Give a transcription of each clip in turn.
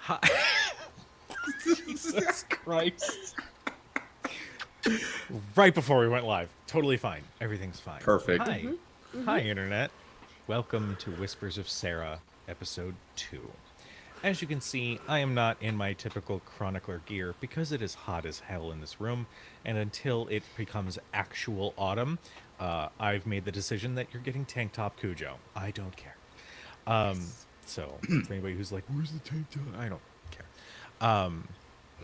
Hi. Jesus Christ. Right before we went live. Totally fine. Everything's fine. Perfect. Hi. Hi, Internet. Welcome to Whispers of Sarah, Episode 2. As you can see, I am not in my typical chronicler gear because it is hot as hell in this room, and until it becomes actual autumn, I've made the decision that you're getting tank top Cujo. I don't care. Yes. So, for anybody who's like, where's the tank top? I don't care.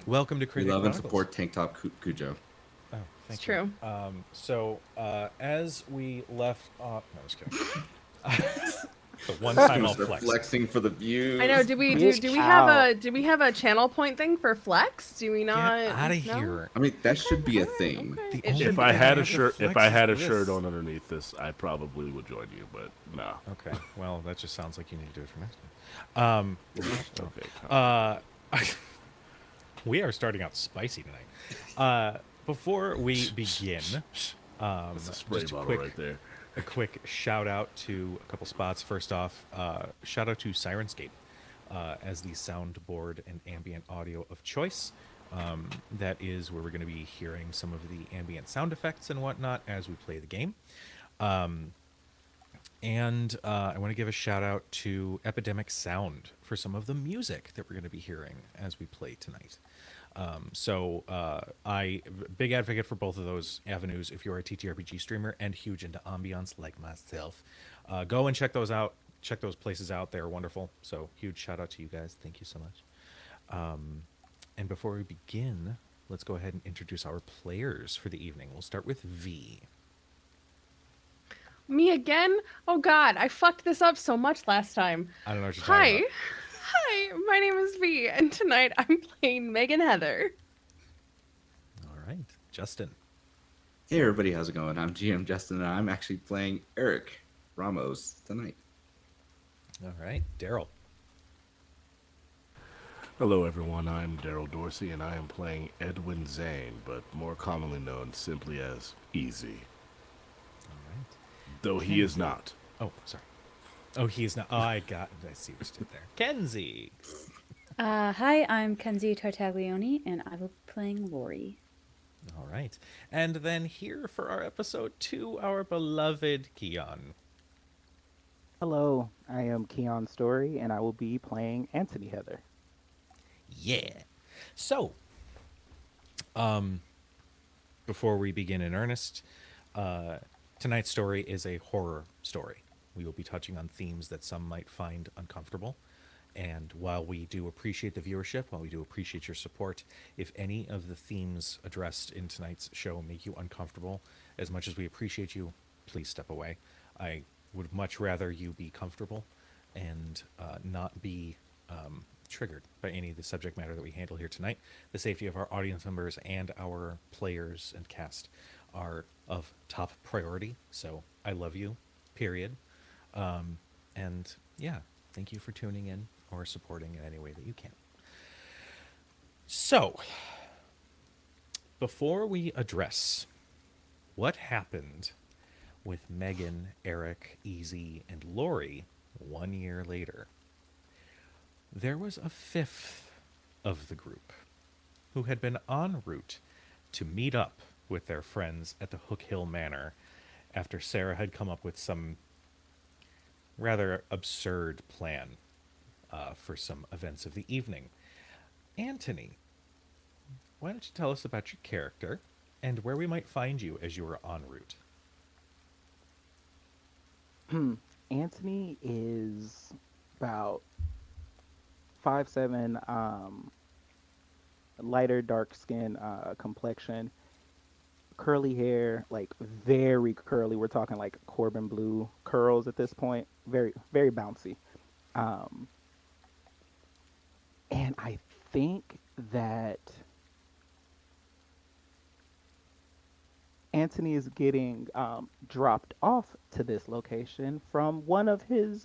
Welcome to We Creative love and Chronicles. support Tank Top Cujo. Oh, It's thank you. true. As we left off, no, just kidding. The one time I'll They're flex. flexing for the views. I know. Do we have a channel point thing for flex? Do we not? Get out of No? here. I mean, that should be a Alright, thing. okay. The It only should If be I a had thing. a shirt, flex if I had a is shirt this. on underneath this, I probably would join you. But no. Okay, well, that just sounds like you need to do it for next time. Okay. We are starting out spicy tonight. Before we begin, That's a spray just a bottle quick, right there. a quick shout out to a couple spots. First off, shout out to Sirenscape as the soundboard and ambient audio of choice. That is where we're going to be hearing some of the ambient sound effects and whatnot as we play the game. And I want to give a shout out to Epidemic Sound for some of the music that we're going to be hearing as we play tonight. I big advocate for both of those avenues. If you're a TTRPG streamer and huge into ambiance like myself, go and check those out. Check those places out; they're wonderful. So huge shout out to you guys. Thank you so much. And before we begin, let's go ahead and introduce our players for the evening. We'll start with V. Me again? Oh God, I fucked this up so much last time. I don't know what you're talking Hi, about. hi. My name is V, and tonight I'm playing Megan Heather. All right, Justin. Hey, everybody, how's it going? I'm GM Justin, and I'm actually playing Eric Ramos tonight. All right, Daryl. Hello, everyone. I'm Daryl Dorsey, and I am playing Edwin Zane, but more commonly known simply as Easy. All right. Though he is not. Oh, sorry. Oh, he's not. Oh, I see what you did there. Kenzie. Hi, I'm Kenzie Tartaglione, and I will be playing Lori. All right. And then here for our episode 2, our beloved Keon. Hello, I am Keon Story, and I will be playing Anthony Heather. Yeah. So, before we begin in earnest, tonight's story is a horror story. We will be touching on themes that some might find uncomfortable. And while we do appreciate the viewership, while we do appreciate your support, if any of the themes addressed in tonight's show make you uncomfortable, as much as we appreciate you, please step away. I would much rather you be comfortable and not be triggered by any of the subject matter that we handle here tonight. The safety of our audience members and our players and cast are of top priority. So I love you, period. And yeah, thank you for tuning in or supporting in any way that you can. So, before we address what happened with Megan, Eric, Easy, and Lori 1 year later, there was a fifth of the group who had been en route to meet up with their friends at the Hook Hill Manor after Sarah had come up with some rather absurd plan for some events of the evening. Anthony, why don't you tell us about your character and where we might find you as you were en route? Anthony is about 5'7", lighter dark skin complexion, curly hair, like very curly. We're talking like Corbin blue curls at this point. Very, very bouncy. Um, and I think that Anthony is getting dropped off to this location from one of his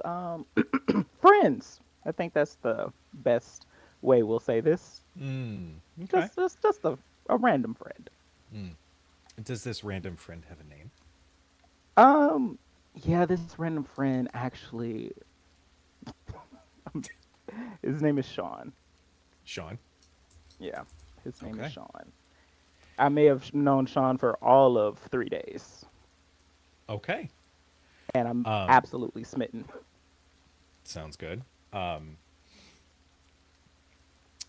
friends. I think that's the best way we'll say this. Okay. Just a random friend. Does this random friend have a name? Yeah, this random friend actually, his name is Sean. Sean. Yeah, his name is Okay. Sean. I may have known Sean for all of 3 days, Okay. and I'm Um, absolutely smitten. sounds good.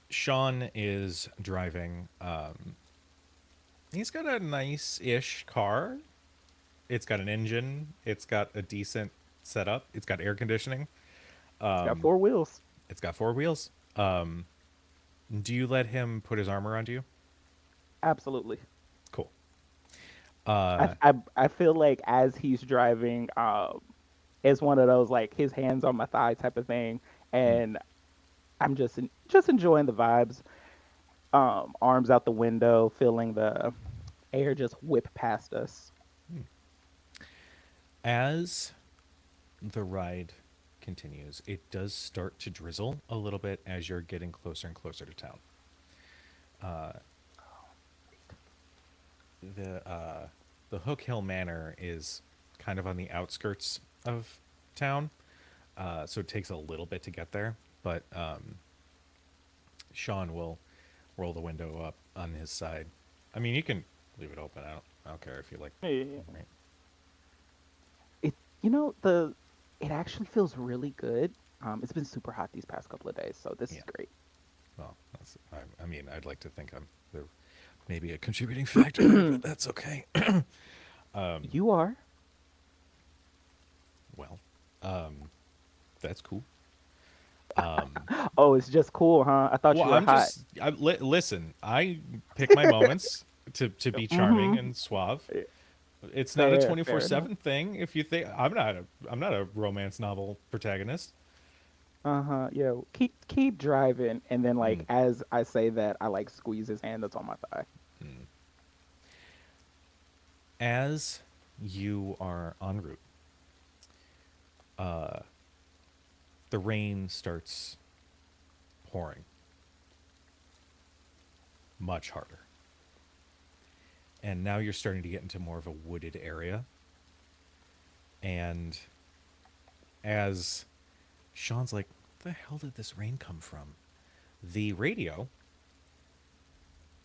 Sean is driving. He's got a nice-ish car. It's got an engine. It's got a decent setup. It's got air conditioning. It's got four wheels. It's got four wheels. Do you let him put his arm around you? Absolutely. Cool. I feel like as he's driving, it's one of those like his hands on my thigh type of thing, and I'm just enjoying the vibes. Arms out the window, feeling the air just whip past us. As the ride continues, it does start to drizzle a little bit as you're getting closer and closer to town. The Hook Hill Manor is kind of on the outskirts of town, so it takes a little bit to get there. But Sean will roll the window up on his side. I mean, you can leave it open. I don't care if you like. Yeah. Right. It you know the it actually feels really good. It's been super hot these past couple of days, so this Yeah. is great. Well, I mean, I'd like to think I'm the maybe a contributing factor, but that's okay. You are. Well, that's cool. Oh, it's just cool, huh? I thought Well, you were hot. listen. I pick my moments to be charming and suave. It's not a Fair, twenty four fair enough. seven thing. If you think I'm not a romance novel protagonist. Uh-huh. Yeah. Keep driving, and then like Mm. as I say that, I like squeeze his hand that's on my thigh. As you are en route, the rain starts pouring much harder. And now you're starting to get into more of a wooded area. And as Sean's like, where the hell did this rain come from? The radio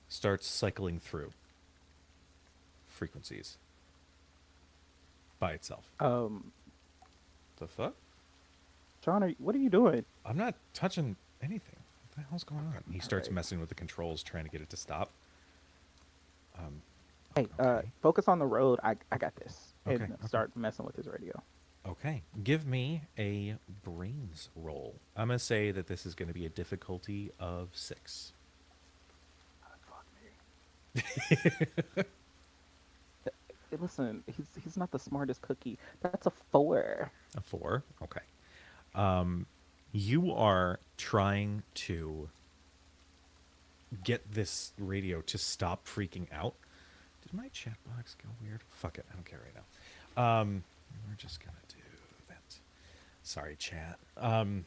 starts cycling through frequencies by itself. Um, The fuck? Sean, what are you doing? I'm not touching anything. What the hell's going on? He starts Alright. messing with the controls, trying to get it to stop. Hey, Okay. focus on the road. I got this. Okay, And okay. start messing with his radio. Okay. Give me a brains roll. I'm going to say that this is going to be a difficulty of 6. Fuck me. Hey, listen, he's not the smartest cookie. That's a 4. A 4. Okay. You are trying to get this radio to stop freaking out. Did my chat box go weird? Fuck it. I don't care right now. We're just going to do that. Sorry, chat. I'll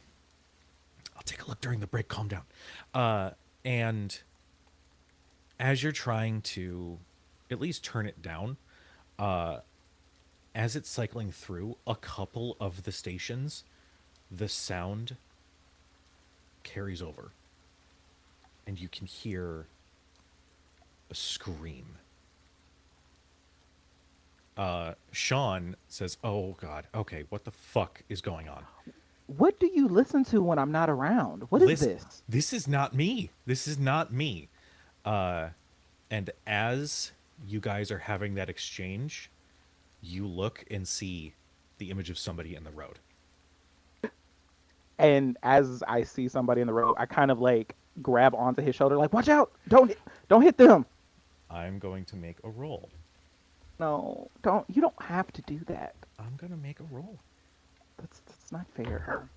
take a look during the break. Calm down. And as you're trying to at least turn it down, as it's cycling through a couple of the stations, the sound carries over. And you can hear a scream. Sean says, "Oh God, okay, what the fuck is going on?" What do you listen to when I'm not around? What is Listen, this? this is not me. This is not me. And as you guys are having that exchange, you look and see the image of somebody in the road. And as I see somebody in the road, I kind of like grab onto his shoulder, like, "Watch out! Don't hit them!" I'm going to make a roll. No, don't. You don't have to do that. I'm going to make a roll. That's not fair.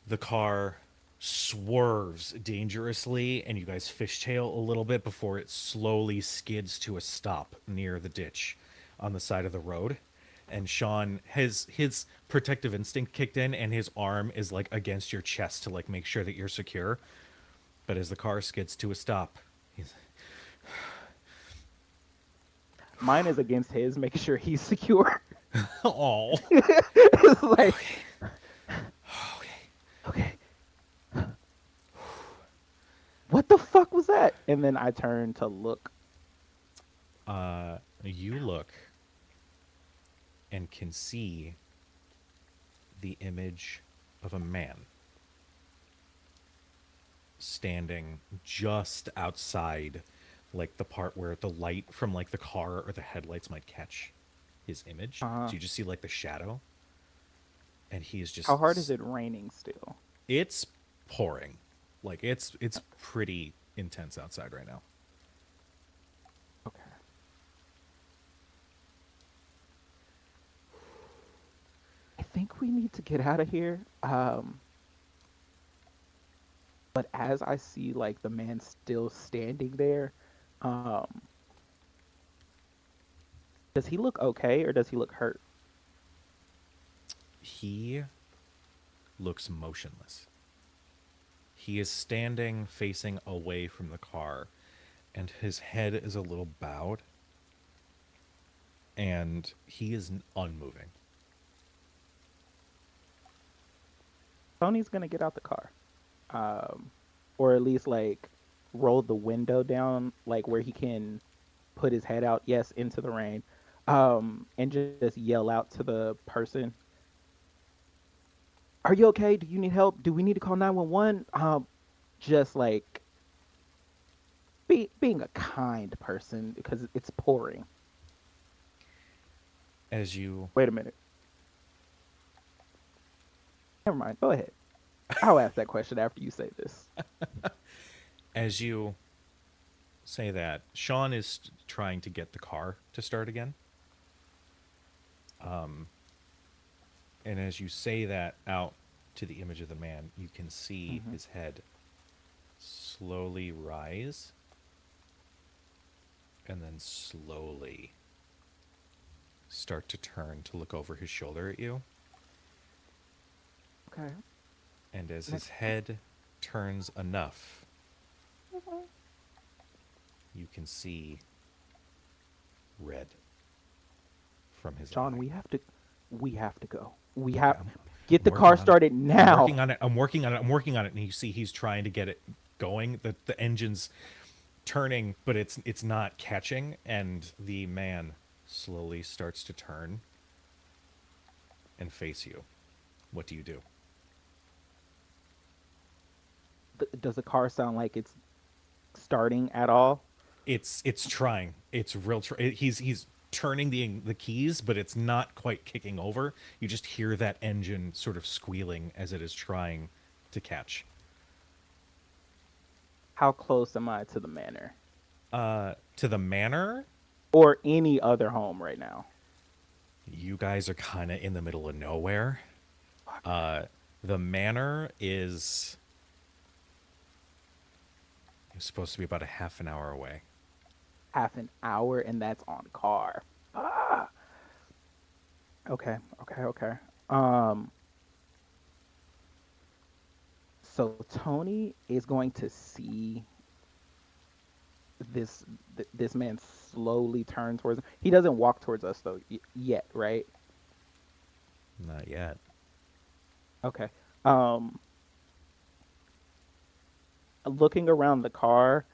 The car swerves dangerously, and you guys fishtail a little bit before it slowly skids to a stop near the ditch on the side of the road. And Sean, his protective instinct kicked in, and his arm is like against your chest to like make sure that you're secure. But as the car skids to a stop, he's Mine is against his, making sure he's secure. oh, It's like, okay, okay, that? And then I turn to look. You look and can see the image of a man standing just outside, like the part where the light from like the car or the headlights might catch his image. Uh-huh. So you just see like the shadow, and he is just How hard is it raining still? It's pouring. Like it's pretty intense outside right now. Okay. I think we need to get out of here. But as I see like the man still standing there, um, does he look okay or does he look hurt? He looks motionless. He is standing facing away from the car, and his head is a little bowed, and he is unmoving. Tony's gonna get out the car, or at least like roll the window down, like where he can put his head out, yes, into the rain, and just yell out to the person, "Are you okay? Do you need help? Do we need to call 911?" Just like being a kind person because it's pouring. As you Wait a minute. Never mind. Go ahead. I'll ask that question after you say this. as you say that, Sean is trying to get the car to start again. And as you say that out to the image of the man, you can see his head slowly rise and then slowly start to turn to look over his shoulder at you. Okay. And as his head turns enough, you can see red from his John, eye. we have to go. We have I'm- get the I'm car working on it. started I'm now. working on it. I'm working on it. I'm working on it. And you see he's trying to get it going. The engine's turning, but it's not catching. And the man slowly starts to turn and face you. What do you do? Does the car sound like it's starting at all? It's trying. It's real. He's turning the keys, but it's not quite kicking over. You just hear that engine sort of squealing as it is trying to catch. How close am I to the manor To the manor, or any other home right now? you guys are kind of in the middle of nowhere. The manor is supposed to be about a half an hour away. Half an hour, and that's on car. Ah. Okay, okay, okay. Um, so Tony is going to see this man slowly turn towards him. He doesn't walk towards us though yet, right? Not yet. Okay. Um, looking around the car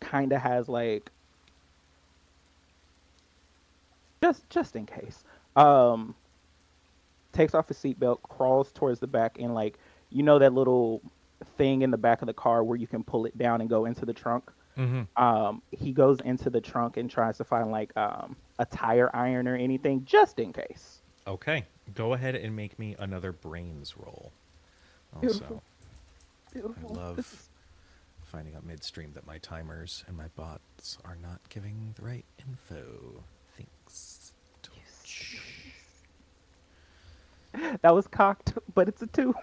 kind of has like just in case. Um, takes off his seatbelt, crawls towards the back, and like that little thing in the back of the car where you can pull it down and go into the trunk. He goes into the trunk and tries to find like a tire iron or anything just in case. Okay, go ahead and make me another brains roll. Beautiful. Also, Beautiful. I love finding out midstream that my timers and my bots are not giving the right info. Thanks, Twitch. That was cocked, but it's a 2.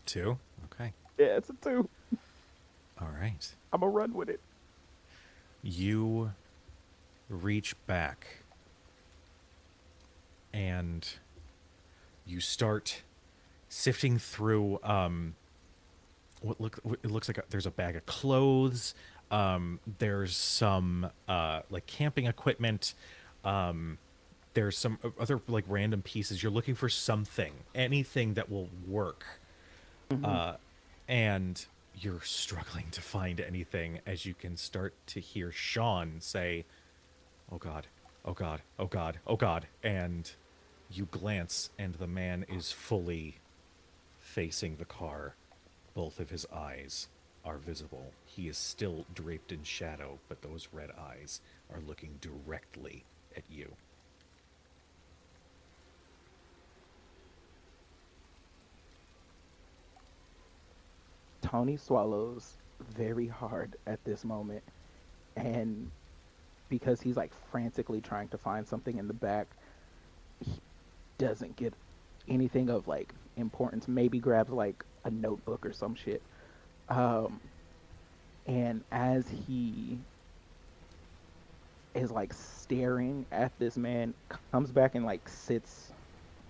2? Okay. Yeah, it's a 2. All right. I'm gonna run with it. You reach back and you start sifting through it looks like there's a bag of clothes. There's some like camping equipment. There's some other like random pieces. You're looking for something, anything that will work. And you're struggling to find anything as you can start to hear Sean say, "Oh God, oh God, oh God, oh God." And you glance, and the man is fully facing the car. Both of his eyes are visible. He is still draped in shadow, but those red eyes are looking directly at you. Tony swallows very hard at this moment, and because he's like frantically trying to find something in the back, he doesn't get anything of like importance. Maybe grabs like a notebook or some shit. Um, and as he is like staring at this man, comes back and like sits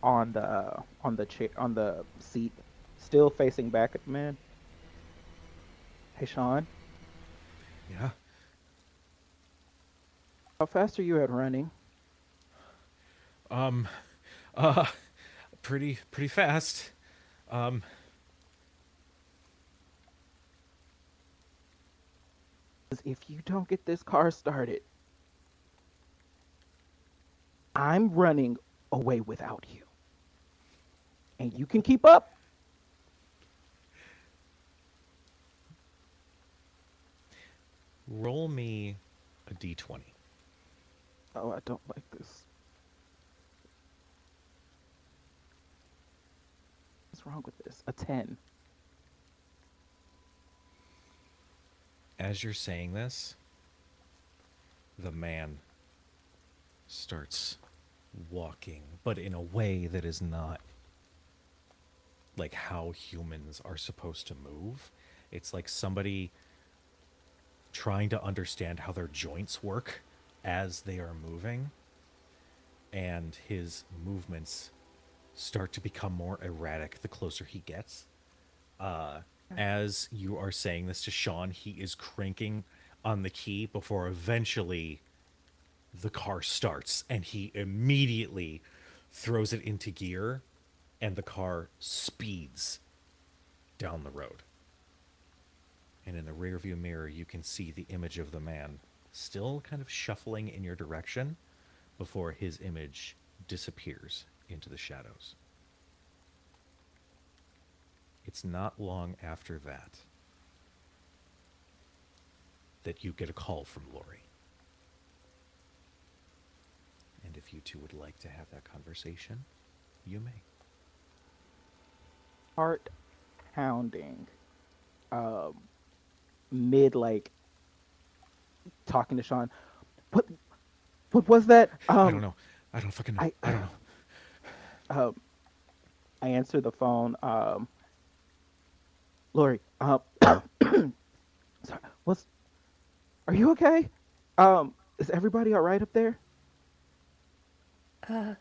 on the chair on the seat, still facing back at the man. Hey Sean, Yeah? how fast are you at running? Uh, pretty fast. Um, 'Cause if you don't get this car started, I'm running away without you. And you can keep up. roll me a d20. Oh, I don't like this. What's wrong with this? A 10. As you're saying this, the man starts walking, but in a way that is not like how humans are supposed to move. It's like somebody trying to understand how their joints work as they are moving, and his movements start to become more erratic the closer he gets. As you are saying this to Sean, he is cranking on the key before eventually the car starts, and he immediately throws it into gear, and the car speeds down the road. And in the rearview mirror, you can see the image of the man still kind of shuffling in your direction before his image disappears into the shadows. It's not long after that you get a call from Lori. And if you two would like to have that conversation, you may. Heart pounding. Um, Mid like talking to Sean. What what was that? I don't know. I don't fucking know. I I don't know. um I answer the phone. Lori, sorry, what's are you okay? Is everybody all right up there? Uh,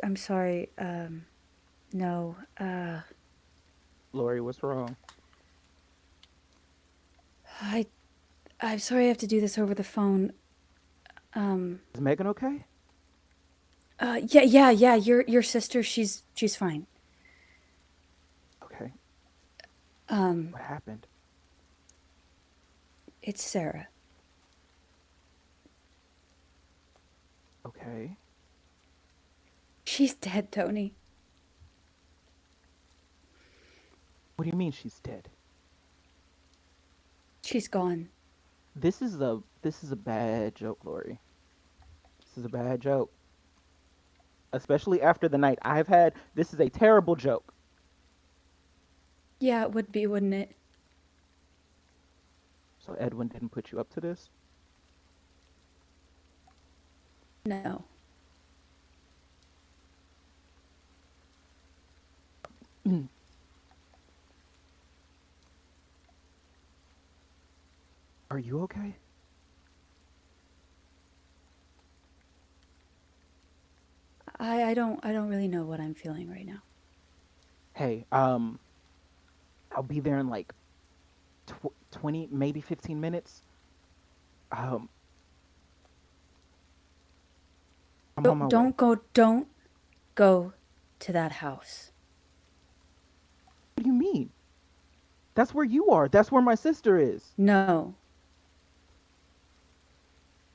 I'm sorry. No. Lori, what's wrong? I I'm sorry I have to do this over the phone. Is Megan okay? Yeah. Your sister, she's fine. Okay. Um, What happened? it's Sarah. Okay. She's dead, Tony. What do you mean she's dead? She's gone. This is a bad joke, Lori. This is a bad joke. Especially after the night I've had. This is a terrible joke. Yeah, it would be, wouldn't it? So Edwin didn't put you up to this? No. Are you okay? I don't really know what I'm feeling right now. Hey, I'll be there in like 20, maybe 15 minutes. Um, I'm on my way. Don't go to that house. That's where you are. That's where my sister is. No.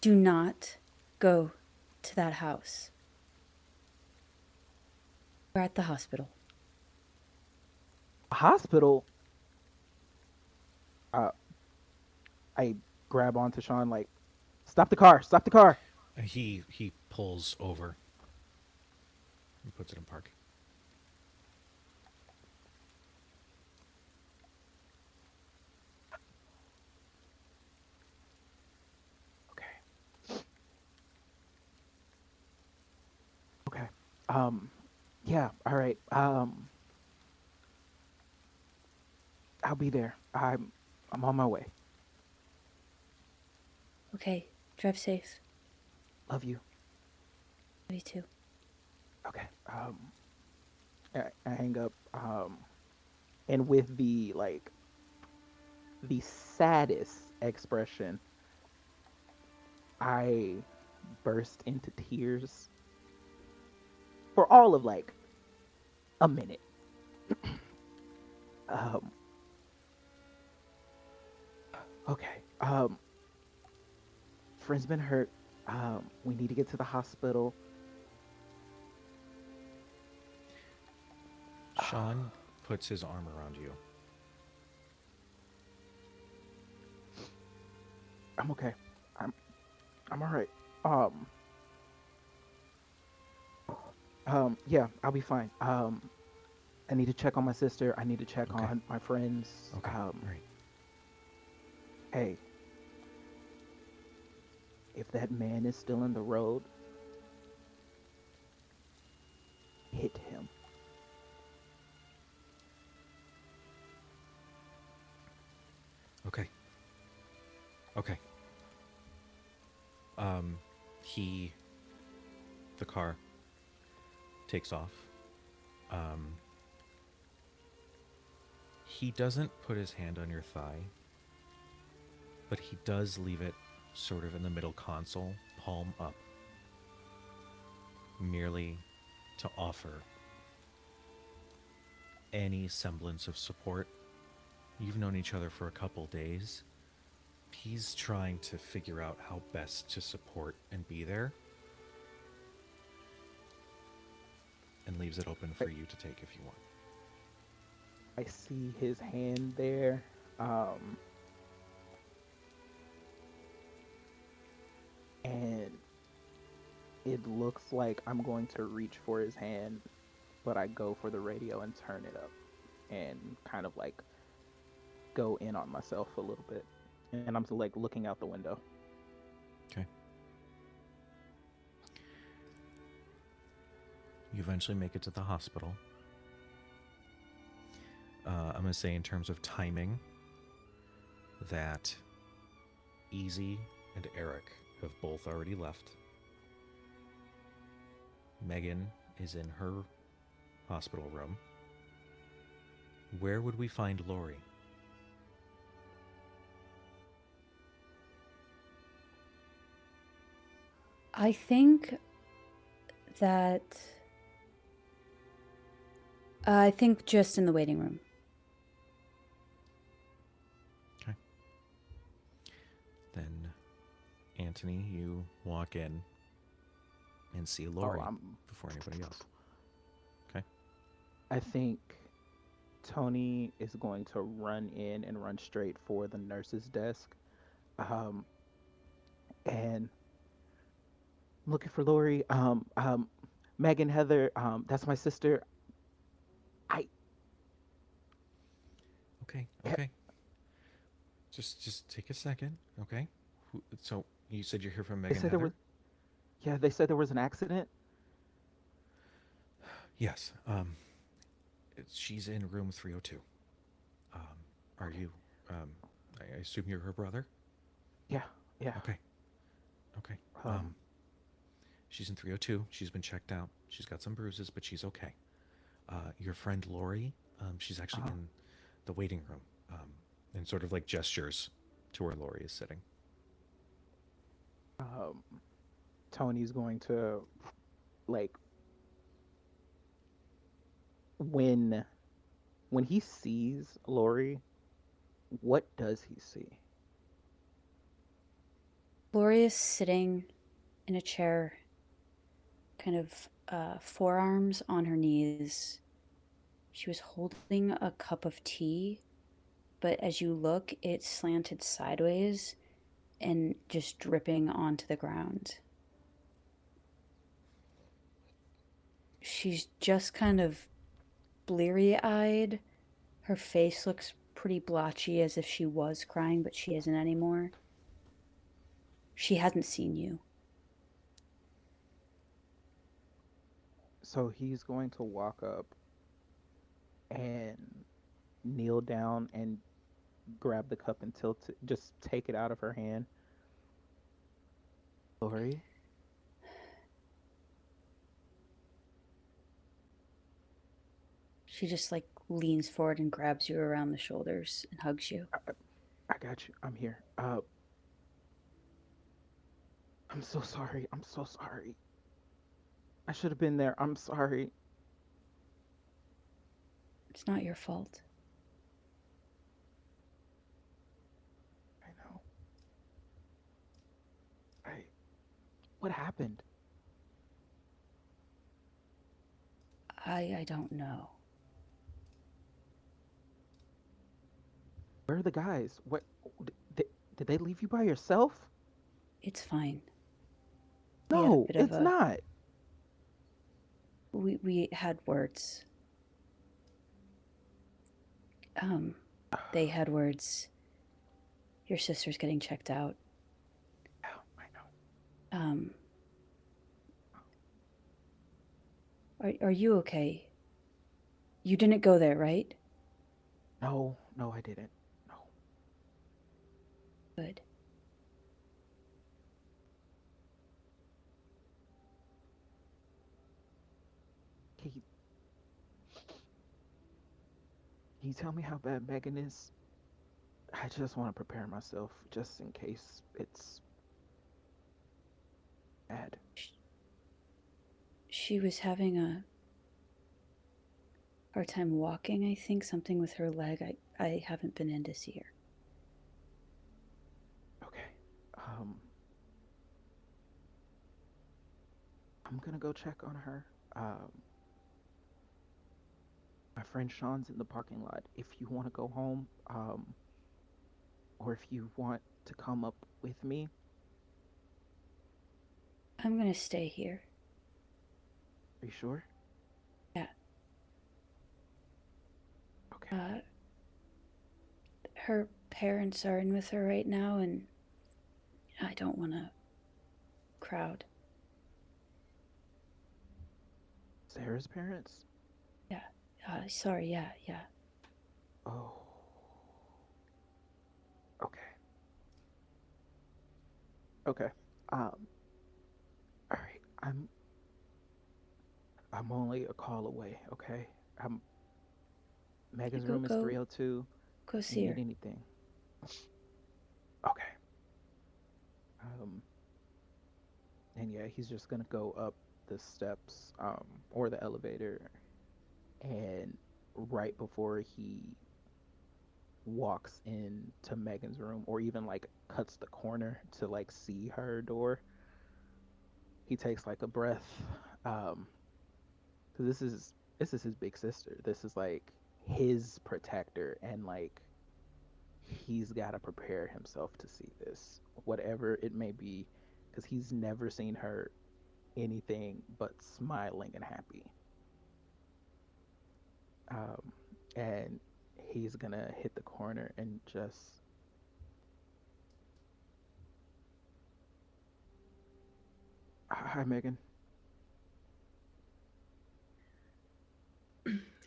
Do not go to that house. We're at the hospital. A hospital. Uh, I grab onto Sean like, stop the car, stop the car. He pulls over and puts it in park. Okay. Okay. Yeah. All right. I'll be there. I'm on my way. Okay, drive safe. Love you. Me too. Okay. I hang up. And with the saddest expression, I burst into tears for all of like a minute. Um. Okay. Friend's been hurt. We need to get to the hospital. Sean puts his arm around you. I'm okay. I'm I'm all right. Um. Yeah, I'll be fine. I need to check on my sister. I need to check Okay. on my friends. Okay. All right. Hey, if that man is still in the road, hit him. Okay. Okay. He, the car takes off. He doesn't put his hand on your thigh, but he does leave it sort of in the middle console, palm up, merely to offer any semblance of support. You've known each other for a couple days. He's trying to figure out how best to support and be there, and leaves it open for you to take if you want. I see his hand there. Um, and it looks like I'm going to reach for his hand, but I go for the radio and turn it up and kind of like go in on myself a little bit. And I'm like looking out the window. Okay. You eventually make it to the hospital. I'm going to say, in terms of timing, that Easy and Eric have both already left. Megan is in her hospital room. Where would we find Lori? I think that. I think just in the waiting room. Okay. Then, Anthony, you walk in and see Lori before anybody else. Okay. I think Tony is going to run in and run straight for the nurse's desk. Um, and I'm looking for Lori. Megan, Heather, that's my sister. I Okay. ca- Okay. Just take a second. Okay. So you said you're here from they Megan said there was Heather? yeah, they said there was an accident. Yes. She's in room 302. Um, are you? Um, I assume you're her brother. Yeah, yeah. Okay. Okay. Um, She's in 302. She's been checked out. She's got some bruises, but she's okay. Your friend Lori, she's actually uh, in the waiting room, and sort of like gestures to where Lori is sitting. um, Tony's going to like when when he sees Lori, What does he see? Gloria's sitting in a chair, kind of forearms on her knees. She was holding a cup of tea, but as you look, it's slanted sideways and just dripping onto the ground. She's just kind of bleary eyed. Her face looks pretty blotchy, as if she was crying, but she isn't anymore. She hasn't seen you. So he's going to walk up and kneel down and grab the cup and tilt it, just take it out of her hand. Lori, She just like leans forward and grabs you around the shoulders and hugs you. I got you. I'm here. I'm so sorry. I'm so sorry. I should have been there. I'm sorry. It's not your fault. I know. I. What happened? I don't know. Where are the guys? What? Did they leave you by yourself? It's fine. No, it's not. We had words. They had words. Your sister's getting checked out. Oh, I know. Are you okay? You didn't go there, right? No, I didn't. No. Good. Can you tell me how bad Megan is? I just want to prepare myself just in case it's bad. She was having a hard time walking, I think. Something with her leg. I haven't been in to see her. Okay. I'm gonna go check on her. My friend Sean's in the parking lot. If you want to go home, or if you want to come up with me. I'm gonna stay here. Are you sure? Yeah. Okay. Her parents are in with her right now, and I don't want to crowd. Sarah's parents? Yeah. Sorry, yeah. Oh. Okay. Okay. All right. I'm only a call away, okay? Megan's room is 302. Go If you see her. need anything. Okay. And yeah, he's just gonna go up the steps, or the elevator, and right before he walks into Megan's room, or even like cuts the corner to like see her door, he takes like a breath. Cause this is his big sister. This is like his protector, and like he's got to prepare himself to see this, whatever it may be, because he's never seen her anything but smiling and happy. And he's gonna hit the corner and just. Hi, Megan.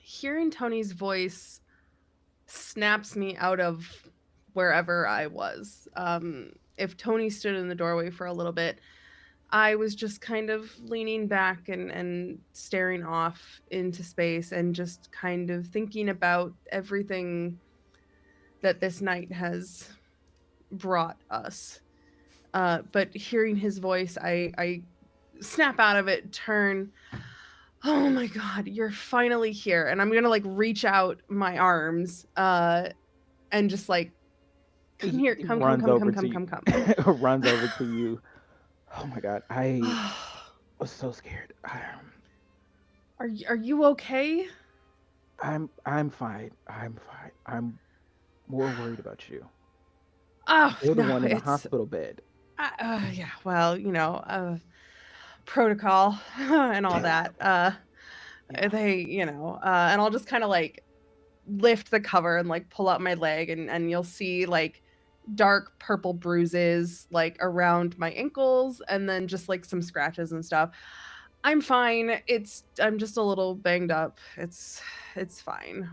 Hearing Tony's voice snaps me out of wherever I was. If Tony stood in the doorway for a little bit, I was just kind of leaning back and staring off into space and just kind of thinking about everything that this night has brought us. But hearing his voice, I snap out of it, turn. Oh my God, you're finally here. And I'm going to like reach out my arms and just like, come He, here, he come, runs over to you. come. Runs over to you. Oh my god, I was so scared. Are you okay? I'm fine. I'm fine. I'm more worried about you. Oh You're the no, one in the it's hospital bed. yeah. Well, protocol and all that. Yeah. They, and I'll just kind of like lift the cover and like pull out my leg, and you'll see like dark purple bruises like around my ankles, and then just like some scratches and stuff. I'm fine. I'm just a little banged up. It's fine.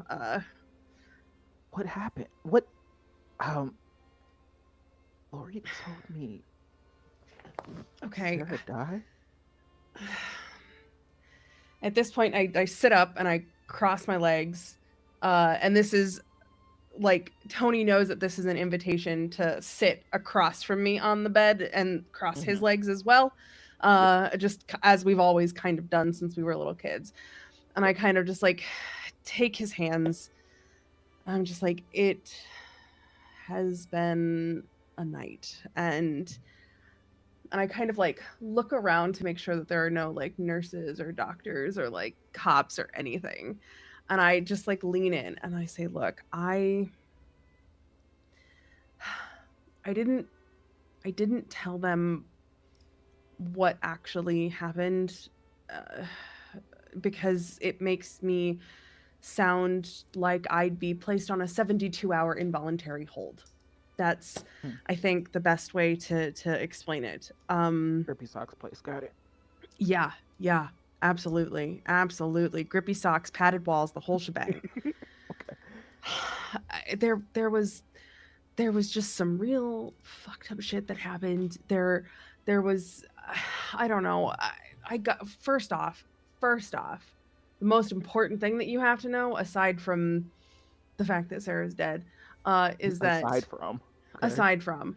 What happened? What? Um, Lori told me Okay. Sarah died. At this point, I sit up and I cross my legs. And this is like, Tony knows that this is an invitation to sit across from me on the bed and cross his Mhm. legs as well. Just as we've always kind of done since we were little kids. And I kind of just like take his hands. I'm just like, it has been a night. And I kind of like look around to make sure that there are no like nurses or doctors or like cops or anything. And I just like lean in and I say, look, I didn't tell them what actually happened, uh, because it makes me sound like I'd be placed on a 72-hour involuntary hold. That's, Hmm. I think, the best way to explain it. Grippy socks place. Got it. Yeah, absolutely. Grippy socks, padded walls, the whole shebang. Okay. There was just some real fucked up shit that happened. There was, I don't know. I got first off, the most important thing that you have to know, aside from the fact that Sarah's dead, is Aside that from. Okay. aside from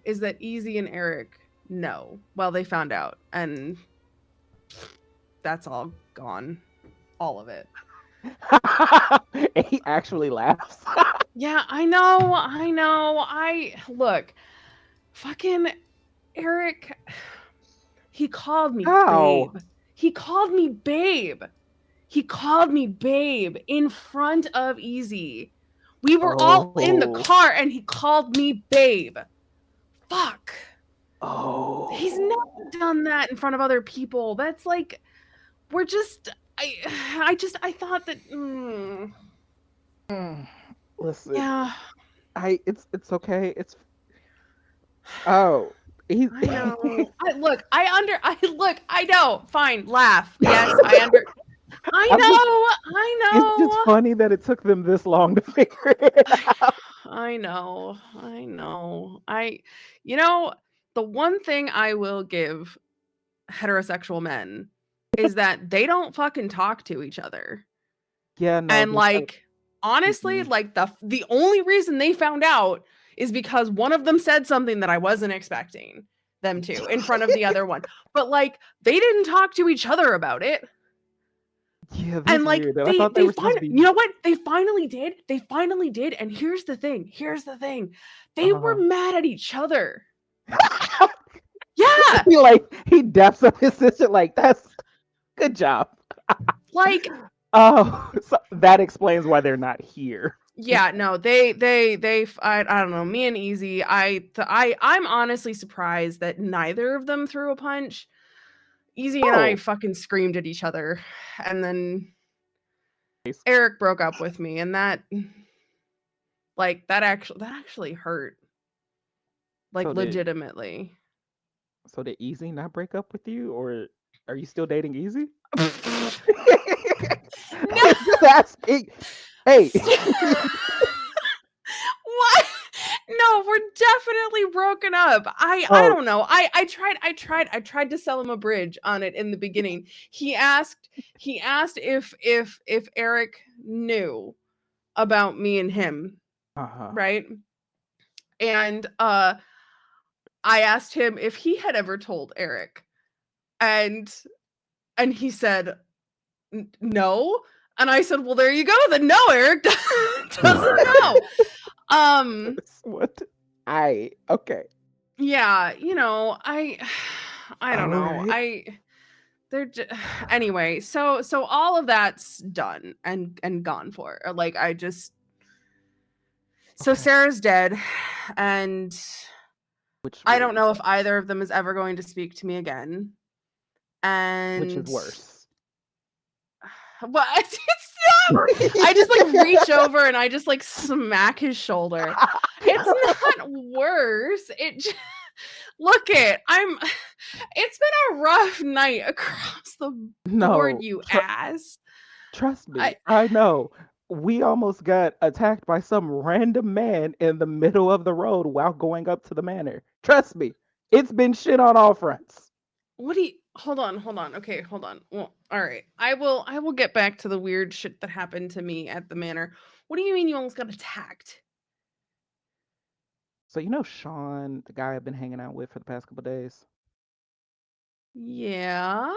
is that Easy and Eric know. Well, they found out, and that's all gone, all of it. And he actually laughs. Yeah, I know. I look, fucking Eric, he called me How? babe. He called me babe. He called me babe in front of Easy. We were all in the Oh. car and he called me babe. Fuck. He's Oh. never done that in front of other people. That's like, we're just I thought that Mm. Listen, yeah, it's okay. It's oh he. I know. I know. Fine, laugh. Yes, I I'm just. know. I It's just know. funny that it took them this long to figure it out. I know. I know. You know, the one thing I will give heterosexual men is that they don't fucking talk to each other. Yeah, no, And there's like, honestly, mm-mm. like the only reason they found out is because one of them said something that I wasn't expecting them to in front of the other one. But like, they didn't talk to each other about it. Yeah, And that's like, weird. Though I they thought they they were supposed to finally, be. you know what? They finally did. They finally did. And here's the thing. They were Uh, mad at each other. Yeah. he daps up his sister like that's good job. Like, Oh, so that explains why they're not here. yeah, no, I don't know, me and Easy, I'm honestly surprised that neither of them threw a punch. Easy and I Oh, fucking screamed at each other, and then Eric broke up with me, and that actually hurt, like so did legitimately. Easy not break up with you, or are you still dating Easy? No. I'm just asking. Hey, What? No, we're definitely broken up. I oh, don't know. I tried to sell him a bridge on it in the beginning. He asked if Eric knew about me and him, uh-huh. right? And I asked him if he had ever told Eric. And he said no. And I said, well, there you go. Then no, Eric doesn't know. What? Okay. Yeah, I don't All know. right. Anyway, so all of that's done and gone for. Like I just so Okay. Sarah's dead, and Which I don't know if either of them is ever going to speak to me again. which is And worse? well, it's not. I just like reach over and I just like smack his shoulder. It's not worse. Look it. It's been a rough night across the board, No, you ass. trust me. I know. We almost got attacked by some random man in the middle of the road while going up to the manor. Trust me. It's been shit on all fronts. What do you hold on. Okay, hold on. Well, all right. I will get back to the weird shit that happened to me at the manor. What do you mean you almost got attacked? So you know Sean, the guy I've been hanging out with for the past couple days? Yeah.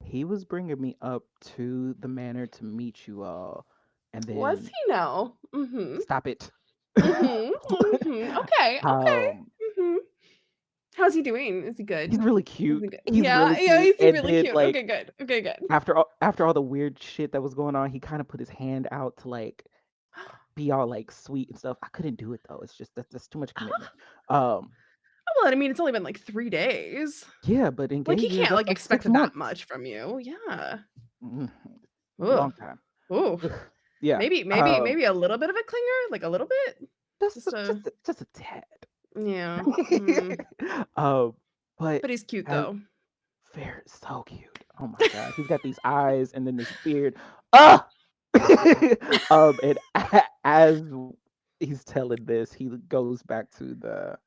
He was bringing me up to the manor to meet you all, and Was then he no? Mm-hmm. stop it. Mm-hmm. Okay. um, Mm-hmm. How's he doing? Is he good? he's really Is cute. he good? He's really Yeah, cute. he's And really then cute. like Okay, good. Okay, good. after all the weird shit that was going on, he kind of put his hand out to like be all like sweet and stuff. I couldn't do it though. It's just that's too much commitment. Um, Well, I mean, it's only been like 3 days. yeah, but in Like gay he years, can't that's like like expect 6 that months. much from you. Yeah. Mhm. Ugh. Long time. Ooh. Ugh. Yeah. Maybe a little bit of a clinger, like a little bit. Just a tad. Yeah. Mm. But But he's cute as though. fair, so cute. Oh my god, he's got these eyes and then this beard. Ah. And as he's telling this, he goes back to the.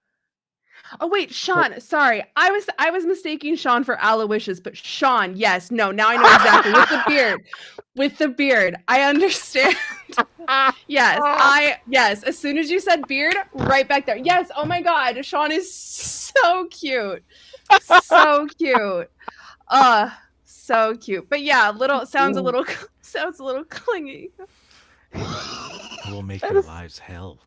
Oh wait, Sean. Sorry, I was mistaking Sean for Aloysius, but Sean. Yes, no. Now I know exactly with the beard. With the beard, I understand. Yes. As soon as you said beard, right back there. Yes. Oh my God, Sean is so cute, so cute. So cute. But yeah, sounds a little clingy. We'll make That your is- lives hell.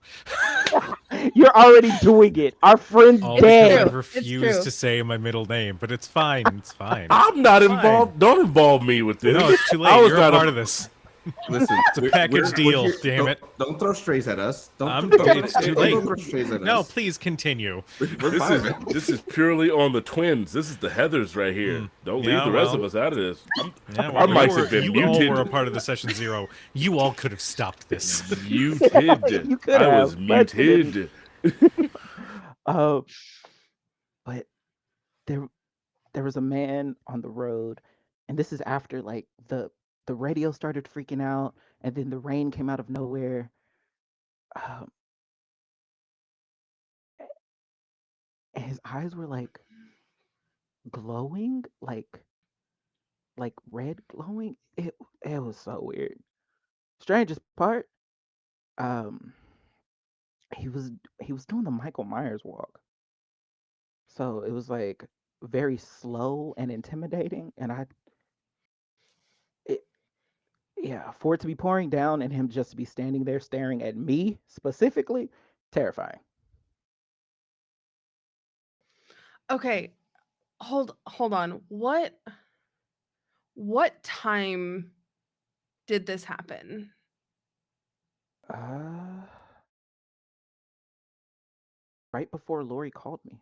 You're already doing it. Our friend's All because dead. I've true. It's refused true. to say my middle name, but it's fine. It's fine. I'm not Fine. involved. Don't involve me with this. No, it's too I late. was You're a not part of this. Listen, It's a package deal, damn it. Don't throw strays at us. It's too late. Don't throw strays at No, us. please continue. We're fine. This is purely on the twins. This is the Heathers right here. Don't Yeah, leave the rest well. of us out of this. Yeah, Our mics have been you all muted. were a part of the session 0. You all could have stopped this. Muted. You could I was have, but you muted. But there was a man on the road, and this is after like the radio started freaking out, and then the rain came out of nowhere. Um, and his eyes were like glowing, like red glowing. It was so weird. Strangest part, um, he was doing the Michael Myers walk. So it was like very slow and intimidating, and it, yeah, for it to be pouring down and him just to be standing there staring at me specifically, terrifying. Okay, hold on. What time did this happen? Right before Lori called me.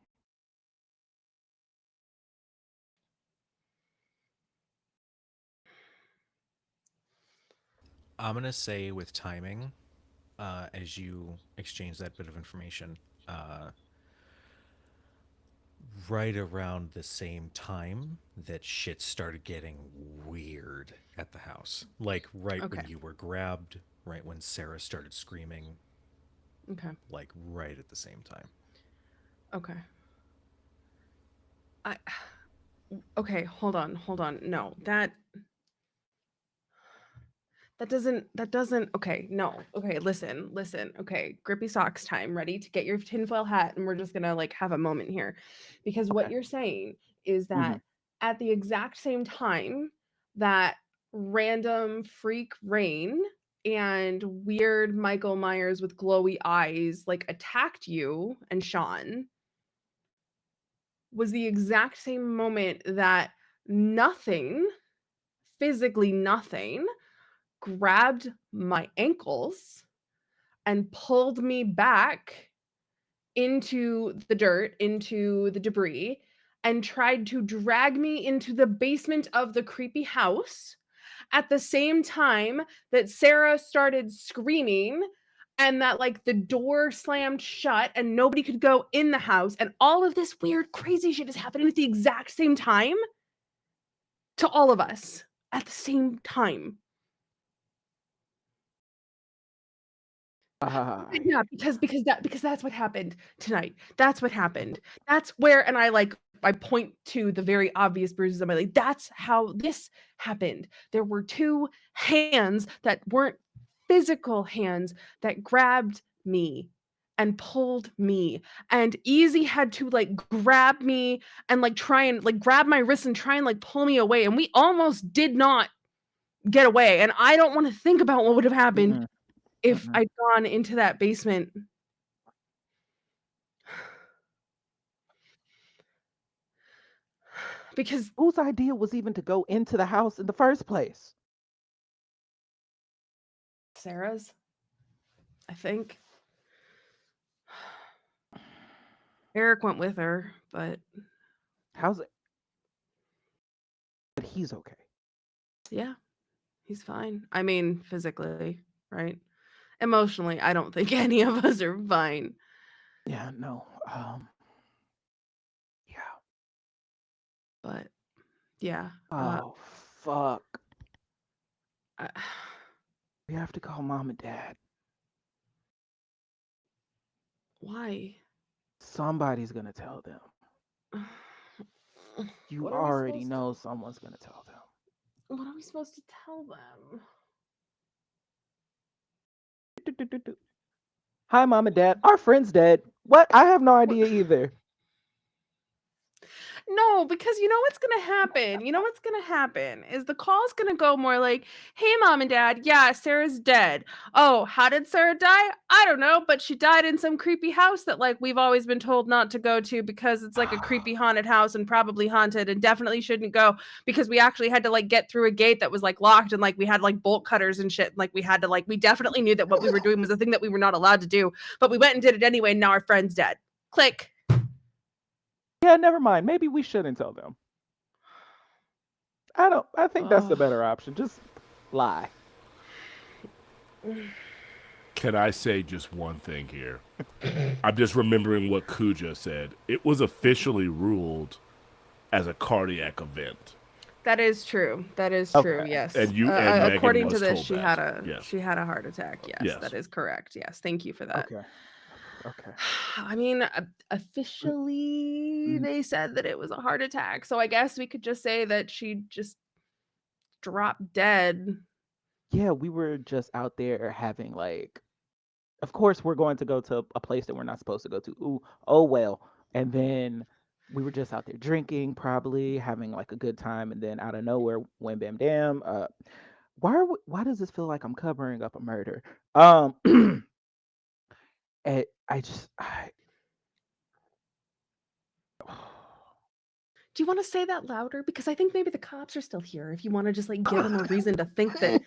I'm going to say with timing, as you exchange that bit of information, right around the same time that shit started getting weird at the house. Like right when Okay. you were grabbed, right when Sarah started screaming, Okay. like right at the same time. Okay. Okay, hold on. No, that doesn't okay, no. Okay, listen. Okay, grippy socks time. Ready to get your tinfoil hat, and we're just gonna like have a moment here. Because what Okay. you're saying is Mhm. that at the exact same time that random freak Rain and weird Michael Myers with glowy eyes like attacked you and Sean was the exact same moment that nothing, physically nothing, grabbed my ankles and pulled me back into the dirt, into the debris, and tried to drag me into the basement of the creepy house at the same time that Sarah started screaming and that like the door slammed shut and nobody could go in the house and all of this weird crazy shit is happening at the exact same time to all of us at the same time. Yeah, because that's what happened tonight. That's what happened. That's where and I point to the very obvious bruises on my leg. That's how this happened. There were two hands that weren't physical hands that grabbed me and pulled me. And Easy had to like grab me and like try and like grab my wrist and try and like pull me away. And we almost did not get away. And I don't want to think about what would have happened Mm-mm, if mm-mm. I'd gone into that basement. Because Whose idea was even to go into the house in the first place? Sarah's, I think. Eric went with her, but How's it? But he's okay. yeah, he's fine. I mean, physically, right? Emotionally, I don't think any of us are fine. Yeah, no. Yeah. But yeah, Oh, fuck. I, We have to call mom and dad. why? Somebody's gonna tell them. You What are we already supposed know someone's gonna tell them. what are we supposed to tell them? Do-do-do-do. Hi, mom and dad. Our friend's dead. What? I have no What? idea either. No, because you know what's gonna happen? You know what's gonna happen is the call's gonna go more like, "Hey, mom and dad, yeah, Sarah's dead. Oh, how did Sarah die? I don't know, but she died in some creepy house that like we've always been told not to go to because it's like a creepy haunted house and probably haunted and definitely shouldn't go because we actually had to like get through a gate that was like locked and like we had like bolt cutters and shit. And, like we had to like we definitely knew that what we were doing was a thing that we were not allowed to do, but we went and did it anyway. And now our friend's dead. Click." Yeah, never mind. Maybe we shouldn't tell them. I think that's the better option. Just lie. Can I say just one thing here? I'm just remembering what Kuja said. It was officially ruled as a cardiac event. That is true. That is true. Okay. Yes. And you and Megan According to was this, told she that. had a Yes. she had a heart attack. Yes, Yes. that is correct. Yes, thank you for that. Okay. Okay. I mean, officially, Mm. they said that it was a heart attack. So I guess we could just say that she just dropped dead. Yeah, we were just out there having like, of course we're going to go to a place that we're not supposed to go to. Ooh, oh well. And then we were just out there drinking, probably having like a good time, and then out of nowhere, wham bam damn. Why does this feel like I'm covering up a murder? I just Do you want to say that louder? Because I think maybe the cops are still here. If you want to just like give them a reason to think that.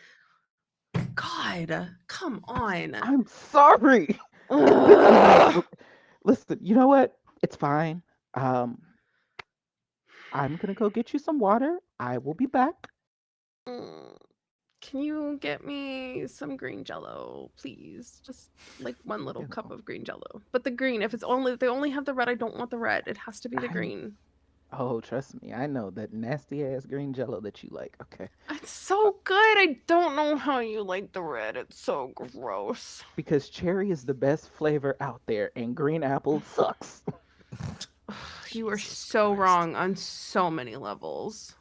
God, come on. I'm sorry. Ugh. Listen, you know what? It's fine. Um, I'm gonna go get you some water. I will be back. Mm, Can you get me some green jello, please? Just like one little You cup know, of green jello. But the green, if they only have the red, I don't want the red. It has to be the I green. oh, trust me, I know that nasty ass green jello that you like. Okay. It's so good. I don't know how you like the red. It's so gross. Because cherry is the best flavor out there and green apple sucks. You are Jesus so Christ. wrong on so many levels.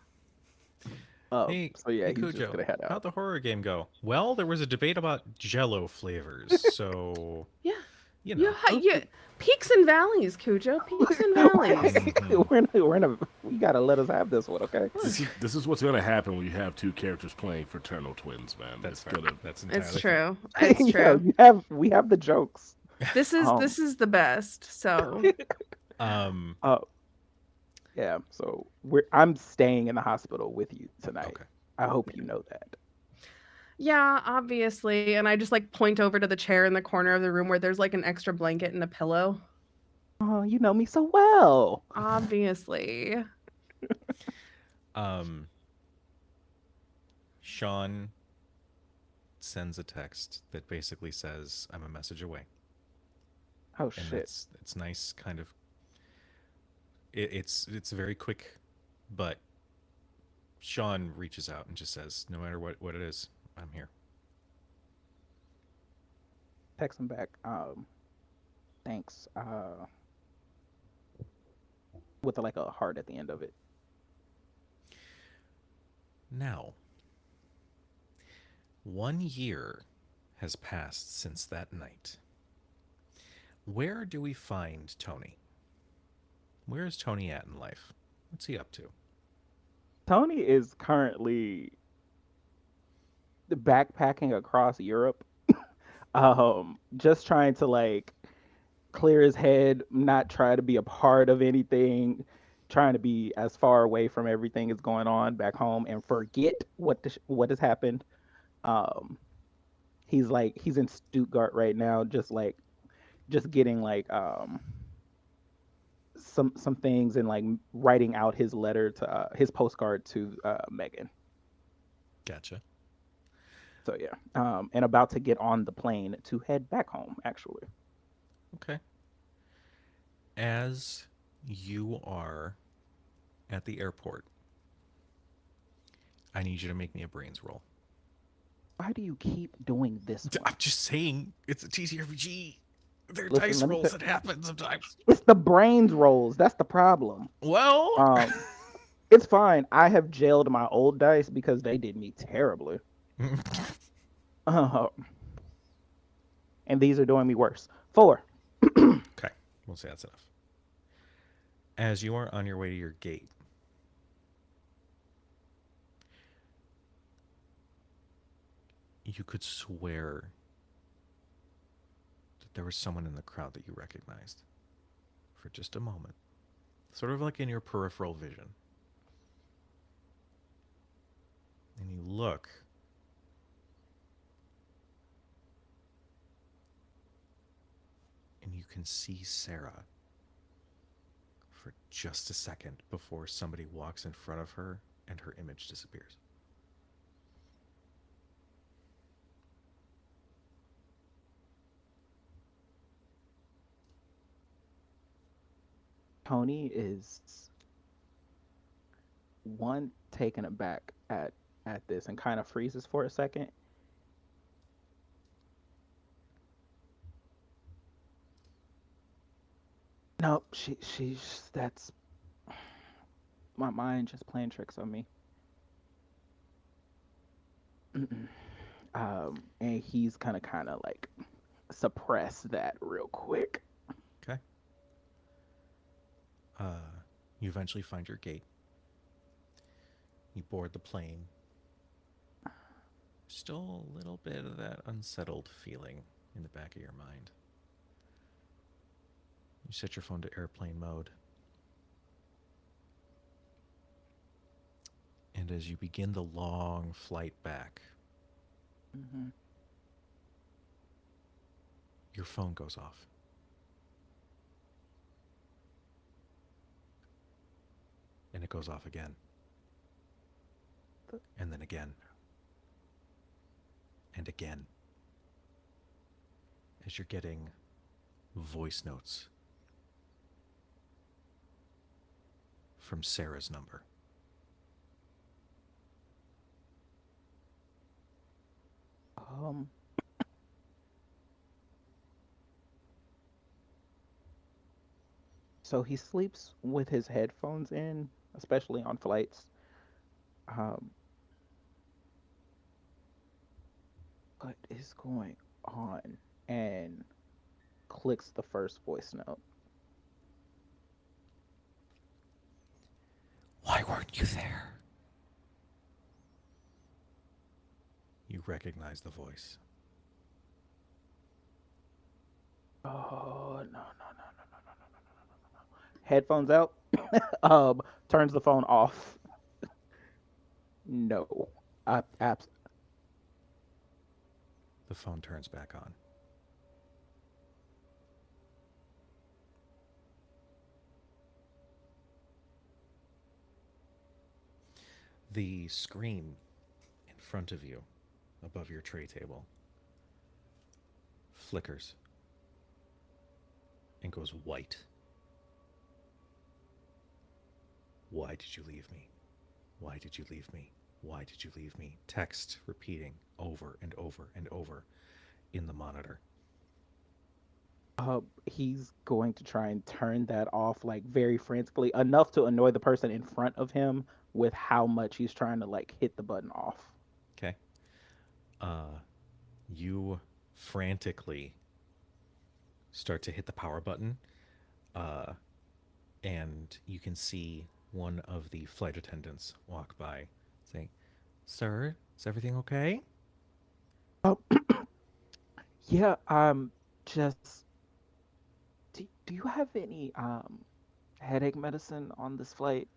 Hey, So yeah, hey he's just Cujo, gonna head how'd out. the horror game go? Well, there was a debate about Jello flavors, so Yeah. you You, know. you peaks and valleys, Cujo. Peaks and valleys. Mhm. We gotta let us have this one, okay? This is what's gonna happen when you have two characters playing fraternal twins, man. That's It's fair. gonna. That's It's entirely fair. true. It's Yeah, true. we have the jokes. Um, This is the best. So Um. uh, yeah. So I'm staying in the hospital with you tonight. Okay. I hope you know that. yeah, obviously. And I just like point over to the chair in the corner of the room where there's like an extra blanket and a pillow. Oh, you know me so well. Obviously. Um. Sean sends a text that basically says, "I'm a message away," Oh and shit. it's nice. Kind of. It's very quick, but Sean reaches out and just says, "No matter what it is, I'm here." Text him back. Thanks. With like a heart at the end of it. Now, 1 year has passed since that night. Where do we find Tony? Where is Tony at in life? What's he up to? Tony is currently backpacking across Europe. Just trying to like clear his head, not try to be a part of anything, trying to be as far away from everything that's going on back home and forget what has happened. Um, he's in Stuttgart right now, just getting like some things and like writing out his letter to his postcard to Megan. Gotcha. So yeah, and about to get on the plane to head back home. Actually, Okay. As you are at the airport, I need you to make me a brains roll. why do you keep doing this I'm one? just saying, it's a TTRPG. They're Listen, dice let me tell. rolls. It happens sometimes. It's the brains rolls. That's the problem. Well, Um, it's fine. I have jailed my old dice because they did me terribly. Uh, and these are doing me worse. 4. okay, we'll say that's enough. As you are on your way to your gate, you could swear that there was someone in the crowd that you recognized for just a moment, sort of like in your peripheral vision. And you look, and you can see Sarah for just a second before somebody walks in front of her and her image disappears. Tony is one taken aback at this and kind of freezes for a second. No, she's that's my mind just playing tricks on me. Mm-mm. And he's kind of like suppress that real quick. Okay. You eventually find your gate. You board the plane. Still a little bit of that unsettled feeling in the back of your mind. You set your phone to airplane mode. And as you begin the long flight back, Hmm. your phone goes off. And it goes off again. And then again. And again. As you're getting voice notes from Sarah's number. Um, so he sleeps with his headphones in, especially on flights. Um, what is going on? And clicks the first voice note. Why weren't you there? You recognize the voice. Oh, no, no, no, no, no, no, no, no, no, no. Headphones out. Turns the phone off. No. Abs- The phone turns back on. The screen in front of you, above your tray table, flickers and goes white. Why did you leave me? Why did you leave me? Why did you leave me? Text repeating over and over and over in the monitor. he's going to try and turn that off like very frantically, enough to annoy the person in front of him with how much he's trying to like hit the button off. Okay. You frantically start to hit the power button, uh, and you can see one of the flight attendants walk by saying, "Sir, is everything okay?" Oh, yeah. Just do you have any headache medicine on this flight?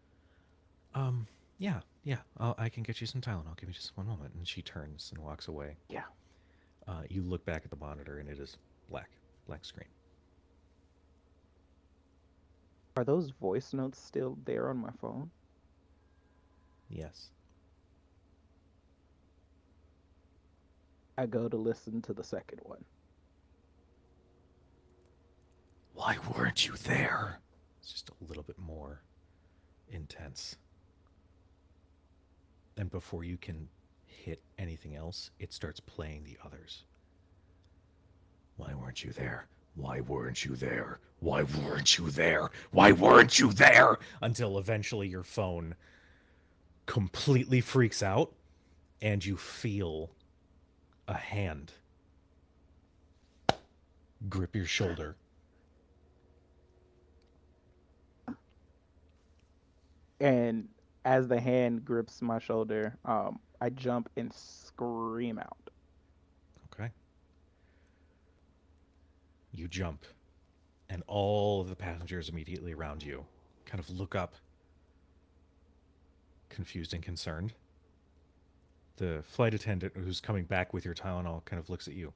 Yeah, yeah. I can get you some Tylenol. Give me just one moment. And she turns and walks away. Yeah. You look back at the monitor, and it is black screen. Are those voice notes still there on my phone? Yes. I go to listen to the second one. Why weren't you there? It's just a little bit more intense. And before you can hit anything else, it starts playing the others. Why weren't you there? Why weren't you there? Why weren't you there? Why weren't you there? Until eventually your phone completely freaks out and you feel a hand grip your shoulder. And as the hand grips my shoulder, I jump and scream out. Okay. You jump, and all of the passengers immediately around you kind of look up, confused and concerned. The flight attendant who's coming back with your Tylenol kind of looks at you.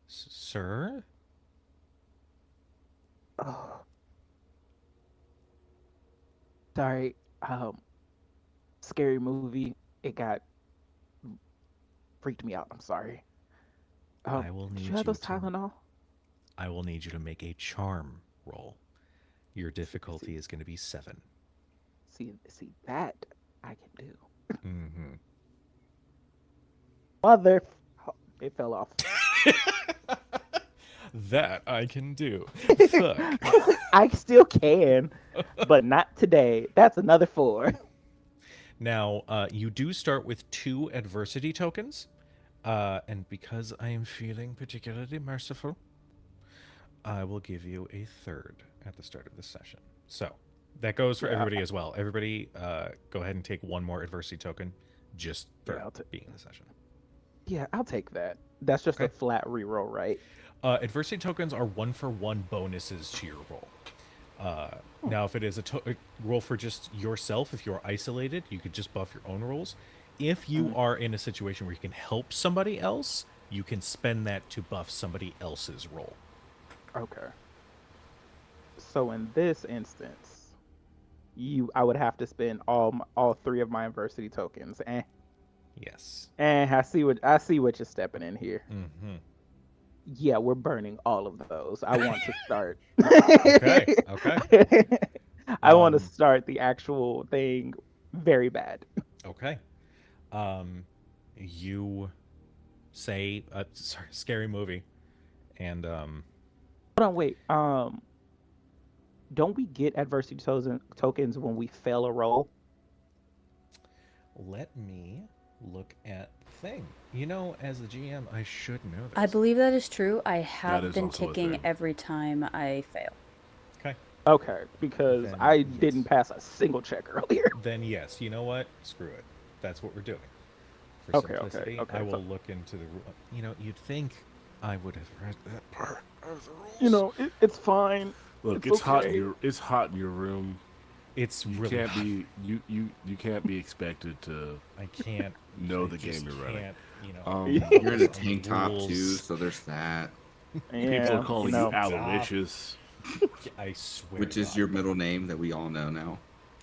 Sir? Oh, sorry. Scary movie. It got freaked me out. I'm sorry. I will Did you need have you those to Tylenol? I will need you to make a charm roll. Your See, difficulty is going to be 7. see that I can do. Mm-hmm. Mother, oh, it fell off. That I can do. Fuck. I still can, but not today. That's another 4. Now, you do start with 2 adversity tokens. And because I am feeling particularly merciful, I will give you a 3rd at the start of this session. So that goes for Yeah, everybody as well. Everybody, go ahead and take 1 more adversity token just yeah, for being in the session. yeah, I'll take that. That's just a Okay. flat reroll, right? Adversity tokens are 1-for-1 bonuses to your roll. Hmm. Now, if it is a roll for just yourself, if you're isolated, you could just buff your own rolls. If you Mm, are in a situation where you can help somebody else, you can spend that to buff somebody else's roll. okay. So in this instance, I would have to spend all 3 of my adversity tokens. Yes. I see what you're stepping in here. Mm-hmm. Yeah, we're burning all of those. I want to start. Okay. Okay. I want to Um, start the actual thing very bad. okay. You say, sorry, scary movie, and Hold on, wait. Don't we get tokens when we fail a roll? let me look at the thing. You know, as the GM, I should know I this. believe that is true. I That have is been also a ticking thing. every time I fail. Okay. Okay, because Then I yes. didn't pass a single check earlier. Then yes. You know what? Screw it. That's what we're doing. For Okay, okay, simplicity, I okay. will So, look into the rule. You know, you'd think I would have read that part of the you rules. know, it's fine. Look, It's it's hot in okay. your room. It's You really can't hot. be you can't be expected to I can't. know I the game just you're running. can't. You know, You're in focus a on the tank top too, rules. so there's that. People are Yeah, you calling you know. Stop. Aloysius. I swear Which to is God. your middle name that we all know now.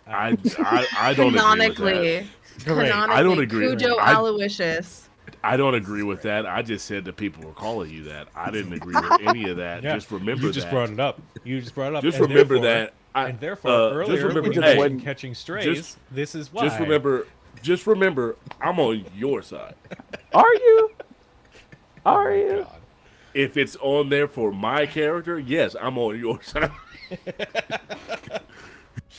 I, I don't agree with that. Canonically, great. I don't canonically, agree. Cujo Great. Aloysius. I don't This agree is with great. that. I just said that people were calling you that. I didn't agree with any of that. Yeah, Just you remember just that. brought it up. You just brought it up, Just remember that. and therefore, Just earlier remember. when It you just Hey, mentioned wasn't. catching just strays, this is just why. remember. Just remember. I'm on your side. Are you? Oh Are my you? God. If it's on there for my character, yes, I'm on your side.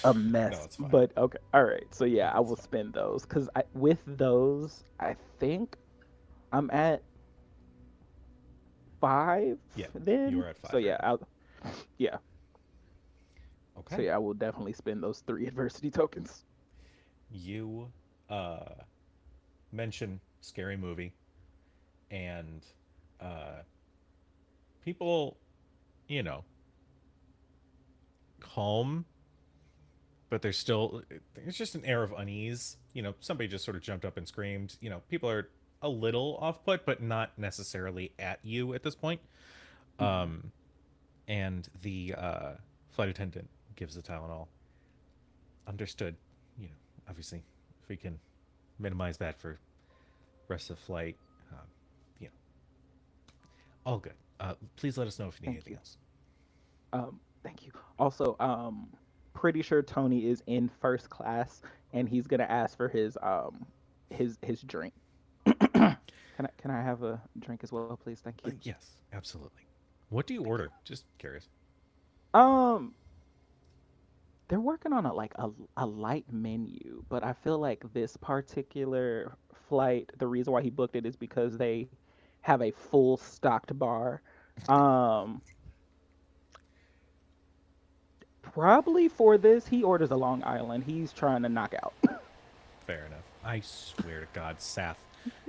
A No, mess. it's fine. But okay. All right. So yeah, I It's will fine. spend those because with those, I think I'm at 5 Yeah, you then. are at So 5 right yeah, now. yeah. So Okay. yeah, I will definitely spend those 3 adversity tokens. You uh, mention scary movie, and uh, people, you know, calm, but there's still it's just an air of unease. You know, somebody just sort of jumped up and screamed. You know, people are a little off put, but not necessarily at you at this point. Mhm. And the flight attendant gives the Tylenol. Understood. You know, obviously, if we can minimize that for rest of the flight, um, you know, all good. Please let us know if you need Thank anything you. else. Thank you. Also, pretty sure Tony is in first class and he's gonna ask for his drink. Can I have a drink as well, please? Thank you. Yes, absolutely. What do you Thank you. order? Just curious. Um, they're working on a light menu, but I feel like this particular flight, the reason why he booked it is because they have a full stocked bar. Um, Probably for this, he orders a Long Island. He's trying to knock out. Fair enough. I swear to God, Seth,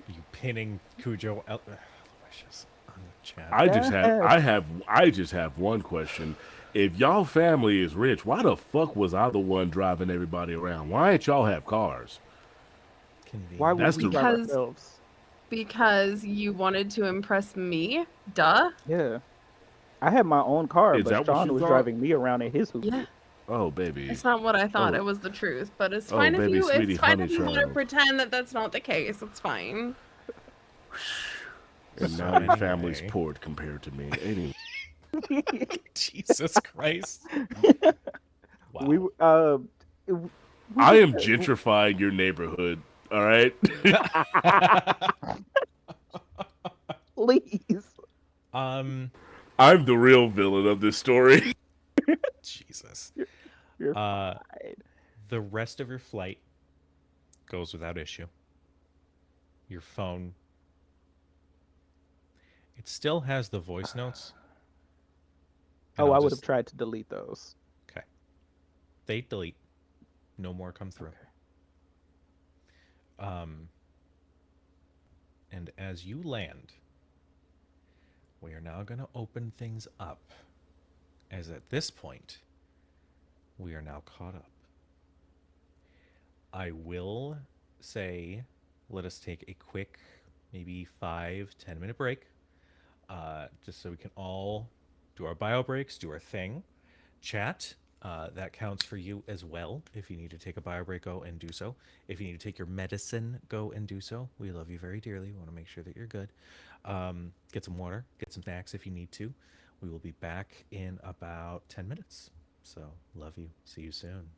you pinning Cujo Aloysius on the chat. Yes. I just have one question. If y'all family is rich, why the fuck was I the one driving everybody around? Why ain't y'all have cars? Why would That's we Convenient. the drive Because ourselves? because you wanted to impress me. Duh. Yeah. I had my own car, is but that what Sean you was thought? driving me around in his Yeah. hoopty. Oh baby, It's not what I thought. oh It was the truth, but it's oh fine if baby, you sweetie, it's fine honey if you want to child. pretend that that's not the case. It's fine. And So now your family's anyway, poor compared to me. Anyway, Jesus Christ! we Wow. w- we I just am gentrifying your neighborhood. All right. please. um, I'm the real villain of this story. Jesus. You're, you're Uh, fine. the rest of your flight goes without issue. Your phone, it still has the voice notes, and Oh, I'll I would have just tried to delete those. okay. They delete. No more come through. Okay. Um, and as you land, we are now going to open things up. As at this point, we are now caught up. I will say, let us take a quick, maybe 5-10 minute break, just so we can all do our bio breaks, do our thing, chat. That counts for you as well. If you need to take a bio break, go and do so. If you need to take your medicine, go and do so. We love you very dearly. We want to make sure that you're good. Get some water, get some snacks if you need to. We will be back in about 10 minutes. So, love you. See you soon.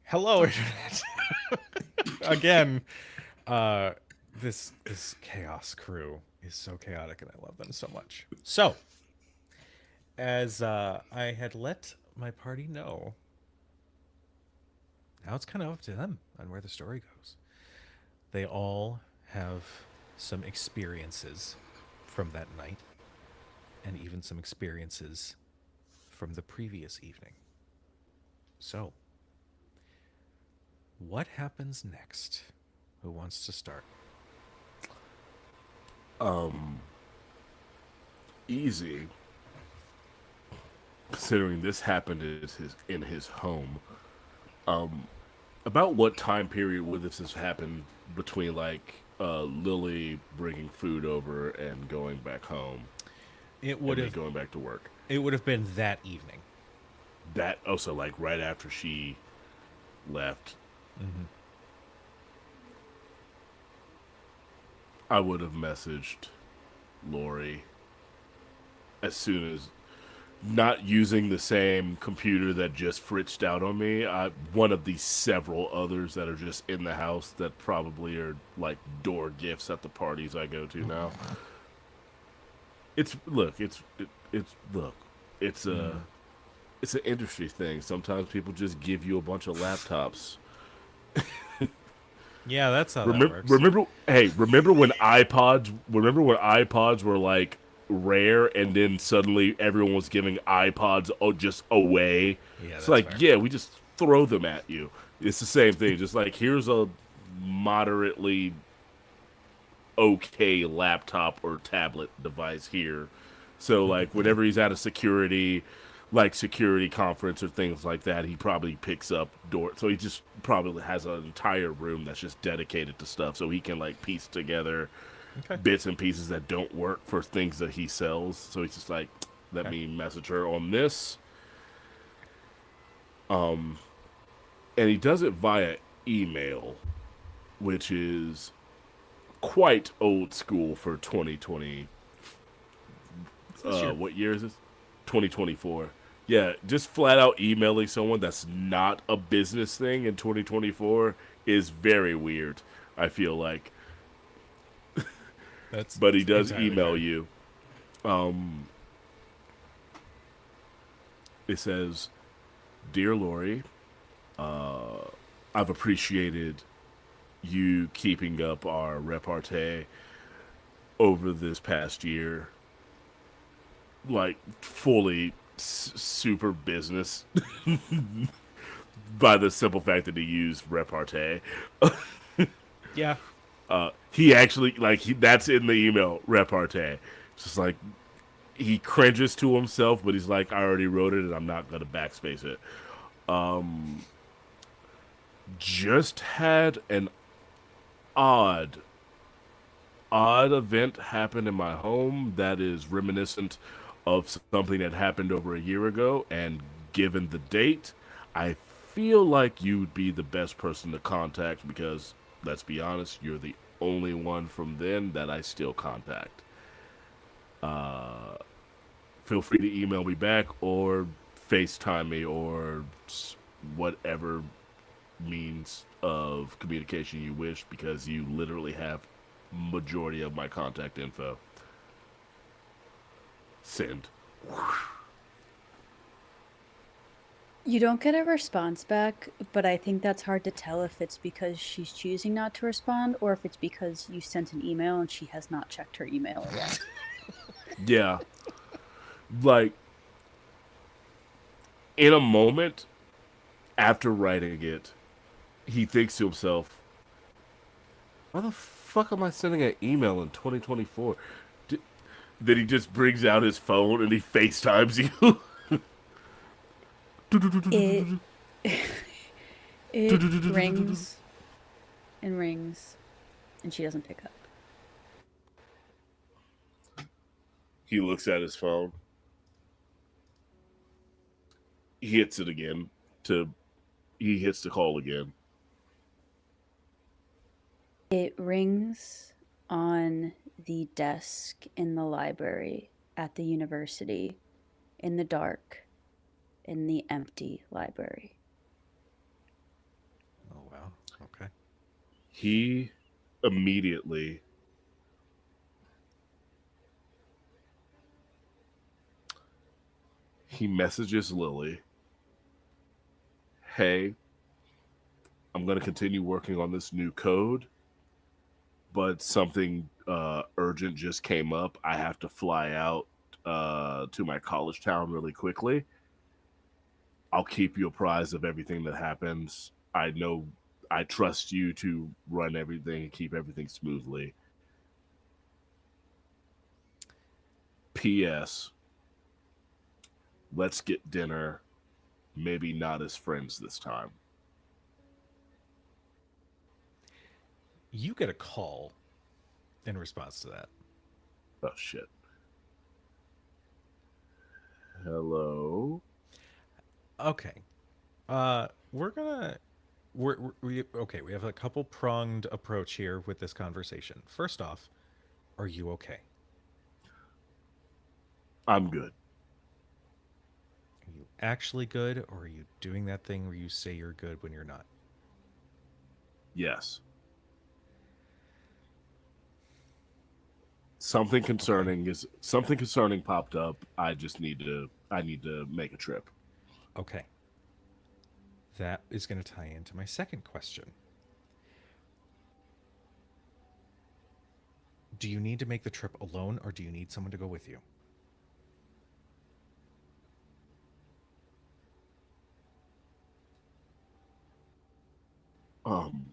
Hello, internet. Again, uh, this chaos crew is so chaotic, and I love them so much. So, as I had let my party know, now it's kind of up to them on where the story goes. They all have some experiences from that night, and even some experiences from the previous evening. So, what happens next? Who wants to start? Easy, considering this happened in his home. About what time period would this have happened between like Lily bringing food over and going back home It and would me have going back to work? it would have been that evening. That also like right after she left, I would have messaged Lori as soon as, not using the same computer that just fritzed out on me. One of the several others that are just in the house that probably are like door gifts at the parties I go to now. It's look, it's look, it's a it's an industry thing. Sometimes people just give you a bunch of laptops. Yeah, that's how that Remember, works. remember when iPods were like rare, and then suddenly everyone was giving iPods just away. Yeah, It's that's like, fair. yeah, we just throw them at you. It's the same thing. Just like, here's a moderately okay laptop or tablet device here. So like, whenever he's at a security conference or things like that, he probably picks up door. So he just probably has an entire room that's just dedicated to stuff, so he can like piece together Okay. bits and pieces that don't work for things that he sells. So he's just like, let Okay. me message her on this. And he does it via email, which is quite old school for 2020. It's this year. What year is this? 2024. Yeah, just flat out emailing someone that's not a business thing in 2024 is very weird, I feel like. That's But he does entirely email fair. you. It says, Dear Lori, I've appreciated you keeping up our repartee over this past year. Like, fully super business by the simple fact that he used repartee. Yeah. He actually, like, that's in the email, repartee. It's just like, he cringes to himself, but he's like, I already wrote it and I'm not going to backspace it. Just had an odd event happen in my home that is reminiscent of something that happened over a year ago, and given the date, I feel like you would be the best person to contact because, let's be honest, you're the only one from then that I still contact. Feel free to email me back or FaceTime me or whatever means of communication you wish, because you literally have majority of my contact info. Send. You don't get a response back, but I think that's hard to tell if it's because she's choosing not to respond or if it's because you sent an email and she has not checked her email yet. Yeah. Like, in a moment after writing it, he thinks to himself, why the fuck am I sending an email in 2024? Then he just brings out his phone and he FaceTimes you. It it rings and rings and she doesn't pick up. He looks at his phone. He hits it again. He hits the call again. It rings on the desk in the library at the university, in the dark, in the empty library. He immediately he messages Lily, "Hey, I'm going to continue working on this new code, but something urgent just came up. I have to fly out to my college town really quickly. I'll keep you apprised of everything that happens. I know I trust you to run everything and keep everything smoothly. P.S. Let's get dinner. Maybe not as friends this time." You get a call in response to that. Oh shit. Hello. Okay. We're gonna okay. We have a couple pronged approach here with this conversation. First off, are you okay? I'm good. Are you actually good, or are you doing that thing where you say you're good when you're not? Yes. Okay. Something concerning popped up. I need to make a trip. Okay. That is going to tie into my second question. Do you need to make the trip alone, or do you need someone to go with you? Um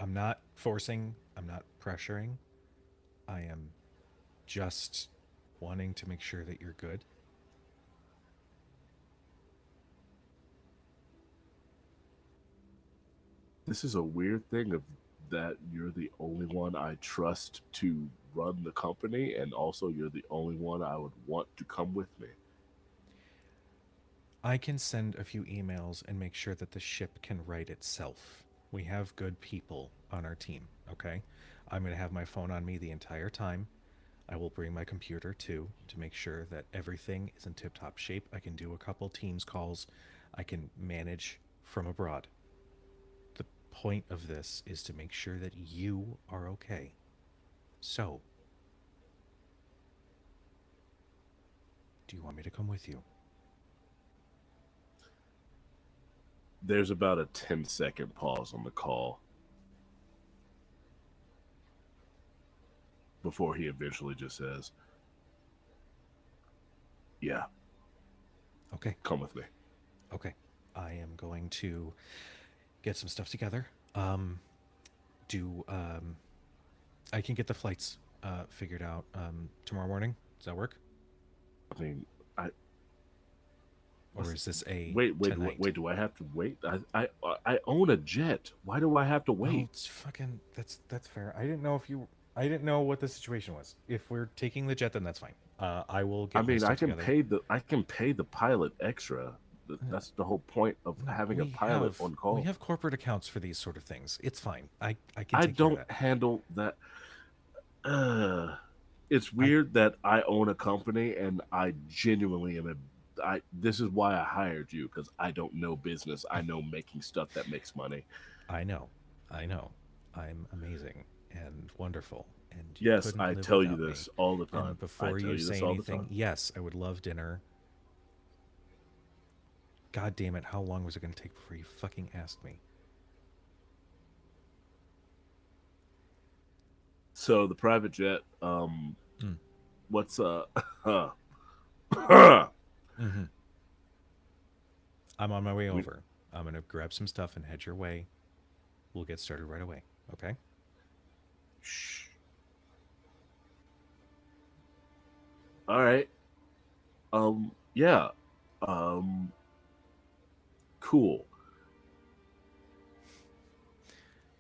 I'm not forcing, I'm not pressuring. I am just wanting to make sure that you're good. this is a weird thing of that you're the only one I trust to run the company, and also you're the only one I would want to come with me. I can send a few emails and make sure that the ship can right itself. We have good people on our team, okay? I'm going to have my phone on me the entire time. I will bring my computer too to make sure that everything is in tip top shape. I can do a couple Teams calls. I can manage from abroad. The point of this is to make sure that you are okay. So, do you want me to come with you? There's about a 10-second pause on the call before he eventually just says, "Yeah, Okay, come with me." okay. I am going to get some stuff together. Do I can get the flights figured out tomorrow morning? Does that work? I mean, I Or what's is this a wait, tonight? do I have to wait? I own a jet. Why do I have to Well, wait? it's fucking that's fair. I didn't know if you I didn't know what the situation was. If we're taking the jet, then that's fine. I will I get my mean, stuff together. I can pay the pilot extra. That's the whole point of having a pilot on We call. have corporate accounts for these sort of things. It's fine. I can I take care of don't that. handle that. Uh, it's I weird that I own a company and I genuinely am a. This is why I hired you, because I don't know business. I know making stuff that makes money. I know. I know. I'm amazing and wonderful, and you Yes, couldn't I live tell you without me. this all the And time. I before tell you you this say all the anything, time. yes, I would love dinner. God damn it, how long was it going to take before you fucking asked me? So the private jet. Mm. What's Mm-hmm. I'm on my way we, over. I'm going to grab some stuff and head your way. We'll get started right away. Okay? shh. All right. Yeah. Um, cool.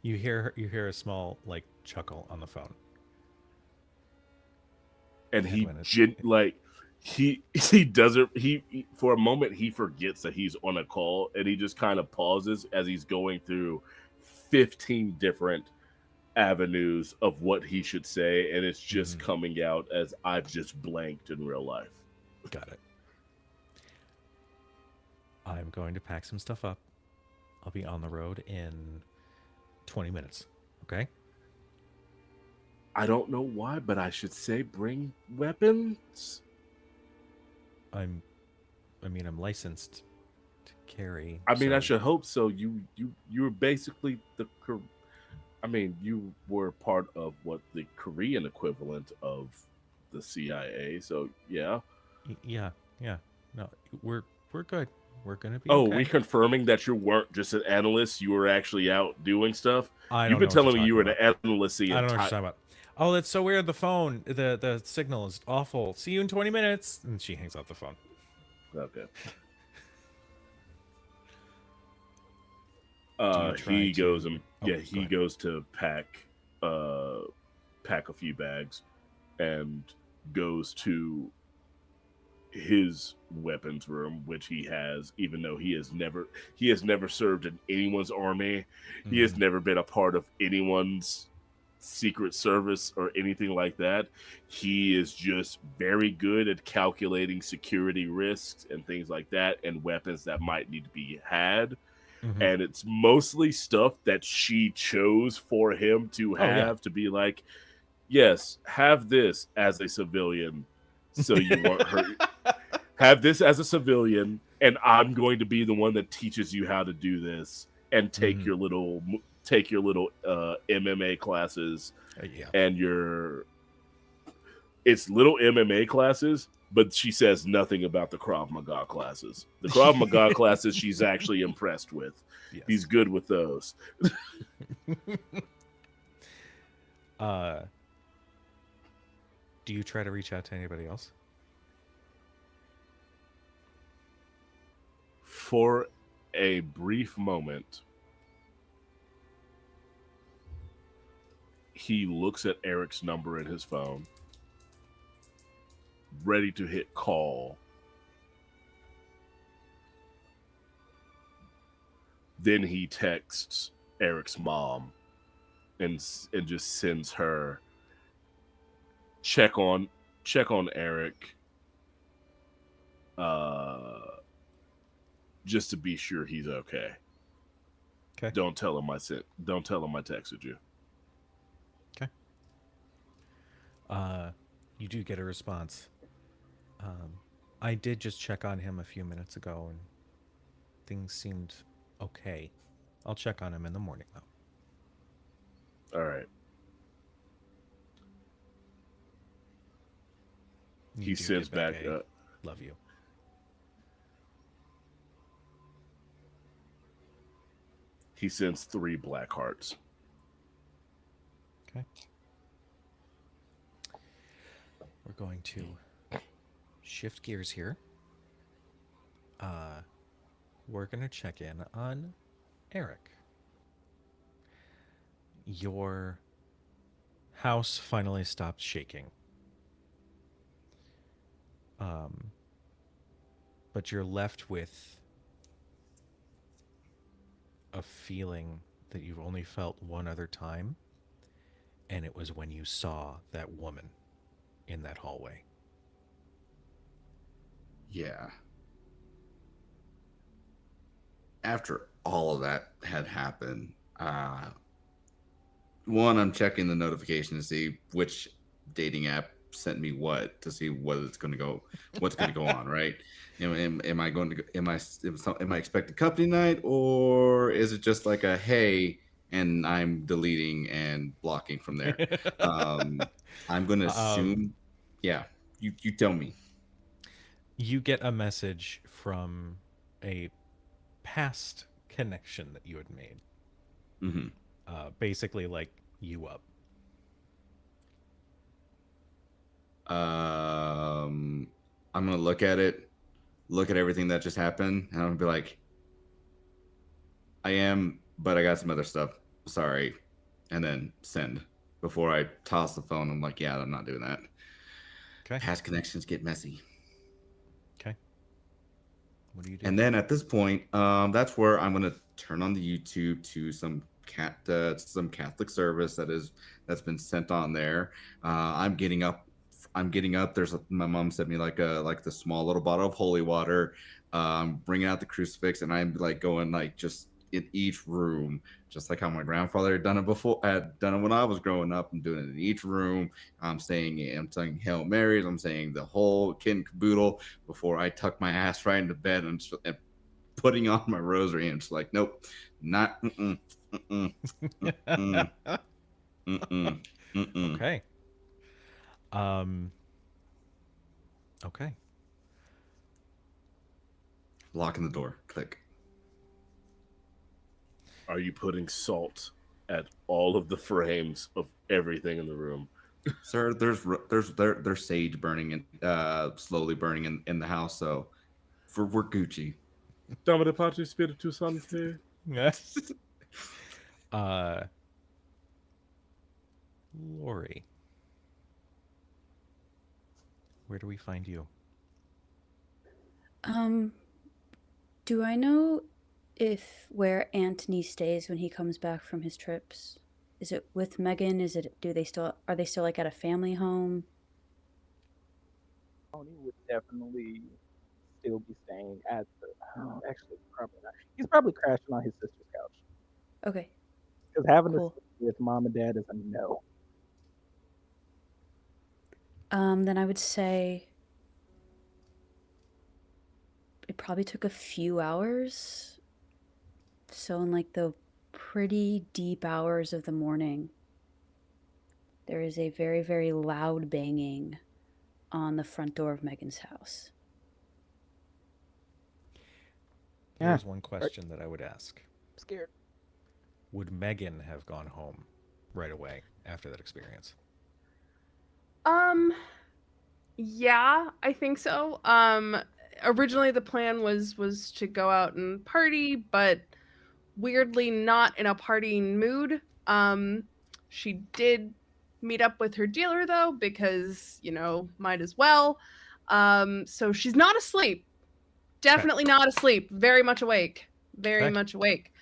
You hear a small like chuckle on the phone. And And he when like he doesn't for a moment he forgets that he's on a call, and he just kind of pauses as he's going through 15 different avenues of what he should say, and it's just Mhm. coming out as I've just blanked in real life. Got it. I'm going to pack some stuff up. I'll be on the road in 20 minutes. Okay. I don't know why, but I should say bring weapons. I'm. I mean, I'm licensed to carry. I mean, I So should hope so. You were basically I mean, you were part of what the Korean equivalent of the CIA. So yeah. yeah, yeah. No, we're good. We're gonna be Oh, we okay. confirming that you weren't just an analyst. You were actually out doing stuff. I You've don't been know what you're telling me you talking were an about. analyst the I don't know what entire. you're talking about. Oh, that's so weird. The phone, the signal is awful. See you in 20 minutes. And she hangs up the phone. Okay. Do you try He goes to? and Oh, yeah, go he ahead. goes to pack a few bags, and goes to his weapons room, which he has, even though he has never served in anyone's army. He has Mm-hmm. never been a part of anyone's secret service or anything like that. He is just very good at calculating security risks and things like that, and weapons that might need to be had. Mm-hmm. And it's mostly stuff that she chose for him to Oh yeah. have, to be like, yes, have this as a civilian so you won't hurt. Have this as a civilian, and I'm going to be the one that teaches you how to do this and Mm-hmm. take your little MMA classes Yeah. and your it's little MMA classes, but she says nothing about the Krav Maga classes. The Krav Maga classes she's actually impressed with. Yes. He's good with those. uh, do you try to reach out to anybody else? For a brief moment, he looks at Eric's number in his phone, ready to hit call. Then he texts Eric's mom and just sends her check on Eric, uh, just to be sure he's okay. Okay. Don't tell him I texted you. Okay. You do get a response. I did just check on him a few minutes ago, and things seemed okay. I'll check on him in the morning, though. All right. You He do sends get back back. a love you. He sends 3 black hearts. Okay. We're going to shift gears here. We're going to check in on Eric. Your house finally stopped shaking. But you're left with a feeling that you've only felt one other time, and it was when you saw that woman in that hallway. Yeah. After all of that had happened, one, I'm checking the notification to see which dating app sent me what, to see what's going to go on, right? Am I going to am I expecting company night, or is it just like a hey, and I'm deleting and blocking from there? Um, I'm going to um, assume, yeah. You tell me. you get a message from a past connection that you had made. Hmm. Basically, like you up. I'm gonna look at it, look at everything that just happened, and I'm gonna be like, I am, but I got some other stuff. Sorry. And then send. Before I toss the phone, I'm like, yeah, I'm not doing that. Okay. Past connections get messy. Okay. What do you do? And then at this point, that's where I'm gonna turn on the YouTube to some Catholic service that's been sent on there. I'm getting up. I'm getting up. My mom sent me like the small little bottle of holy water. Bringing out the crucifix, and I'm like going like just in each room, just like how my grandfather had done it before. Had done it when I was growing up. I'm doing it in each room. I'm saying Hail Marys. I'm saying the whole kit and caboodle before I tuck my ass right into bed and putting on my rosary. And it's like, nope, not. Mm-mm, mm-mm, mm-mm, mm-mm, mm-mm. Okay. Um. Okay. Locking the door. Click. Are you putting salt at all of the frames of everything in the room? Sir, there's sage burning and slowly burning in the house, so we're Gucci. Damine Patri Spiritu Sancte. Yes. uh. Lori, where do we find you? Do I know if where Anthony stays when he comes back from his trips? Is it with Megan? Are they still like at a family home? Tony would definitely still be staying at the. Oh, actually, probably not. He's probably crashing on his sister's couch Okay, because having to cool. sleep with mom and dad is a no. Then I would say it probably took a few hours. So in like the pretty deep hours of the morning, there is a very, very loud banging on the front door of Megan's house. Here's Yeah, one question that I would ask. I'm scared. Would Megan have gone home right away after that experience? Um, yeah, I think so. Originally the plan was to go out and party, but weirdly not in a partying mood. She did meet up with her dealer though, because, might as well. So she's not asleep. Definitely not asleep. Very much awake. Very Okay. much awake.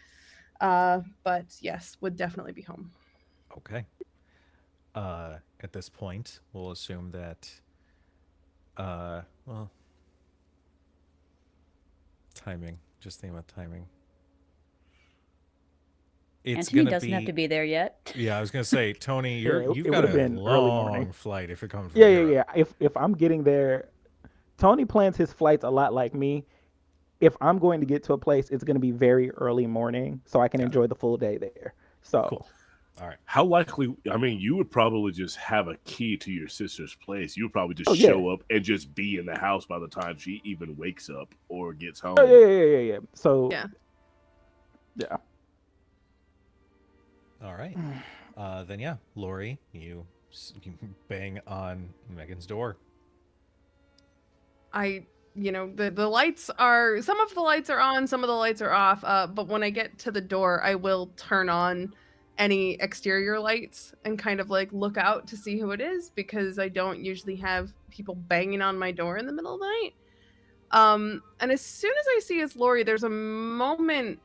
But yes, would definitely be home. Okay. At this point, we'll assume that, well, timing. Just think about timing. It's Anthony gonna doesn't have be. to be there yet. Yeah, I was gonna say, Tony, Yeah, you've it got would have a been early morning. long flight if you're coming from Yeah, Europe. yeah, yeah. If I'm getting there, Tony plans his flights a lot like me. If I'm going to get to a place, it's going to be very early morning, so I can Got it. enjoy the full day there. Cool. So, All right. How likely? I mean, you would probably just have a key to your sister's place. You would probably just oh yeah, show up and just be in the house by the time she even wakes up or gets oh home. yeah. So, Yeah. yeah. All right. Then yeah, Lori, you bang on Megan's door. The lights are, some of the lights are on, some of the lights are off. But when I get to the door, I will turn on any exterior lights and kind of like look out to see who it is, because I don't usually have people banging on my door in the middle of the night. And as soon as I see it's Lori, there's a moment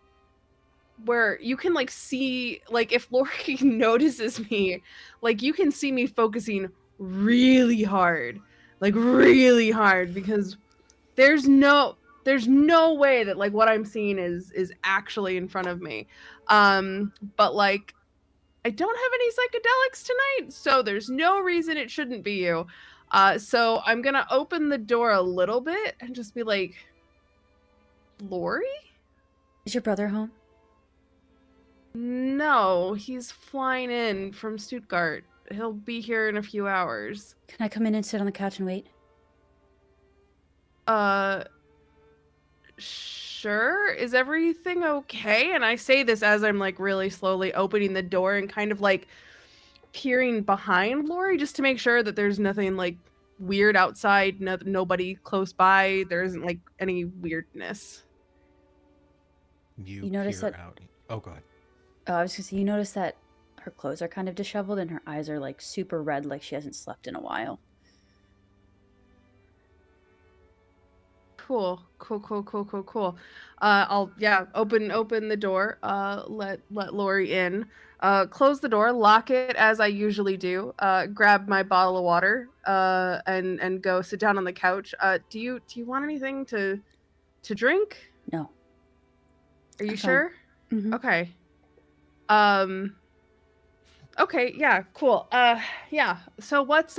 where you can like see, like, if Lori notices me, like you can see me focusing really hard, because there's no way that like what I'm seeing is actually in front of me. But like I don't have any psychedelics tonight, so there's no reason it shouldn't be you. So I'm gonna open the door a little bit and just be like, Lori? Is your brother home? No, he's flying in from Stuttgart. He'll be here in a few hours. Can I come in and sit on the couch and wait? Sure. Is everything okay? And I say this as I'm like really slowly opening the door and kind of like peering behind Lori just to make sure that there's nothing like weird outside, nobody close by, there isn't like any weirdness. You notice peer that? out. Oh, go ahead. Oh, I was gonna say, you notice that her clothes are kind of disheveled and her eyes are like super red, like she hasn't slept in a while. Cool. I'll open the door, let Lori in, close the door, lock it as I usually do, grab my bottle of water, and go sit down on the couch. Do you want anything to drink? No. Are you I'm fine. sure? Mhm. Okay. Um okay, yeah, cool. Yeah. So what's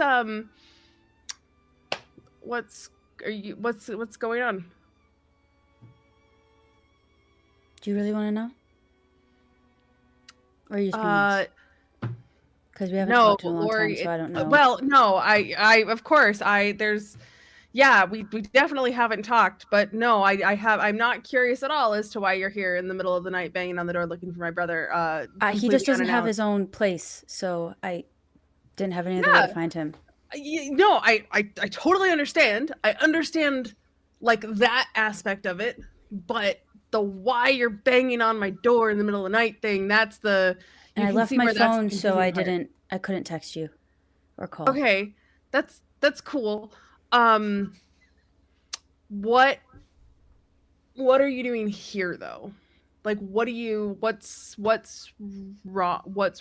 what's going on? Do you really want to know? Or are you just being Uh nice? Because we haven't no, talked in a long time, Lori, so I don't know. well, no, I of course, there's yeah, we definitely haven't talked, but no, I'm not curious at all as to why you're here in the middle of the night banging on the door looking for my brother He just completely doesn't have his unannounced. own place, so I didn't have any other way to Yeah. find him. No, I totally understand. I understand like that aspect of it, but the why you're banging on my door in the middle of the night thing, that's the And you I can left see my where that's the phone, so confusing part. I couldn't text you or call. Okay. That's cool. Um what what are you doing here though? Like what do you what's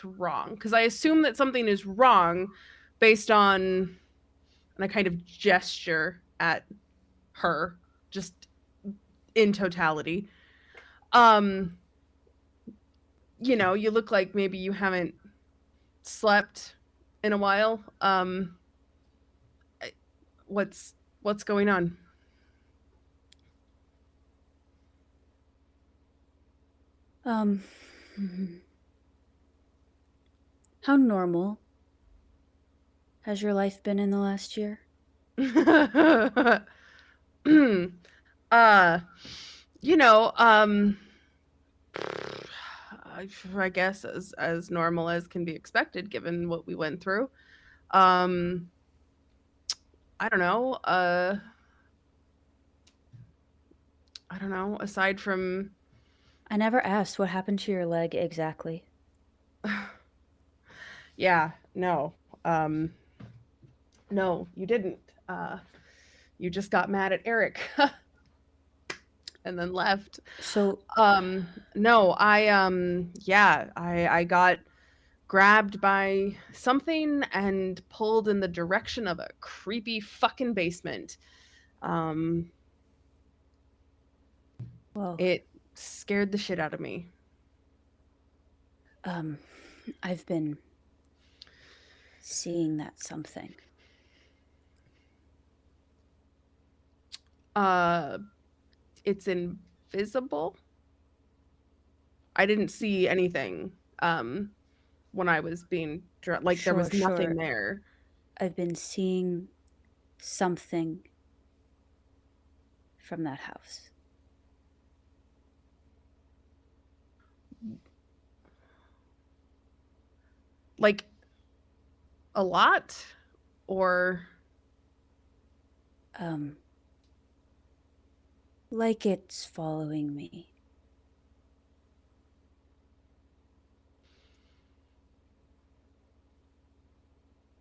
wrong? Cuz I assume that something is wrong based on and I kind of gesture at her just in totality. Um, you look like maybe you haven't slept in a while. What's going on? Um, how normal has your life been in the last year? uh, you know, I guess as normal as can be expected given what we went through. Um, I don't know. I don't know. Aside from I never asked what happened to your leg exactly. yeah, no. No, you didn't. You just got mad at Eric and then left. So, No, yeah, I got grabbed by something and pulled in the direction of a creepy fucking basement. Um, well, it scared the shit out of me. um, I've been seeing that something. Uh, it's invisible. I didn't see anything when I was being like there Sure, was nothing sure. there. I've been seeing something from that house. Like a lot or Um, like it's following me.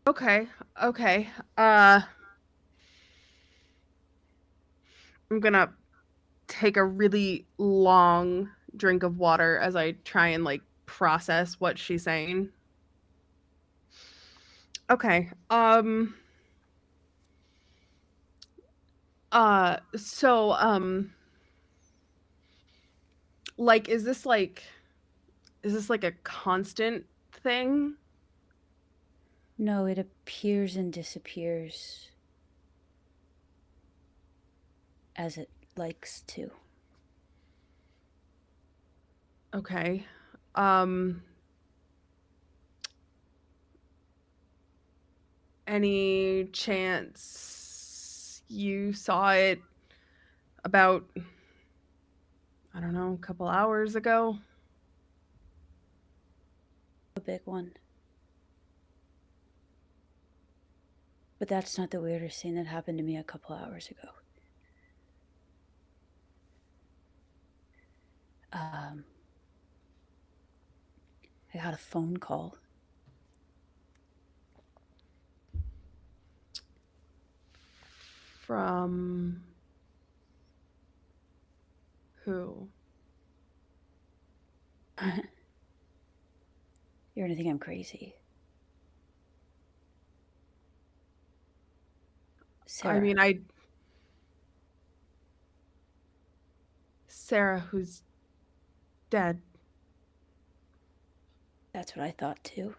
okay, okay. I'm gonna take a really long drink of water as I try and like process what she's saying. Okay. So like is this like a constant thing? No, it appears and disappears as it likes to. Okay. Um any chance you saw it about I don't know, a couple hours ago? A big one. But that's not the weirdest thing that happened to me a couple hours ago. Um, I got a phone call. From who? You're gonna think I'm crazy. I Sarah. mean, Sarah who's dead. That's what I thought too.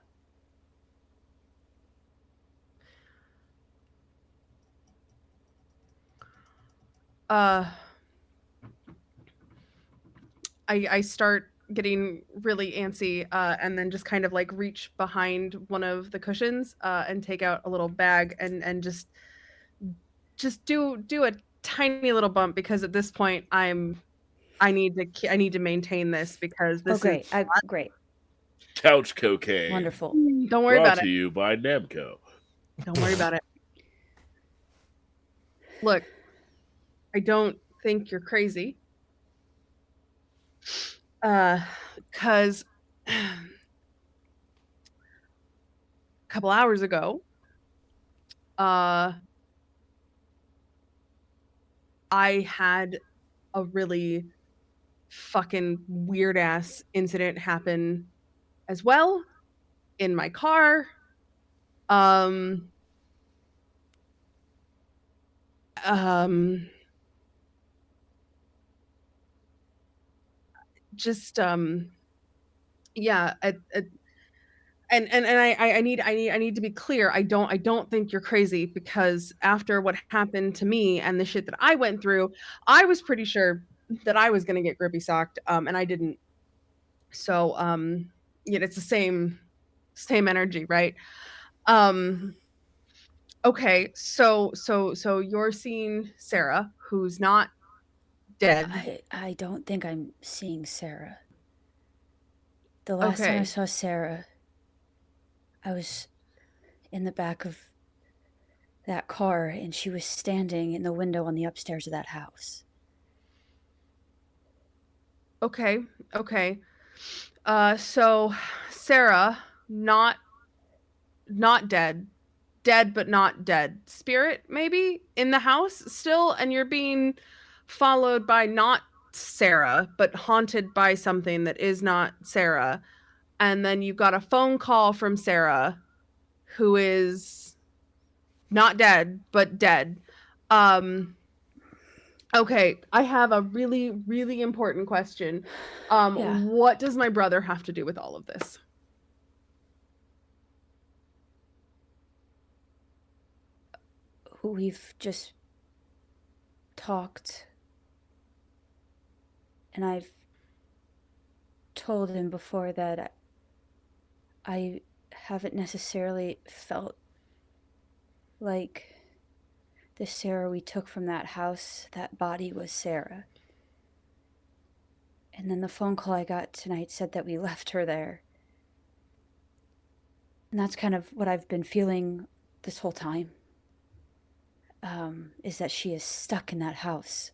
Uh, I start getting really antsy, and then just kind of like reach behind one of the cushions, and take out a little bag and just do a tiny little bump because at this point I need to maintain this because Oh, this is great. Great. Couch cocaine. Wonderful. don't worry Brought about to it. you by Namco. Don't worry about it. Look, I don't think you're crazy. Cuz a couple hours ago, uh I had a really fucking weird ass incident happen as well in my car. Um um just yeah, I need to be clear. I don't think you're crazy because after what happened to me and the shit that I went through, I was pretty sure that I was gonna get grippy socked, and I didn't. So yeah, it's the same energy, right? Um okay, so you're seeing Sarah, who's not dead. I don't think I'm seeing Sarah. The last time I Okay. saw Sarah, I was in the back of that car and she was standing in the window on the upstairs of that house. Okay. Okay. So Sarah, not dead. Dead but not dead. Spirit maybe in the house still, and you're being followed by not Sarah, but haunted by something that is not Sarah. And then you got a phone call from Sarah, who is not dead, but dead. Um okay, I have a really, really important question. Yeah. What does my brother have to do with all of this? We've just talked and I've told him before that I haven't necessarily felt like the Sarah we took from that house, that body was Sarah. And then the phone call I got tonight said that we left her there. And that's kind of what I've been feeling this whole time, is that she is stuck in that house.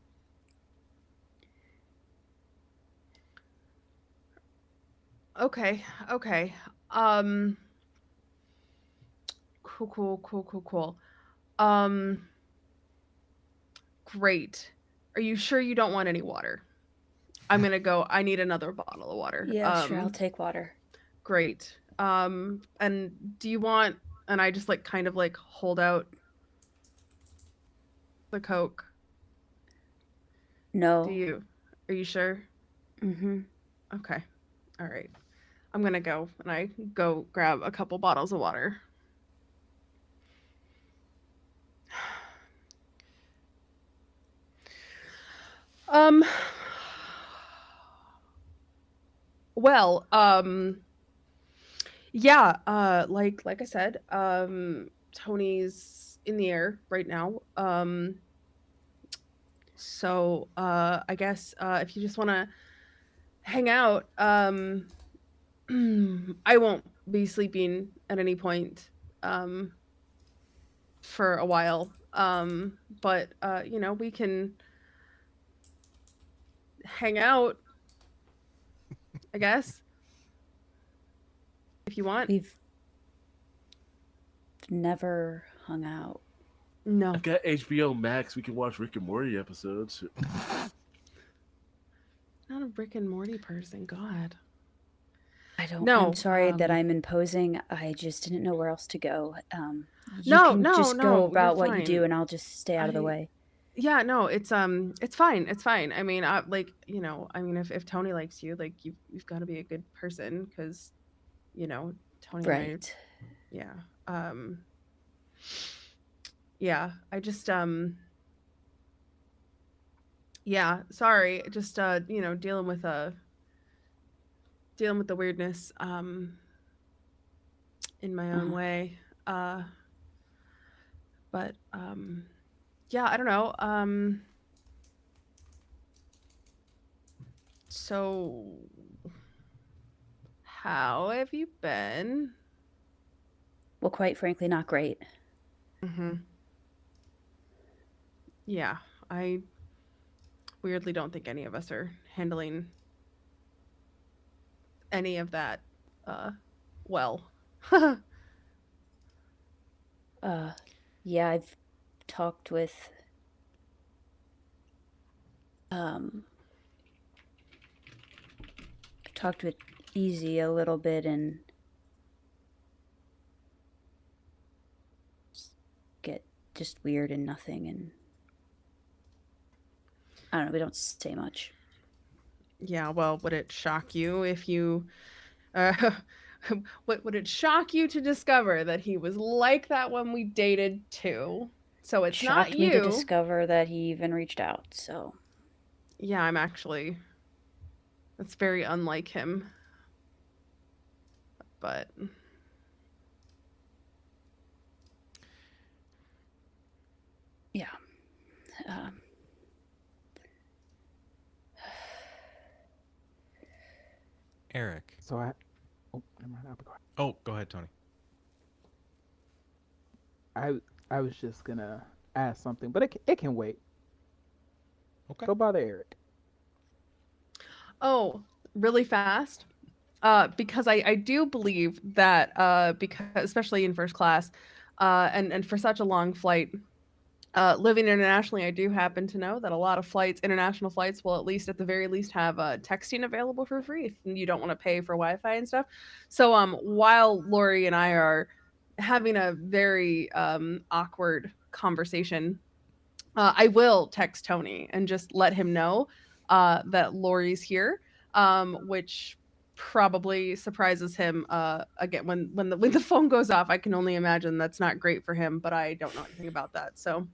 Okay, okay. Um cool. Um Great. Are you sure you don't want any water? I'm gonna go. I need another bottle of water. Yeah, sure, I'll take water. Great. And do you want? And I just like kind of like hold out the Coke. Do No. you? Are you sure? Mm-hmm. Okay. All right. I'm gonna go and I go grab a couple bottles of water. Um. Well, yeah, like I said, Tony's in the air right now. So I guess if you just want to hang out, I won't be sleeping at any point for a while. But you know, we can hang out, I guess, if you want. We've never hung out. No. I've got HBO Max. We can watch Rick and Morty episodes. Not a Rick and Morty person, God. I'm No. sorry that I'm imposing. I just didn't know where else to go. You No, can no, just go no, you're about what you do fine. and I'll just stay out of the I way. Yeah, no, it's fine. It's fine. I mean, like, you know, I mean if Tony likes you, like you've got to be a good person cuz you know, Tony and I, Right. yeah. Um, yeah, I just yeah, sorry, just you know, dealing with the weirdness in my own Uh, way. But yeah, I don't know. So how have you been? well, quite frankly, not great. Mhm. Yeah, I weirdly don't think any of us are handling any of that uh well. Uh, yeah, I've talked with um talked with Easy a little bit and s- get just weird and nothing, and I don't know, we don't say much. Yeah, well, would it shock you if you uh would it shock you to discover that he was like that when we dated too? So it's not Shocked me to you. discover that he even reached out. So, Yeah, I'm actually that's very unlike him, but yeah. Uh, Eric. So I, oh, never mind. I'll be quiet. Oh, go ahead, Tony. I I was just gonna ask something, but it can wait. Okay. Go bother Eric. oh, really fast. Because I do believe that because especially in first class, and for such a long flight, living internationally, I do happen to know that a lot of flights, international flights, will at the very least have texting available for free if you don't want to pay for Wi-Fi and stuff. So while Lori and I are having a very awkward conversation, I will text Tony and just let him know that Lori's here, which probably surprises him again when the phone goes off. I can only imagine that's not great for him, but I don't know anything about that. So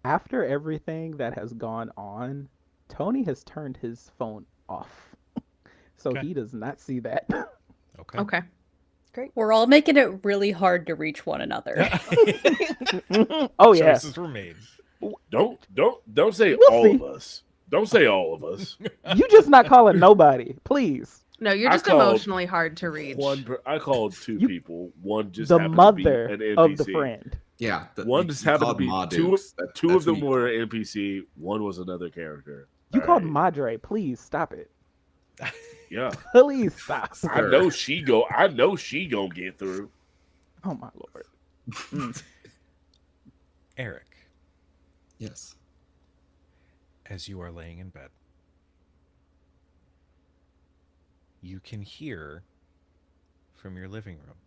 After everything that has gone on, Tony has turned his phone off, so Okay. he does not see that. Okay. okay, great. we're all making it really hard to reach one another. Oh yeah, Choices were made. Don't say we'll all of see. us. Don't say all of us. You just not calling nobody, please. No, you're I just called emotionally hard to reach. I called two You, people. One just the happened to be mother an of the NPC. friend. Yeah, One just you happened to called be Ma Dukes. two That's of who them you were called. an NPC. One was another character. You All called right. Madre. Please stop it. Yeah. Please stop. I Sir. know she go. I know she gonna get through. Oh my lord. Mm. Eric, Yes. as you are laying in bed, you can hear from your living room.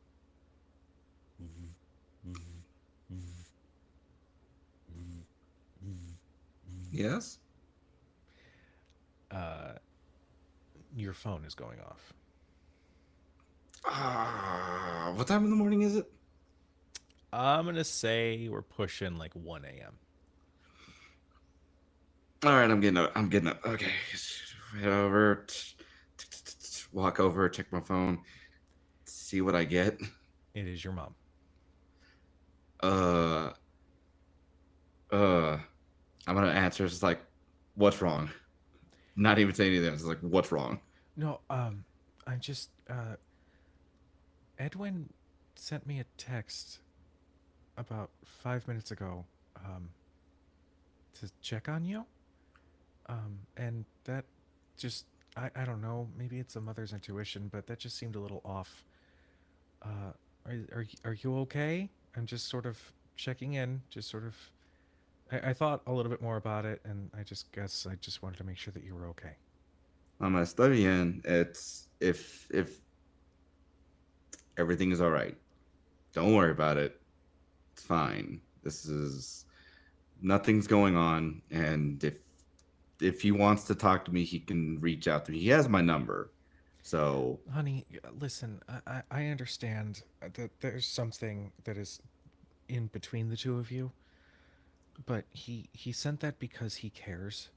Yes. Uh, your phone is going off. What time in the morning is it? I'm gonna say we're pushing like 1 a.m. All right, I'm getting up. I'm getting up. Okay, head over, walk over, check my phone, see what I get. It is your mom. Uh, uh, I'm gonna answer. It's like, what's wrong? Not even say anything. It's like, what's wrong? No, I'm just Edwin sent me a text about 5 minutes ago, um, to check on you. And that just I don't know, maybe it's a mother's intuition, but that just seemed a little off. Are you okay? I'm just sort of checking in, just sort of. I thought a little bit more about it, and I just guess I just wanted to make sure that you were okay. Está bien. It's if everything is all right. Don't worry about it. It's fine. This is nothing's going on, and if he wants to talk to me, he can reach out to me. He has my number. So, Honey, listen, I understand that there's something that is in between the two of you, but he sent that because he cares.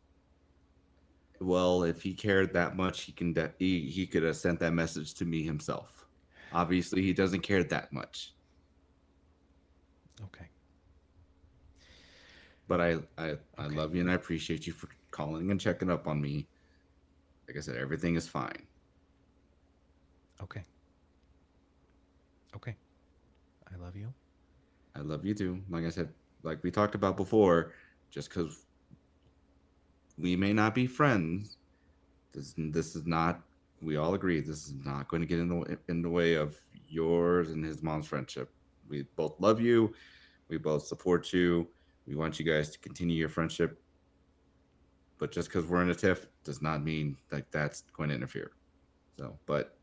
well, if he cared that much, he could have sent that message to me himself. Obviously, he doesn't care that much. Okay. But I Okay. love you and I appreciate you for calling and checking up on me. Like I said, everything is fine. Okay. Okay. I love you. I love you too. Like I said, like we talked about before, just because we may not be friends, this is not. We all agree this is not going to get in the way of yours and his mom's friendship. We both love you. We both support you. We want you guys to continue your friendship. But just because we're in a tiff does not mean like that's going to interfere. So, but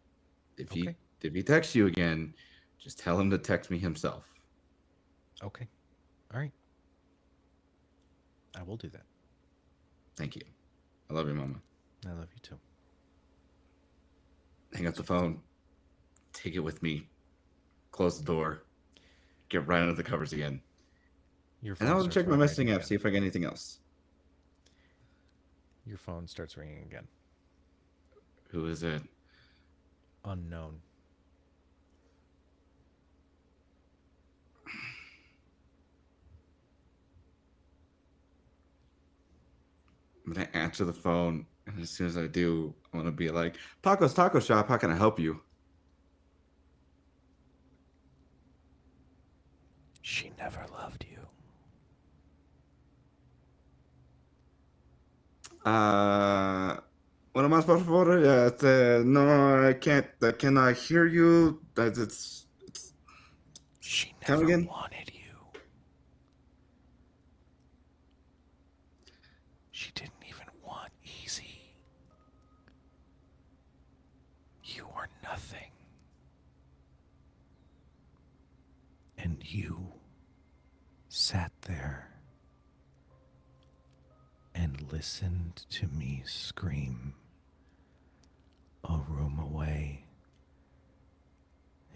if Okay. he texts you again, just tell him to text me himself. Okay. All right. I will do that. Thank you. I love you, Mama. I love you too. Hang up the phone. Take it with me. Close the door. Get right under the covers again. Your And phone I'll starts check my vibrating messaging app, again. see if I get anything else. Your phone starts ringing again. Who is it? Unknown. I'm gonna answer the phone, and as soon as I do, I'm gonna be like, "Paco's Taco Shop. How can I help you?" She never loved you. Uh, what am I supposed to order? Yeah, no, I can't. I cannot hear you. It's. She Tell me never again. wanted you. She didn't even want easy. You are nothing. And you sat there and listened to me scream a room away,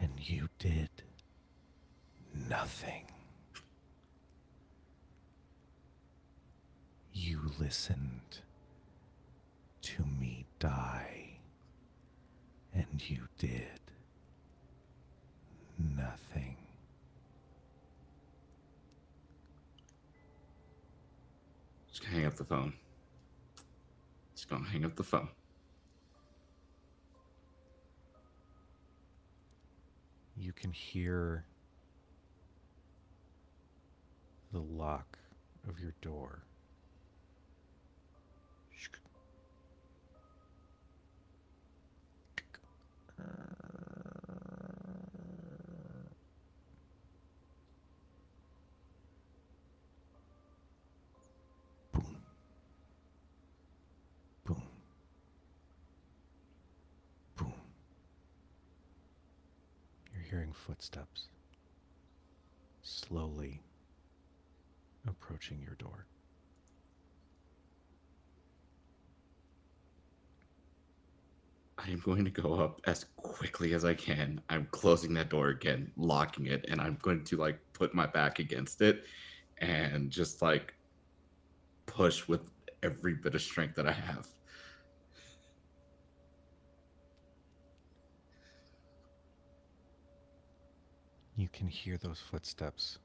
and you did nothing. You listened to me die, and you did nothing. Just gonna hang up the phone. Just gonna hang up the phone. You can hear the lock of your door. Boom, boom, boom. You're hearing footsteps slowly approaching your door. I am going to go up as quickly as I can. I'm closing that door again, locking it, and I'm going to like put my back against it and just like push with every bit of strength that I have. You can hear those footsteps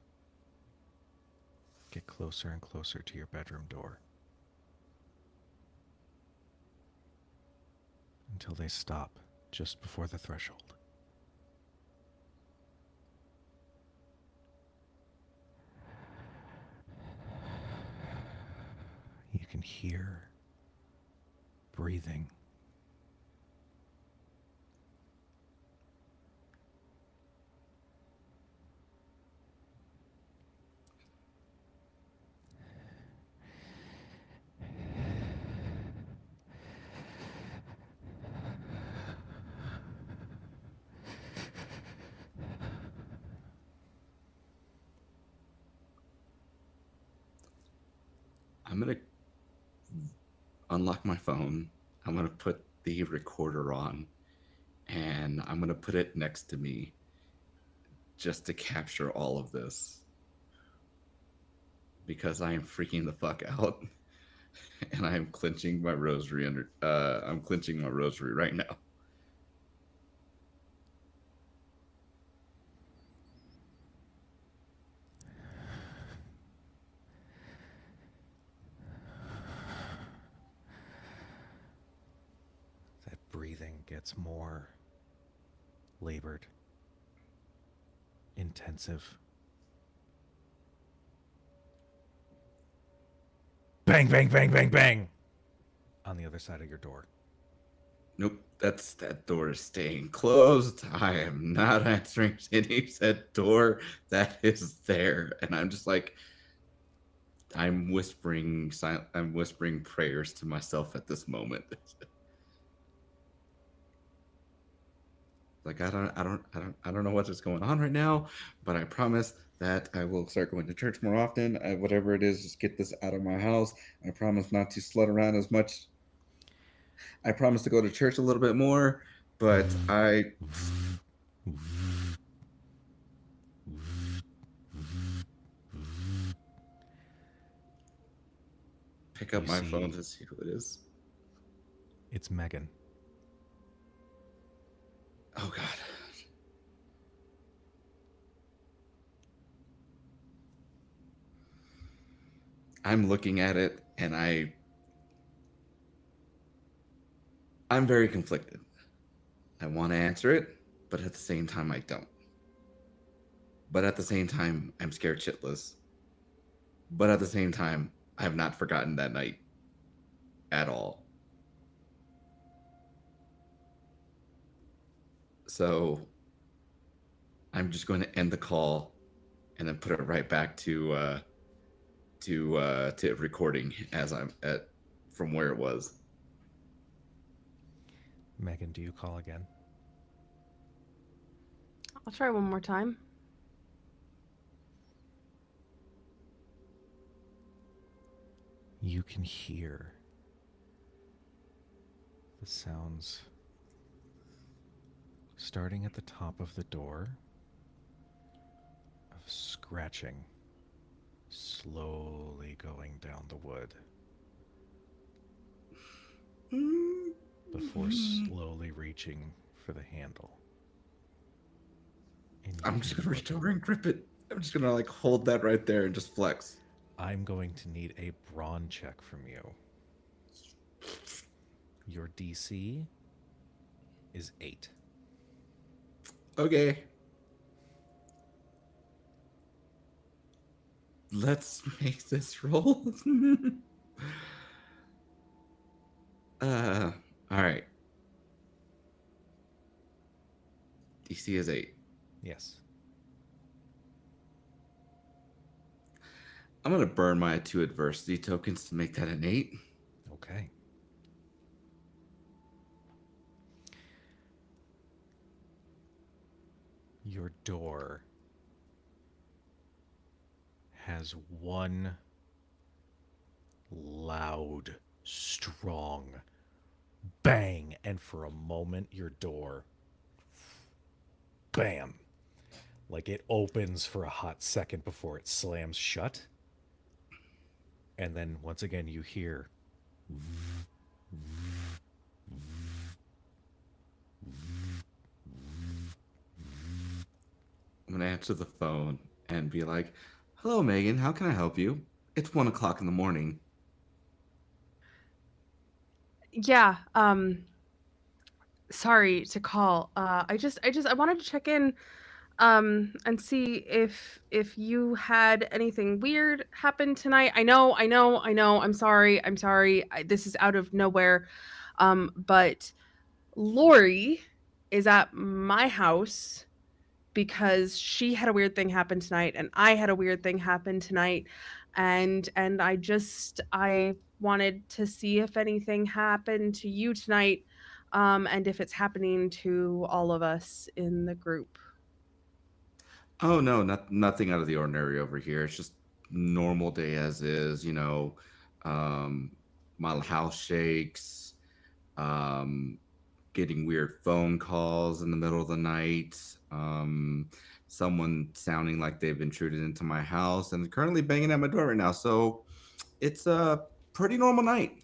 get closer and closer to your bedroom door until they stop just before the threshold. You can hear breathing. I'm going to unlock my phone. I'm going to put the recorder on and I'm gonna put it next to me just to capture all of this because I am freaking the fuck out and I am clenching my rosary under. I'm clenching my rosary right now. That breathing gets more labored, intensive. Bang, bang, bang, bang, bang on the other side of your door. Nope, that door is staying closed. I am not answering any said door that is there, and I'm just like I'm whispering prayers to myself at this moment. Like I don't know what is going on right now, but I promise that I will start going to church more often. Whatever it is, just get this out of my house. I promise not to slut around as much. I promise to go to church a little bit more, but I pick You up my phone see, to see who it is. it's Megan. Oh God. I'm looking at it and I'm very conflicted. I want to answer it, but at the same time I don't. But at the same time, I'm scared shitless. But at the same time, I have not forgotten that night at all. So I'm just going to end the call and then put it right back to recording as I'm at from where it was. Megan, do you call again? I'll try one more time. You can hear the sounds starting at the top of the door of scratching slowly going down the wood before slowly reaching for the handle. And you I'm can just gonna feel reach it. over and grip it. I'm just gonna like hold that right there and just flex. I'm going to need a brawn check from you. Your DC is 8. Okay. Let's make this roll. uh, all right. DC is 8. Yes. I'm gonna burn my 2 adversity tokens to make that an 8. Okay. Your door has one loud, strong bang, and for a moment, your door, bam, like it opens for a hot second before it slams shut. And then once again, you hear I'm gonna answer the phone and be like, "Hello, Megan. How can I help you? It's 1 o'clock in the morning." Yeah, sorry to call. I wanted to check in and see if you had anything weird happen tonight. I know. I'm sorry. This is out of nowhere. But Lori is at my house because she had a weird thing happen tonight and I had a weird thing happen tonight, and I wanted to see if anything happened to you tonight, and if it's happening to all of us in the group. Oh no, nothing out of the ordinary over here. It's just normal day as is. Um, my house shakes. Um, getting weird phone calls in the middle of the night. Someone sounding like they've intruded into my house and currently banging at my door right now. So it's a pretty normal night.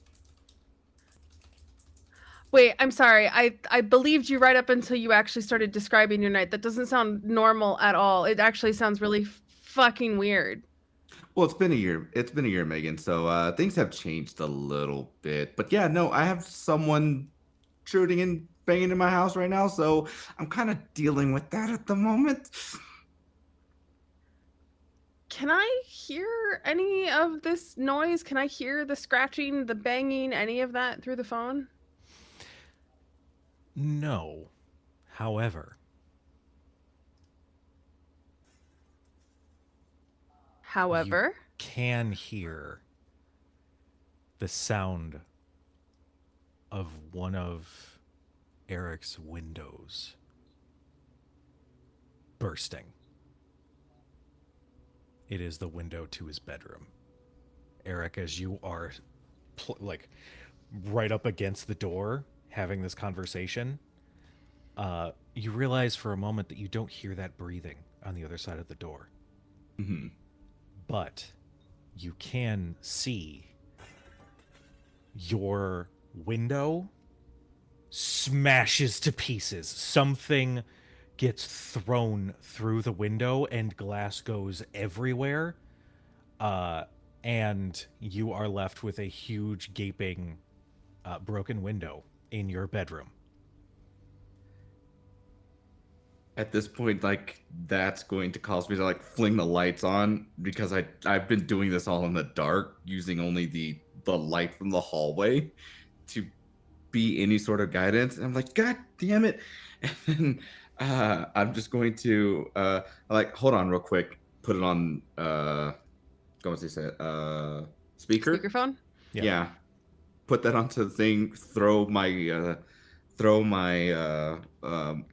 Wait, I'm sorry. I believed you right up until you actually started describing your night. That doesn't sound normal at all. It actually sounds really fucking weird. Well, it's been a year. It's been a year, Megan. So things have changed a little bit. But yeah, no, I have someone intruding and banging in my house right now. So I'm kind of dealing with that at the moment. Can I hear any of this noise? Can I hear the scratching, the banging, any of that through the phone? No. However, you However, can hear the sound of one of Eric's windows bursting. It is the window to his bedroom. Eric, as you are like right up against the door having this conversation, you realize for a moment that you don't hear that breathing on the other side of the door. Hmm. But you can see your window smashes to pieces. Something gets thrown through the window and glass goes everywhere. Uh, and you are left with a huge, gaping, broken window in your bedroom. At this point, like that's going to cause me to like fling the lights on because I've been doing this all in the dark using only the light from the hallway to be any sort of guidance. And I'm like, God damn it! And then I'm just going to like hold on real quick, put it on ¿cómo se dice? Speaker. speakerphone? Yeah. Yeah, put that onto the thing. Throw my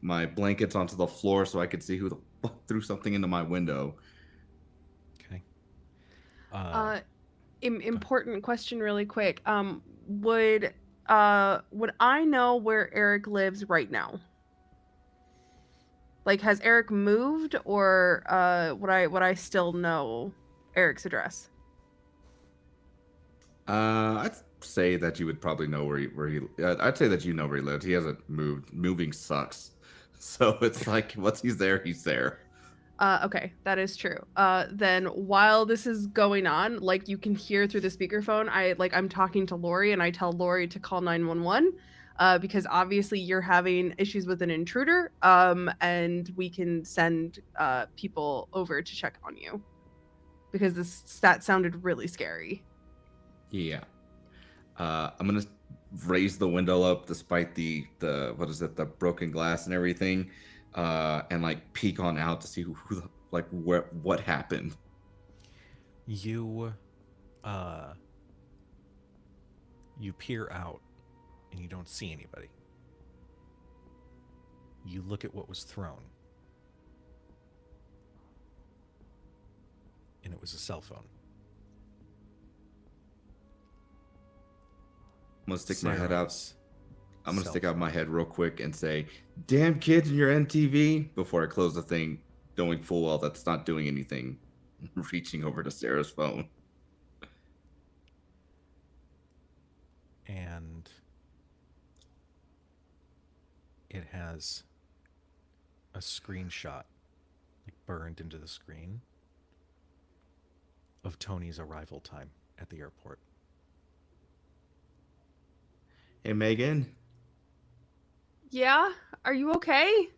my blankets onto the floor so I could see who the fuck threw something into my window. Okay. Important question really quick. Would I know where Eric lives right now? Like, has Eric moved, or would I still know Eric's address? I'd say that you would probably know where he. I'd say that you know where he lives. He hasn't moved. Moving sucks. So it's like once he's there, he's there. Okay, that is true. Then while this is going on, like you can hear through the speakerphone, I'm talking to Lori and I tell Lori to call 911 because obviously you're having issues with an intruder and we can send people over to check on you because that sounded really scary. Yeah. I'm gonna raise the window up despite the what is it, the broken glass and everything, and like peek on out to see who the, like what happened. You, uh, you peer out and you don't see anybody. You look at what was thrown, and it was a cell phone. I'm gonna stick my head out. Sarah's I'm gonna cell stick out phone. my head real quick and say, "Damn kids in your MTV!" before I close the thing, knowing full well that's not doing anything. Reaching over to Sarah's phone. And it has a screenshot, like burned into the screen, of Tony's arrival time at the airport. Hey Megan, Yeah, are you okay?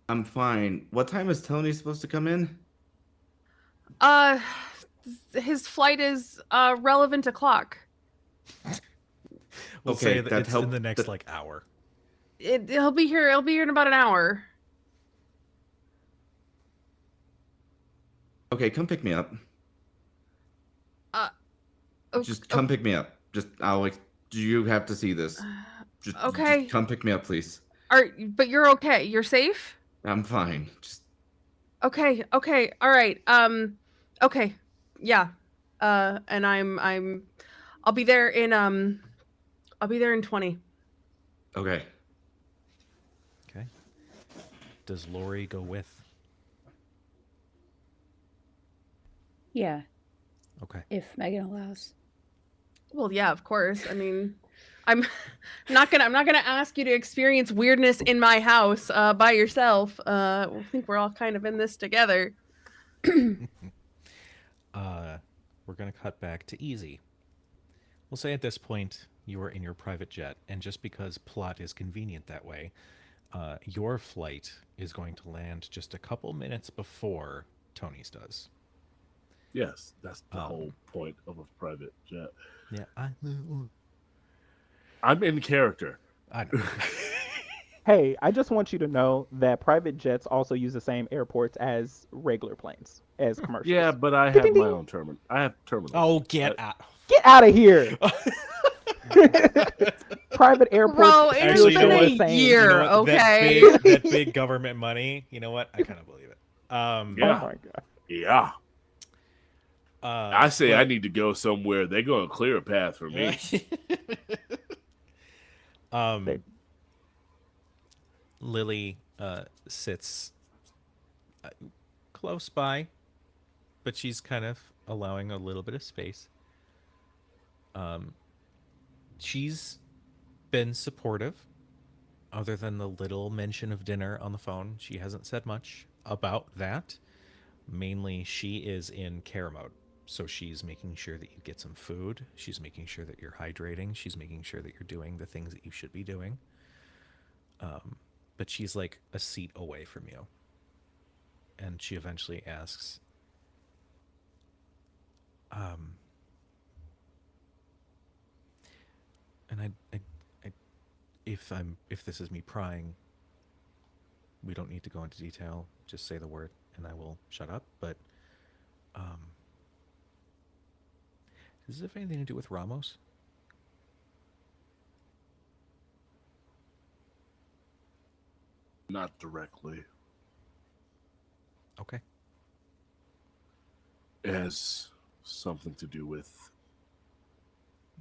I'm fine. What time is Tony supposed to come in? Uh, his flight is relevant o'clock. We'll Okay, say that that it's in help. the next That, like hour. He'll be here. He'll be here in about an hour. okay, come pick me up. Uh, Just come pick me up. Just I'll like. Do you have to see this? Just okay. come pick me up, please. But you're okay. You're safe. I'm fine. Just Okay. Okay. All right. Okay. Yeah. And I'll be there in 20. okay. Does Lori go with? Yeah, Okay. if Megan allows. Well, yeah, of course. I mean, I'm I'm not gonna ask you to experience weirdness in my house by yourself. I think we're all kind of in this together. uh, we're gonna cut back to easy. We'll say at this point you are in your private jet, and just because plot is convenient that way, your flight is going to land just a couple minutes before Tony's does. Yes, that's the Um, whole point of a private jet. yeah, I'm in character. I know. Hey, I just want you to know that private jets also use the same airports as regular planes, as Yeah, commercials. but I Ding, ding, have my ding. own terminal. I have terminals. Oh, get out! Get out of here. Private airports Bro, it has still Actually, you know been share a the what? same. You know year, what? okay? That big government money. You know what? I kind of believe it. Oh Yeah, my god. yeah. I say I But need to go somewhere. They're going to clear a path for me. They, um, Lily sits close by, but she's kind of allowing a little bit of space. Um, she's been supportive, other than the little mention of dinner on the phone. She hasn't said much about that. Mainly, she is in care mode. So she's making sure that you get some food. She's making sure that you're hydrating. She's making sure that you're doing the things that you should be doing. But she's like a seat away from you. And she eventually asks, um, and I if this is me prying, we don't need to go into detail. Just say the word, and I will shut up. But um, does this have anything to do with Ramos? Not directly. Okay. It has something to do with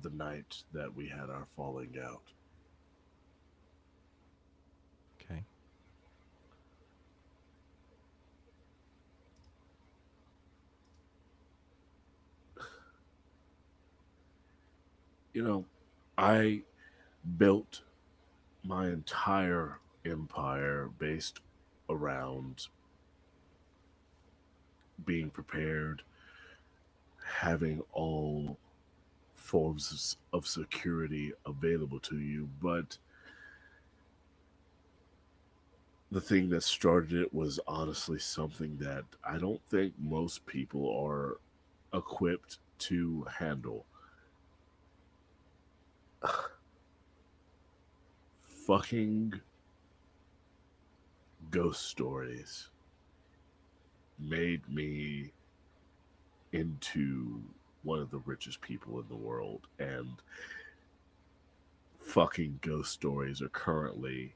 the night that we had our falling out. Okay. You know, I built my entire empire based around being prepared, having all forms of security available to you. But the thing that started it was honestly something that I don't think most people are equipped to handle. Fucking ghost stories made me into one of the richest people in the world, and fucking ghost stories are currently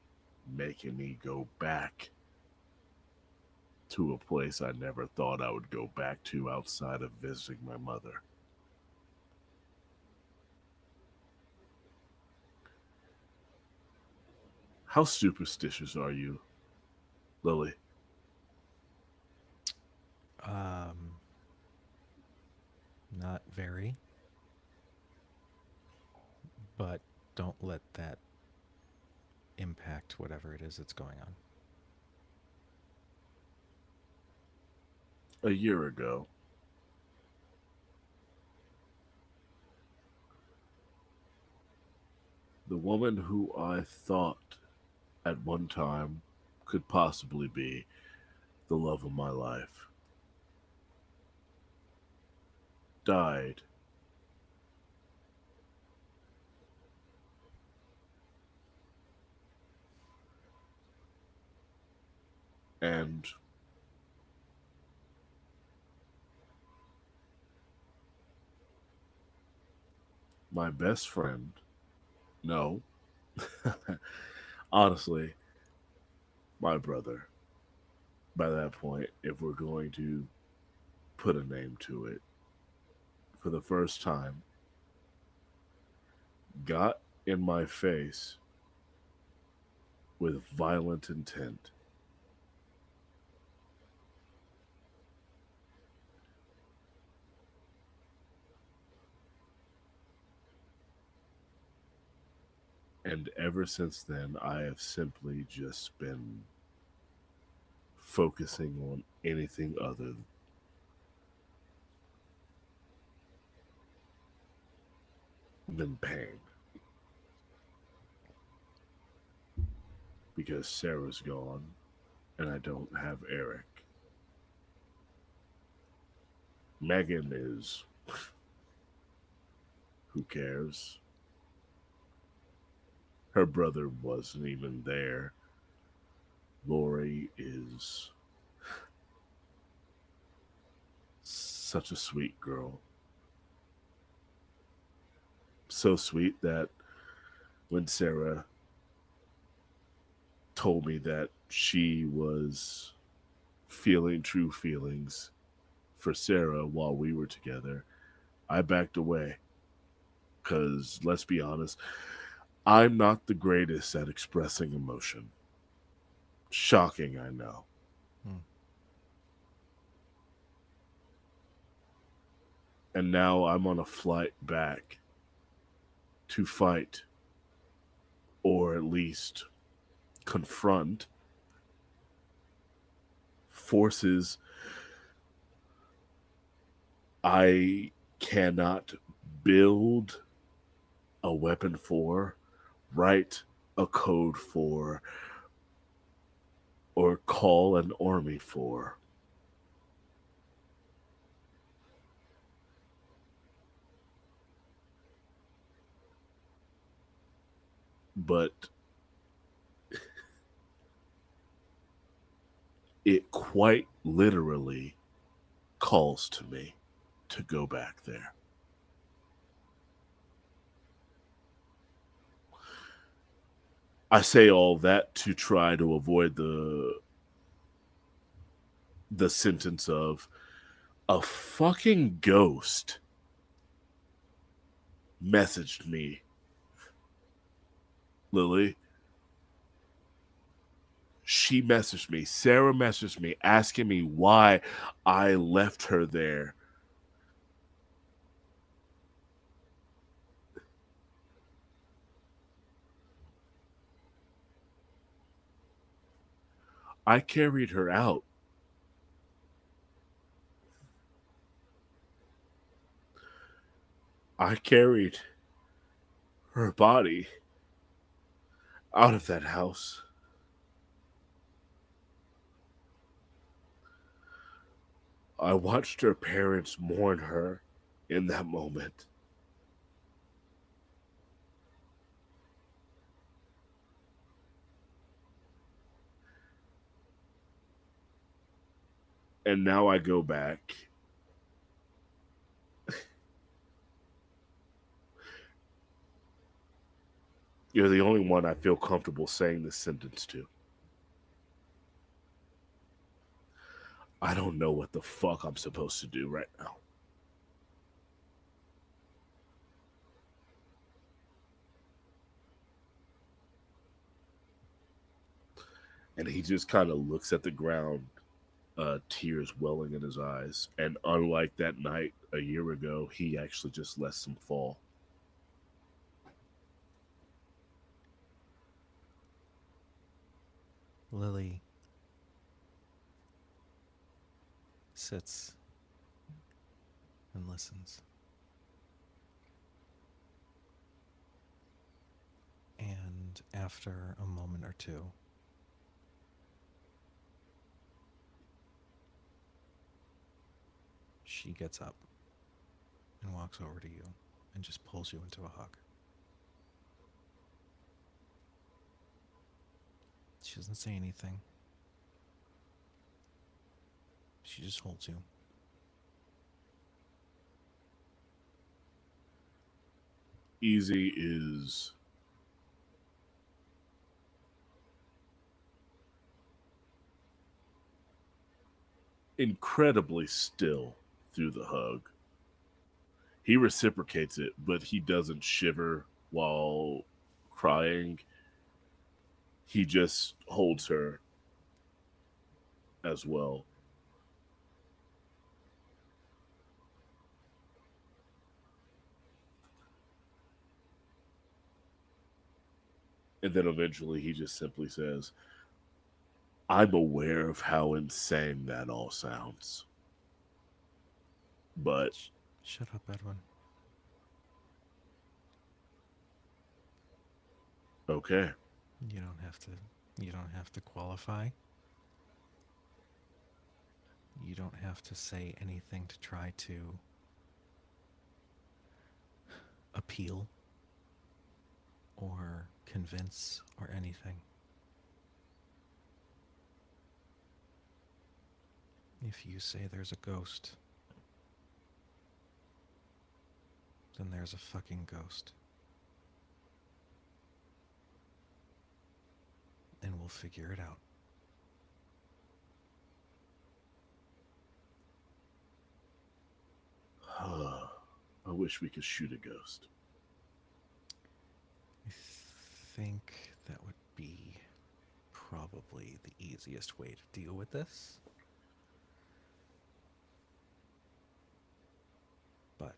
making me go back to a place I never thought I would go back to outside of visiting my mother. How superstitious are you, Lily? Um, not very, but don't let that impact whatever it is that's going on. A year ago, the woman who I thought at one time could possibly be the love of my life died. And my best friend, no, honestly, my brother, by that point, if we're going to put a name to it, for the first time, got in my face with violent intent And ever since then, I have simply just been focusing on anything other than pain. Because Sarah's gone and I don't have Eric. Megan is, who cares? Her brother wasn't even there. Lori is such a sweet girl. So sweet that when Sarah told me that she was feeling true feelings for Sarah while we were together, I backed away. Because, let's be honest, I'm not the greatest at expressing emotion. Shocking, I know. Hmm. And now I'm on a flight back to fight, or at least confront, forces I cannot build a weapon for, write a code for, or call an army for. But it quite literally calls to me to go back there. I say all that to try to avoid the sentence of a fucking ghost messaged me, Lily. She messaged me. Sarah messaged me asking me why I left her there. I carried her out. I carried her body out of that house. I watched her parents mourn her in that moment. And now I go back. You're the only one I feel comfortable saying this sentence to. I don't know what the fuck I'm supposed to do right now. And he just kind of looks at the ground, tears welling in his eyes. And unlike that night a year ago, he actually just lets them fall. Lily sits and listens. And after a moment or two, she gets up and walks over to you and just pulls you into a hug. She doesn't say anything. She just holds you. Easy is incredibly still through the hug. He reciprocates it, but he doesn't shiver while crying. He just holds her as well. And then eventually he just simply says, I'm aware of how insane that all sounds. But Shut up, Edwin. okay. You don't have to. You don't have to qualify. You don't have to say anything to try to appeal or convince or anything. If you say there's a ghost, then there's a fucking ghost. And we'll figure it out. I wish we could shoot a ghost. I think that would be probably the easiest way to deal with this. But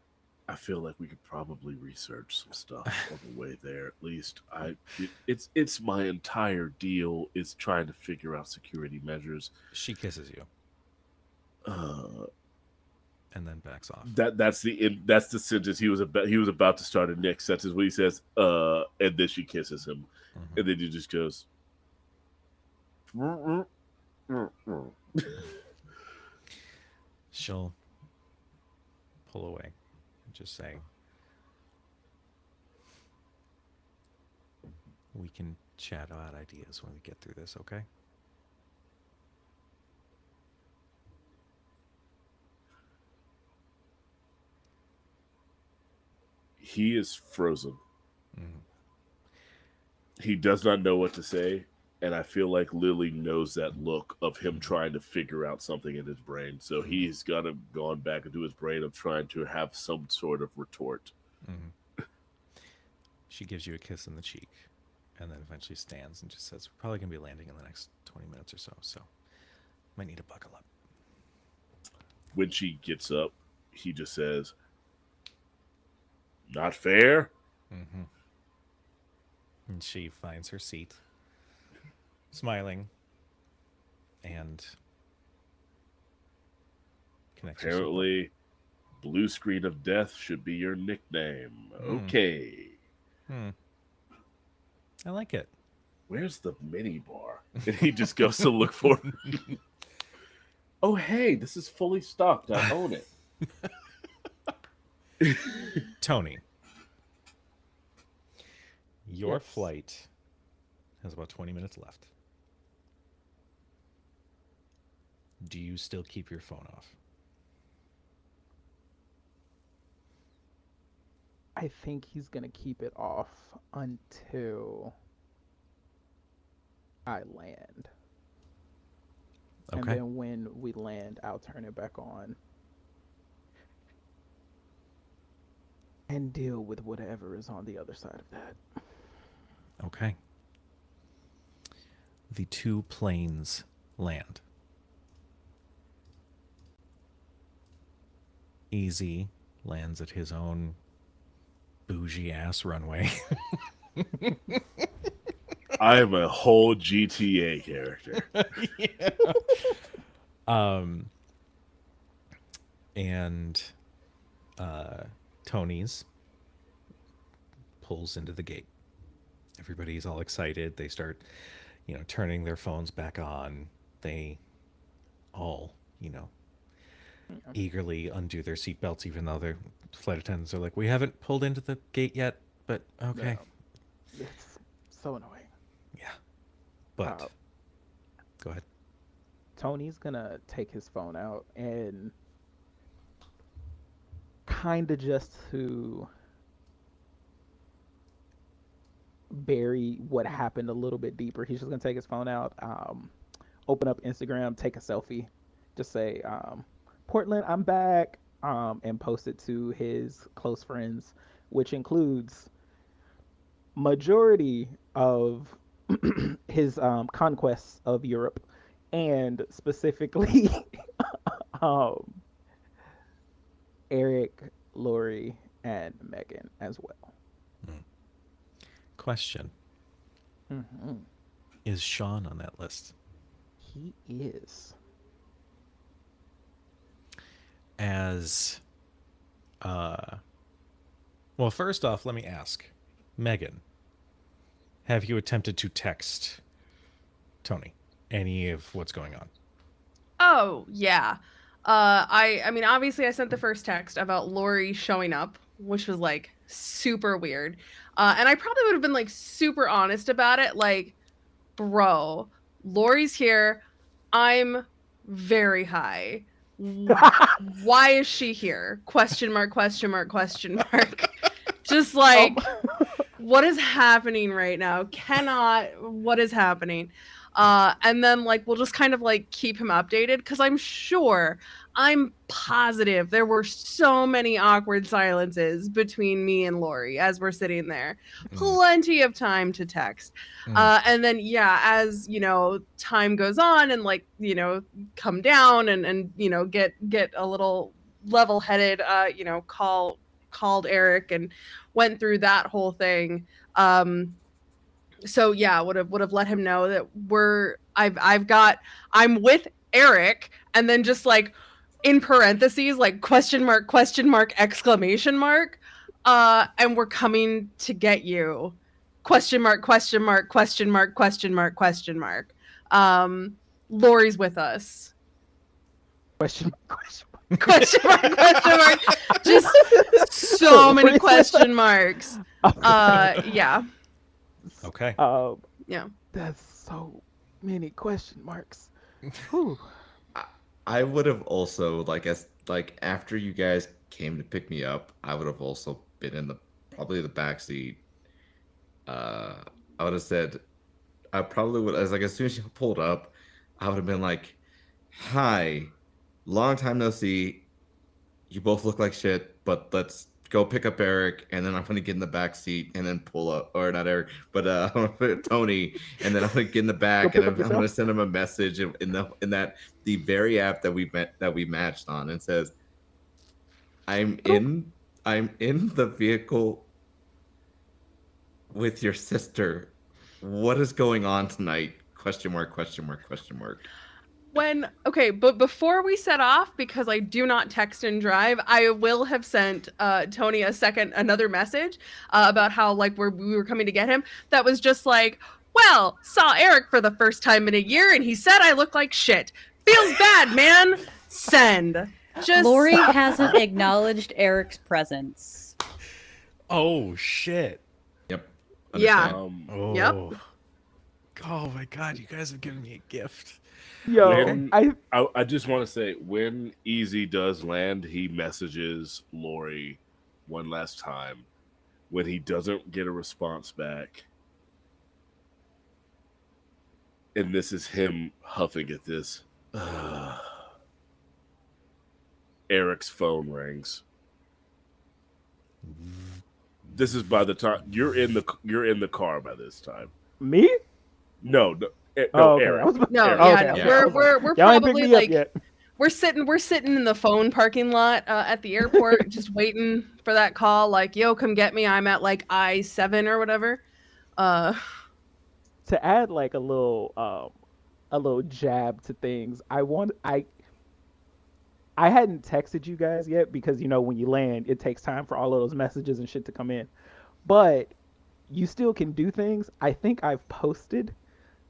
I feel like we could probably research some stuff on the way there. At least it's my entire deal is trying to figure out security measures. she kisses you Uh, and then backs off. that's the sentence he was about to start a next sentence when he says and then she kisses him, Mhm. and then he just goes. She'll pull away and just say, we can chat about ideas when we get through this, okay? He is frozen. Mhm. He does not know what to say, and I feel like Lily knows that look of him trying to figure out something in his brain. So he's gone back into his brain of trying to have some sort of retort. Mhm. She gives you a kiss in the cheek and then eventually stands and just says, we're probably going to be landing in the next 20 minutes or so might need to buckle up. When she gets up, he just says, "Not fair." Mm-hmm. And she finds her seat, smiling, and connects her seatbelt. Apparently, Blue Screen of Death should be your nickname. Hmm. Okay. I like it. Where's the mini bar? And he just goes to look for it. Oh, hey, this is fully stocked. I own it. Tony, your Yes. flight has about 20 minutes left. Do you still keep your phone off? I think he's gonna keep it off until I land. And Okay. then when we land, I'll turn it back on and deal with whatever is on the other side of that. Okay. The two planes land. Easy lands at his own bougie ass runway. I am a whole GTA character. Yeah. And Tony's pulls into the gate. Everybody's all excited. They start, turning their phones back on. They all, eagerly undo their seatbelts, even though their flight attendants are like, we haven't pulled into the gate yet, but okay. No, it's so annoying. Yeah. But go ahead. Tony's gonna take his phone out and kind of just to bury what happened a little bit deeper. He's just gonna take his phone out, open up Instagram, take a selfie, just say, Portland, I'm back, and post it to his close friends, which includes majority of his conquests of Europe, and specifically um, Eric, Lori, and Megan as well. Question. Mhm. Is Sean on that list? He is. As uh well, first off, let me ask, Megan, have you attempted to text Tony any of what's going on? Oh, yeah. I mean obviously I sent the first text about Lori showing up, which was like super weird. And I probably would have been like super honest about it, like, bro, Lori's here. I'm very high. Why is she here? Question mark, question mark, question mark. Just Um, like, what is happening right now? What is happening? And then like we'll just kind of like keep him updated because I'm positive there were so many awkward silences between me and Lori as we're sitting there. Mm, Plenty of time to text. mm, And then yeah, as you know, time goes on and like, come down and get a little level headed, called Eric and went through that whole thing. Um, so yeah, would have let him know that I'm with Eric, and then just like in parentheses, like question mark, exclamation mark, and we're coming to get you. Question mark, question mark, question mark, question mark, question mark. Um, Lori's with us. question mark, question Question mark, question mark. Just so mark. many Lori's with question us. marks. Okay. Yeah. okay. Um, Yeah. that's so many question marks. Whew. I, I would have also like after you guys came to pick me up, I would have also been in the probably the back seat. Uh, I would have said I probably would as like as soon as you pulled up, I would have been like, "Hi, long time no see. You both look like shit, but let's go pick up Eric, and then I'm gonna get in the back seat and then pull up, or not Eric, but Tony, and then I'm gonna get in the Go back and pick up I'm yourself. gonna send him a message in that the very app that we matched on and says, "I'm Boop. in I'm in the vehicle with your sister. What is going on tonight?" Question mark, question mark, question mark. But before we set off, because I do not text and drive, I will have sent Tony another message about how like we were coming to get him. That was just like, well, saw Eric for the first time in a year, and he said I look like shit. Feels bad, man. Send. Just Lori hasn't acknowledged Eric's presence. Oh shit. Yep. yeah, Understand. yep. Oh. Oh my god, you guys have given me a gift. Yo, Okay. I just want to say when Easy does land, he messages Lori one last time. When he doesn't get a response back, and this is him huffing at this. Eric's phone rings. This is by the time you're in the car by this time. me? No, no, Oh, okay. I Eric. was. No, Eric. yeah, Okay, no. okay. Yeah. I was like, We're y'all ain't pick probably me up like yet. we're sitting in the phone parking lot at the airport just waiting for that call like, yo, come get me. I'm at like I-7 or whatever. Uh To add like a little jab to things. I hadn't texted you guys yet because when you land, it takes time for all of those messages and shit to come in. But you still can do things. I think I've posted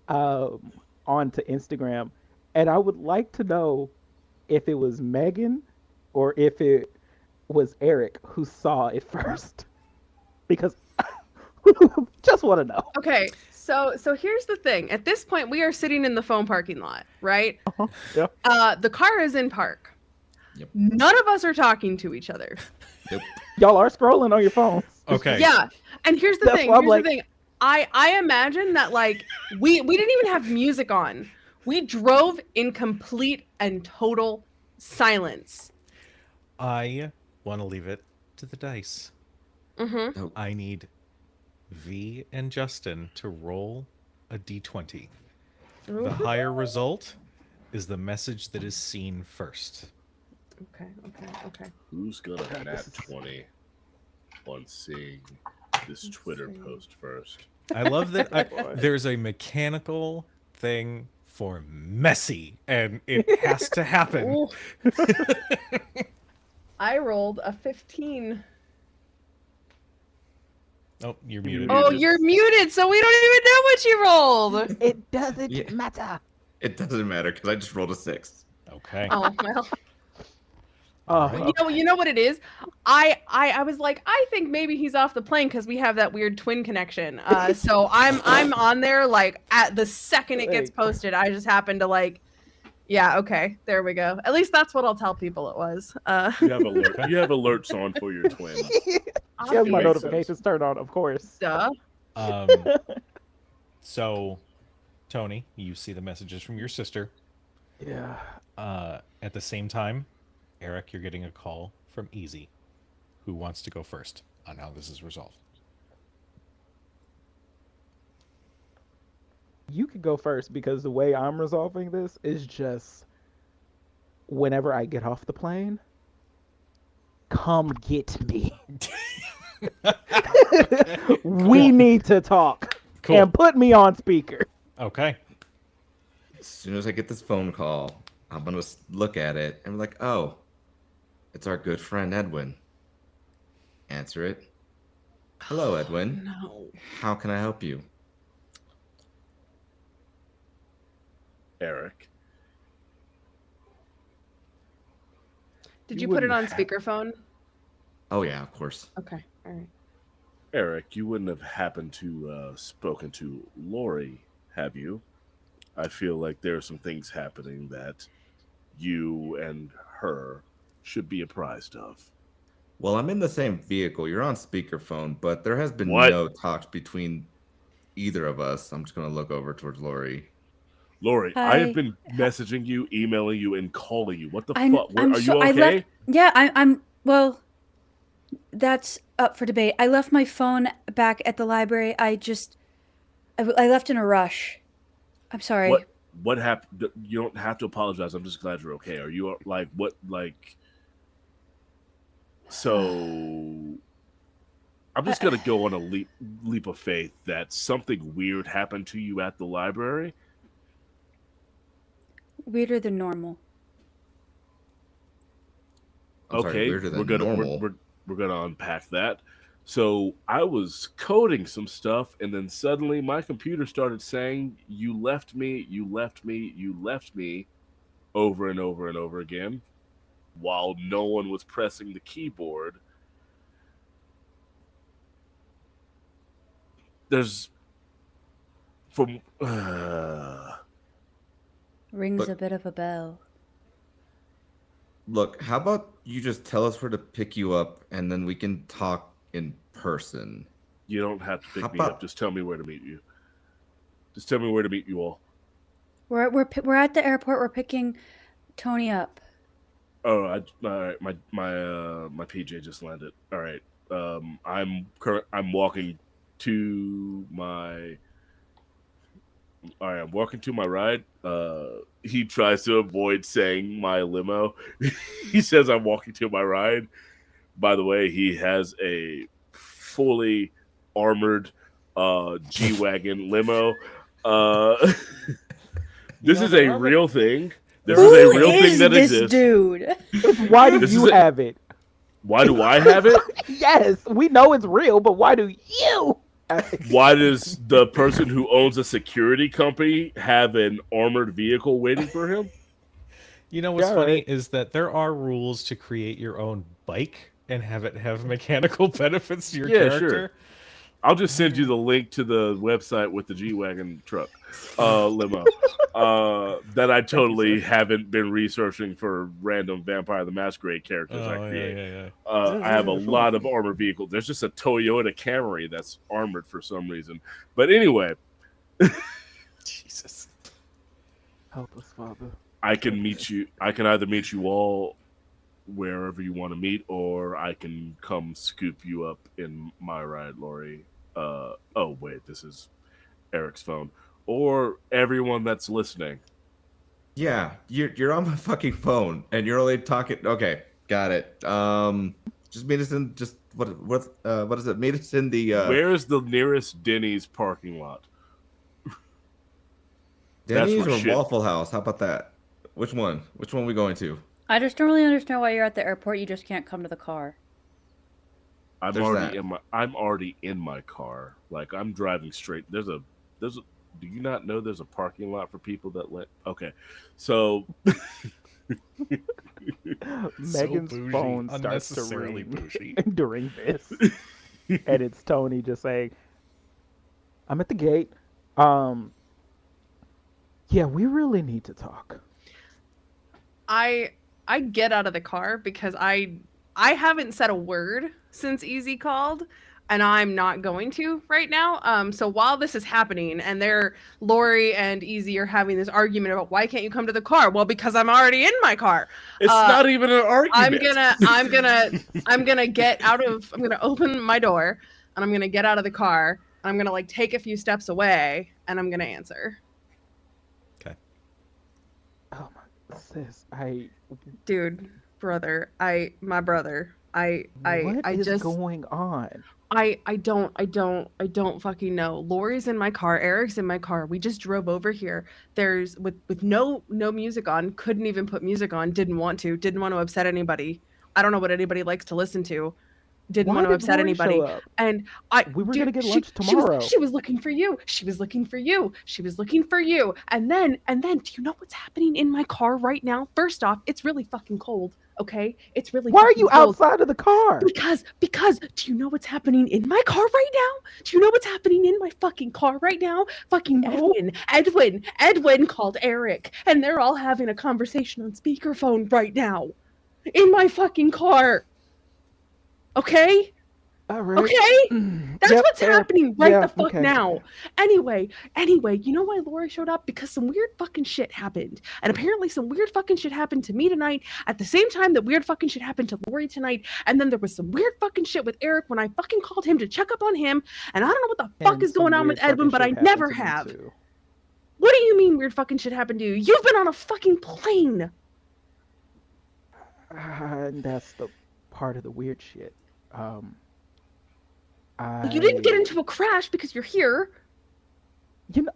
um onto Instagram, and I would like to know if it was Megan or if it was Eric who saw it first because just want to know. okay, so here's the thing. At this point we are sitting in the phone parking lot, right? Uh-huh. Yeah. The car is in park. Yep. None of us are talking to each other. Nope. Y'all are scrolling on your phones. Okay. Yeah. And here's the That's thing. why I'm Here's like, the thing. I imagine that like we didn't even have music on. We drove in complete and total silence. I want to leave it to the dice. Mm-hmm. Oh, I need V and Justin to roll a d20. The higher result is the message that is seen first. Okay. Who's gonna God, nat this is- 20 on seeing this Let's Twitter see. post first? I love that Boy. there's a mechanical thing for messy, and it has to happen. Ooh. I rolled a 15. Oh, you're You're muted. Oh, muted. you're muted, so we don't even know what you rolled. It doesn't Yeah. matter. It doesn't matter because I just rolled a 6. Okay. Oh well. Oh, All right. okay. You know what it is? I was like, I think maybe he's off the plane because we have that weird twin connection. So I'm on there like at the second it gets Like- posted. I just happen to like, yeah, okay, there we go. At least that's what I'll tell people it was. You have alerts on for your twin. Yes, my makes notifications turned on, of course. Duh. Um, so, Tony, you see the messages from your sister. Yeah. At the same time, Eric, you're getting a call from Easy, who wants to go first on how this is resolved. You could go first because the way I'm resolving this is just whenever I get off the plane, come get me. We need to talk. Cool. And put me on speaker. Okay. As soon as I get this phone call, I'm gonna look at it and be like, "Oh, it's our good friend Edwin." Answer it. Hello, Edwin. No. How can I help you? Eric. Did You you put it on wouldn't have- speakerphone? Oh yeah, of course. Okay. All right. Eric, you wouldn't have happened to spoken to Lori, have you? I feel like there are some things happening that you and her should be apprised of. Well, I'm in the same vehicle. You're on speakerphone, but there has been What? no talks between either of us. I'm just gonna look over towards Lori. Lori, I Hi. have been messaging you, emailing you, and calling you. What the I'm, fuck? I'm Are so, you I okay? left. Yeah, I'm. Well, that's up for debate. I left my phone back at the library. I left in a rush. I'm sorry. What happened? You don't have to apologize. I'm just glad you're okay. Are you like what like? So I'm just gonna go on a leap of faith that something weird happened to you at the library. Weirder than normal. I'm sorry, weirder than normal. We're gonna unpack that. So I was coding some stuff, and then suddenly my computer started saying, "You left me, you left me, you left me," over and over and over again, while no one was pressing the keyboard. There's from Rings Look. a bit of a bell. Look, how about you just tell us where to pick you up, and then we can talk in person. You don't have to pick How me up. about- Just tell me where to meet you. Just tell me where to meet you all. We're at the airport. We're picking Tony up. Oh, all right. My PJ just landed. All right. I'm walking to my. All right, I'm walking to my ride. He tries to avoid saying my limo. He says I'm walking to my ride. By the way, he has a fully armored G-Wagon limo. This is a real thing. This is a real thing that this exists. dude? Why do This you is a- have it? Why do I have it? Yes, we know it's real, but why do you? Why does the person who owns a security company have an armored vehicle waiting for him? You know what's Yeah, funny right. is that there are rules to create your own bike and have it have mechanical benefits to your Yeah, character. sure. I'll just send you the link to the website with the G-Wagon truck limo that I totally haven't been researching for random Vampire the Masquerade characters I create. yeah. I have a lot of armored vehicles. There's just a Toyota Camry that's armored for some reason. But anyway, Jesus. Help us, Father. I can meet you. I can either meet you all wherever you want to meet, or I can come scoop you up in my ride, Lori. Oh wait, this is Eric's phone. Or everyone that's listening. Yeah, you're on my fucking phone, and you're only talking. Okay, got it. Just meet us in just what is it? Meet us in the Where's the nearest Denny's parking lot? That's Denny's for or shit. Waffle House. How about that? Which one? Which one are we going to? I just don't really understand why you're at the airport. You just can't come to the car. There's that. I'm already in my car. Like I'm driving straight. There's a do you not know there's a parking lot for people that let okay. So Megan's bougie, phone starts to unnecessarily ring bougie. during this, and it's Tony just saying, "I'm at the gate. Um, yeah, we really need to talk." I get out of the car because I haven't said a word since Easy called, and I'm not going to right now. So while this is happening and Lori and Easy are having this argument about why can't you come to the car? Well, because I'm already in my car. it's not even an I'm argument. gonna get out of I'm gonna open my door and I'm gonna get out of the car and I'm gonna like take a few steps away and I'm gonna answer. Okay. Oh my sis, Dude, brother, my brother. what is just going on? I don't fucking know. Lori's in my car, Eric's in my car. We just drove over here. There's with no music on, couldn't even put music on, didn't want to upset anybody. I don't know what anybody likes to listen to. Didn't Why want to did upset Lori show anybody. up? And We were dude, gonna get lunch tomorrow. She was looking for you. She was looking for you. She was looking for you. And then do you know what's happening in my car right now? First off, it's really fucking cold. Okay? It's really Why are fucking you cold. outside of the car? Because do you know what's happening in my car right now? Do you know what's happening in my fucking car right now? Fucking No. Edwin called Eric and they're all having a conversation on speakerphone right now. In my fucking car. Okay? All right. Okay? That's Yep, what's fair. happening right Yeah, the fuck okay. now. Anyway, you know why Lori showed up? Because some weird fucking shit happened. And apparently some weird fucking shit happened to me tonight at the same time that weird fucking shit happened to Lori tonight. And then there was some weird fucking shit with Eric when I fucking called him to check up on him. And I don't know what the fuck And is going some on with weird Edwin, fucking but I shit happened never to me, have. too. What do you mean weird fucking shit happened to you? You've been on a fucking plane. And that's the part of the weird shit. You didn't get into a crash because you're here.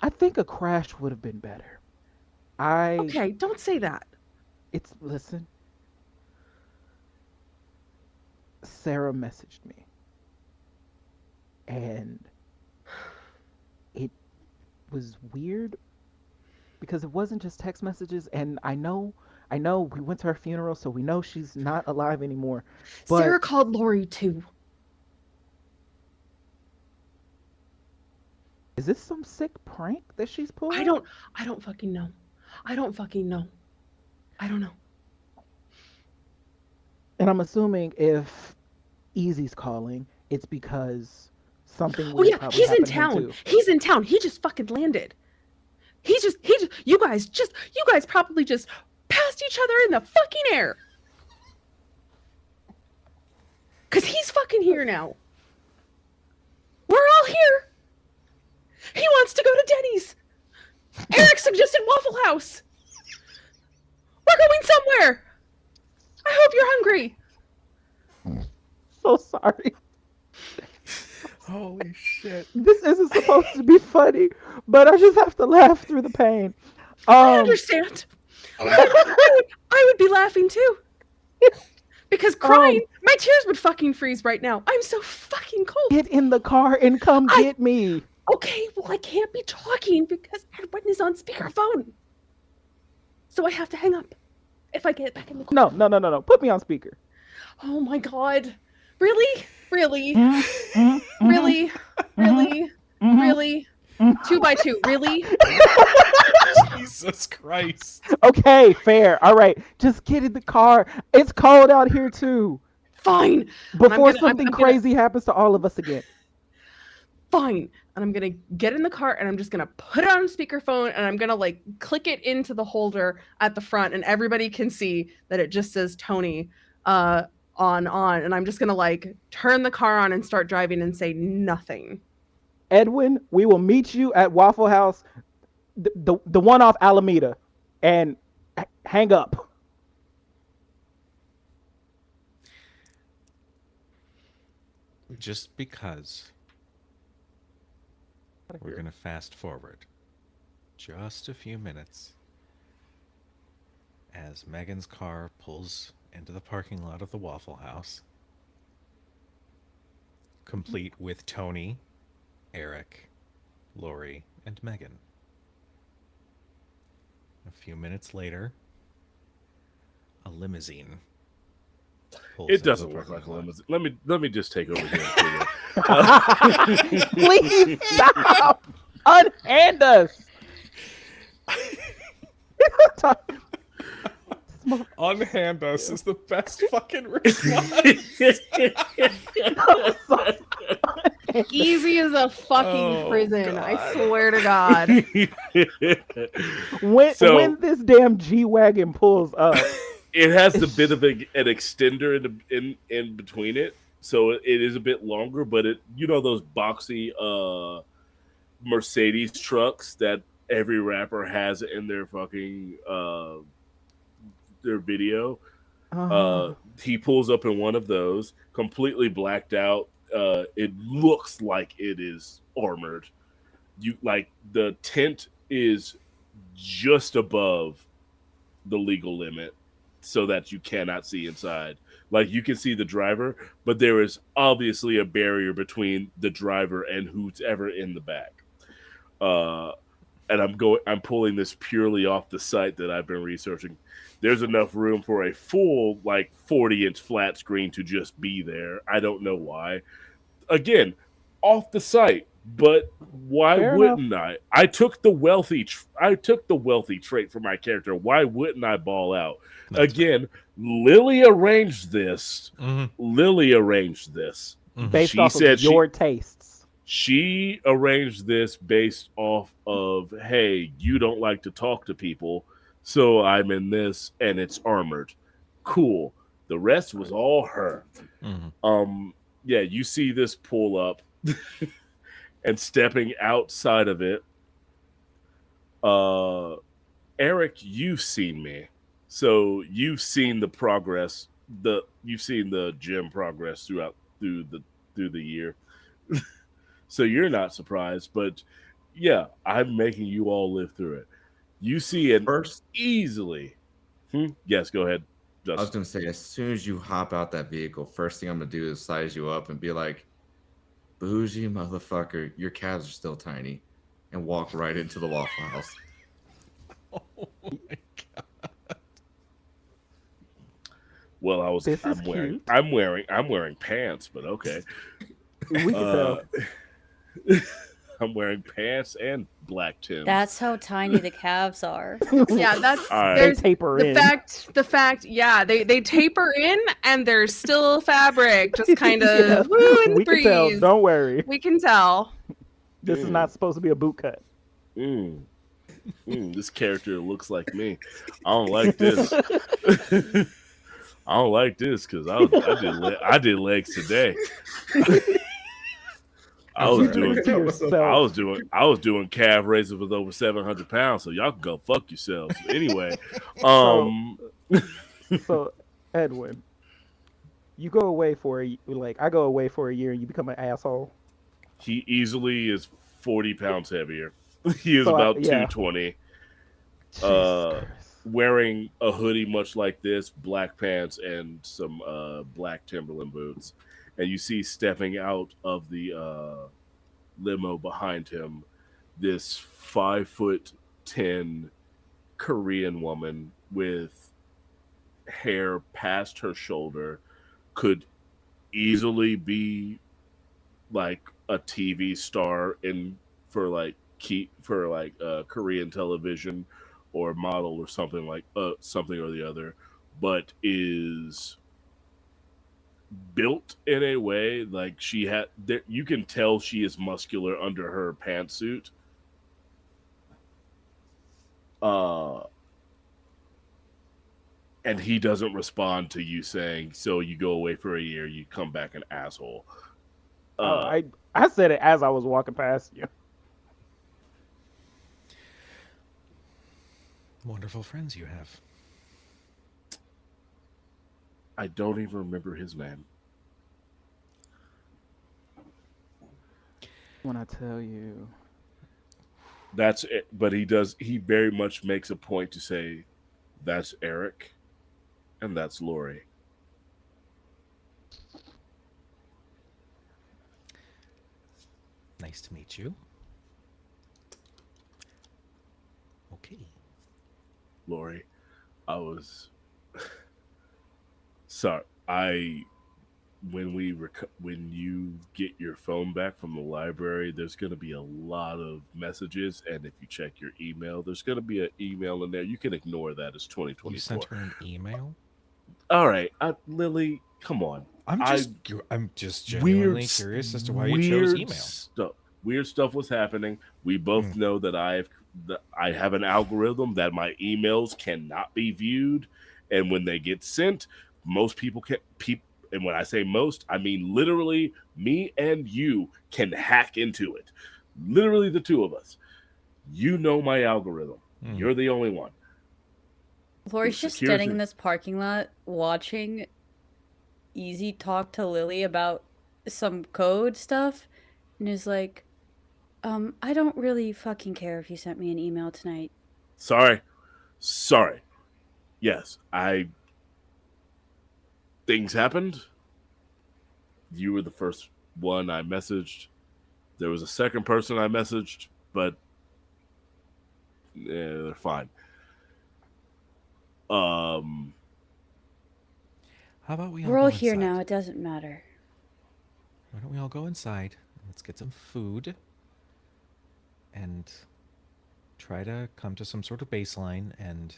I think a crash would have been better. Okay, don't say that. Listen. Sarah messaged me. And it was weird because it wasn't just text messages. And I know we went to her funeral, so we know she's not alive anymore. But Sarah called Lori too. is this some sick prank that she's pulling? I don't fucking know. I don't know. And I'm assuming if Easy's calling, it's because something Oh weird yeah, probably he's in happened to him town. too. He's in town. He just fucking landed. You guys probably just passed each other in the fucking air. Cause he's fucking here now. We're all here. He wants to go to Denny's. Eric suggested Waffle House. We're going somewhere. I hope you're hungry. So sorry. Holy shit. This isn't supposed to be funny, but I just have to laugh through the pain. I understand. I would be laughing too. Because crying, my tears would fucking freeze right now. I'm so fucking cold. Get in the car and come get me. Okay, well, I can't be talking because Edwin is on speakerphone. So I have to hang up if I get back in the car. No. Put me on speaker. Oh my god. Really? Really? Mm-hmm. Really? Really? Mm-hmm. Really? 2x2. Really? Jesus Christ. Okay, fair. All right, just get in the car. It's cold out here too. Fine. Before something crazy happens to all of us again. Fine. And I'm gonna get in the car and I'm just gonna put it on speakerphone and I'm gonna like click it into the holder at the front and everybody can see that it just says Tony on and I'm just gonna like turn the car on and start driving and say nothing. Edwin, we will meet you at Waffle House, the one off Alameda, and hang up. just because we're going to fast forward just a few minutes as Megan's car pulls into the parking lot of the Waffle House, complete with Tony, Eric, Lori, and Megan. A few minutes later, a limousine pulls It into the doesn't look parking like a lot. limousine. Let me just take over here. Please stop. Unhand us. Unhand us is the best fucking response. Easy as a fucking Oh, prison. I God. swear to God. So- when this damn G wagon pulls up, It has a bit of an extender in between it, so it is a bit longer. But those boxy Mercedes trucks that every rapper has in their fucking their video. He pulls up in one of those, completely blacked out. It looks like it is armored. The tent is just above the legal limit, so that you cannot see inside. Like, you can see the driver, but there is obviously a barrier between the driver and who's ever in the back. And I'm pulling this purely off the site that I've been researching. There's enough room for a full 40-inch flat screen to just be there. I don't know why. Again, off the site, but why Fair wouldn't I? I took the wealthy trait for my character. Why wouldn't I ball out? That's Again, Lily arranged this. Mhm. Lily arranged this. based She off said of your tastes. she arranged this based off of, hey, you don't like to talk to people, so I'm in this and it's armored. Cool. The rest was all her. Mhm. Yeah, you see this pull up and stepping outside of it. Eric, you've seen me. So you've seen the progress, you've seen the gym progress through the year. So you're not surprised, but yeah, I'm making you all live through it. You see it First, easily. Yes, go ahead, I was Justin. gonna say, as soon as you hop out that vehicle, first thing I'm gonna do is size you up and be like, "Bougie motherfucker, your calves are still tiny," and walk right into the Waffle House. Oh my God. Well, This is cute. I'm wearing pants, but okay. We can tell. I'm wearing pants and black Tims. That's how tiny the calves are. Yeah, that's All right. They there's taper the in. fact, yeah, they taper in and there's still fabric just kind of Yeah, in the we can tell. breeze. Don't worry. We can tell. This is not supposed to be a boot cut. This character looks like me. I don't like this. I don't like this because I did legs today. I was doing calf raises with over 700 pounds, so y'all can go fuck yourselves. Anyway, So Edwin, you go away for I go away for a year and you become an asshole. he easily is 40 pounds heavier. He is So about yeah. 220. Jesus Christ. Wearing a hoodie much like this, black pants, and some black Timberland boots. And you see stepping out of the limo behind him this 5'10" Korean woman with hair past her shoulder, could easily be like a TV star for Korean television or model or something something or the other, but is built in a way like you can tell she is muscular under her pantsuit. And he doesn't respond to you saying, so you go away for a year, you come back an asshole. I said it as I was walking past you. Wonderful friends you have. I don't even remember his name. when I tell you. That's it. But he does. He very much makes a point to say, "That's Eric, and that's Lori." Nice to meet you. Okay. Lori, I was sorry. I when you get your phone back from the library, there's going to be a lot of messages, and if you check your email, there's going to be an email in there. You can ignore that. It's You sent 2024. her an email? All right, Lily, come on. I I'm just weird genuinely s- curious as to why you chose weird email. stuff weird stuff was happening. We Hmm. both know that I have an algorithm that my emails cannot be viewed, and when they get sent, most people can and when I say most, I mean literally me and you can hack into it. Literally the two of us. You know my algorithm. Hmm. You're the only one. Lori's just standing in Security. this parking lot watching Easy talk to Lily about some code stuff and is like, I don't really fucking care if you sent me an email tonight. Sorry. Yes, I things happened. You were the first one I messaged. There was a second person I messaged, but they're fine. Um, How about we all We're all go here now, inside? it doesn't matter. Why don't we all go inside? Let's get some food and try to come to some sort of baseline and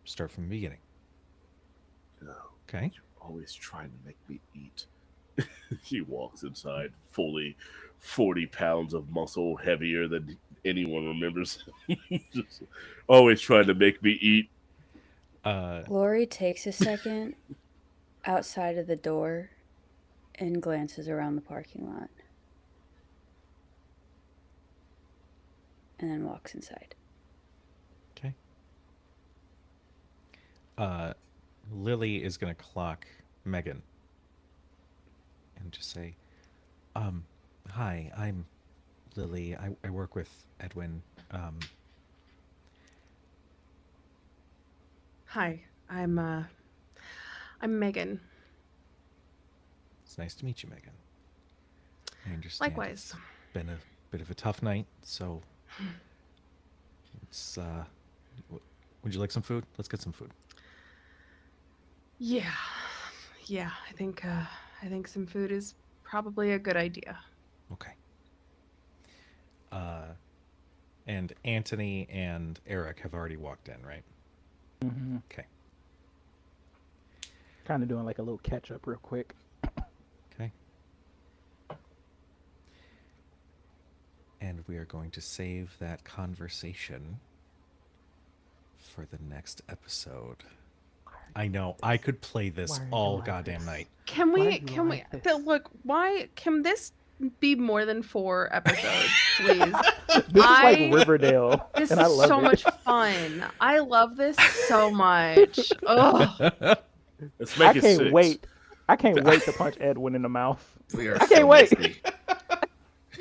start from the beginning. Okay? you're always trying to make me eat. He walks inside, fully 40 pounds of muscle, heavier than anyone remembers. Just always trying to make me eat. Uh, Lori takes a second outside of the door and glances around the parking lot and then walks inside. okay. Uh, Lily is going to clock Megan and just say, um, hi, I'm Lily. I work with Edwin. Um, Hi, I'm Megan. it's nice to meet you, Megan. I understand Likewise. it's been a bit of a tough night, so it's, would you like some food? Let's get some food. Yeah. Yeah, I think some food is probably a good idea. Okay. Uh, and Anthony and Eric have already walked in, right? Hmm. Okay. Kind of doing like a little catch up real quick. Okay. And we are going to save that conversation for the next episode. I know. I could play this Why are you all like goddamn this? night. Can Why we you can we like this? look, why can this be more than 4 episodes, please? This is like I Riverdale, This and I is love so it. much fun. I love this so much. Oh, Let's I make it can't 6. wait. I can't wait to punch Edwin in the mouth. We are I so can't wait. messy.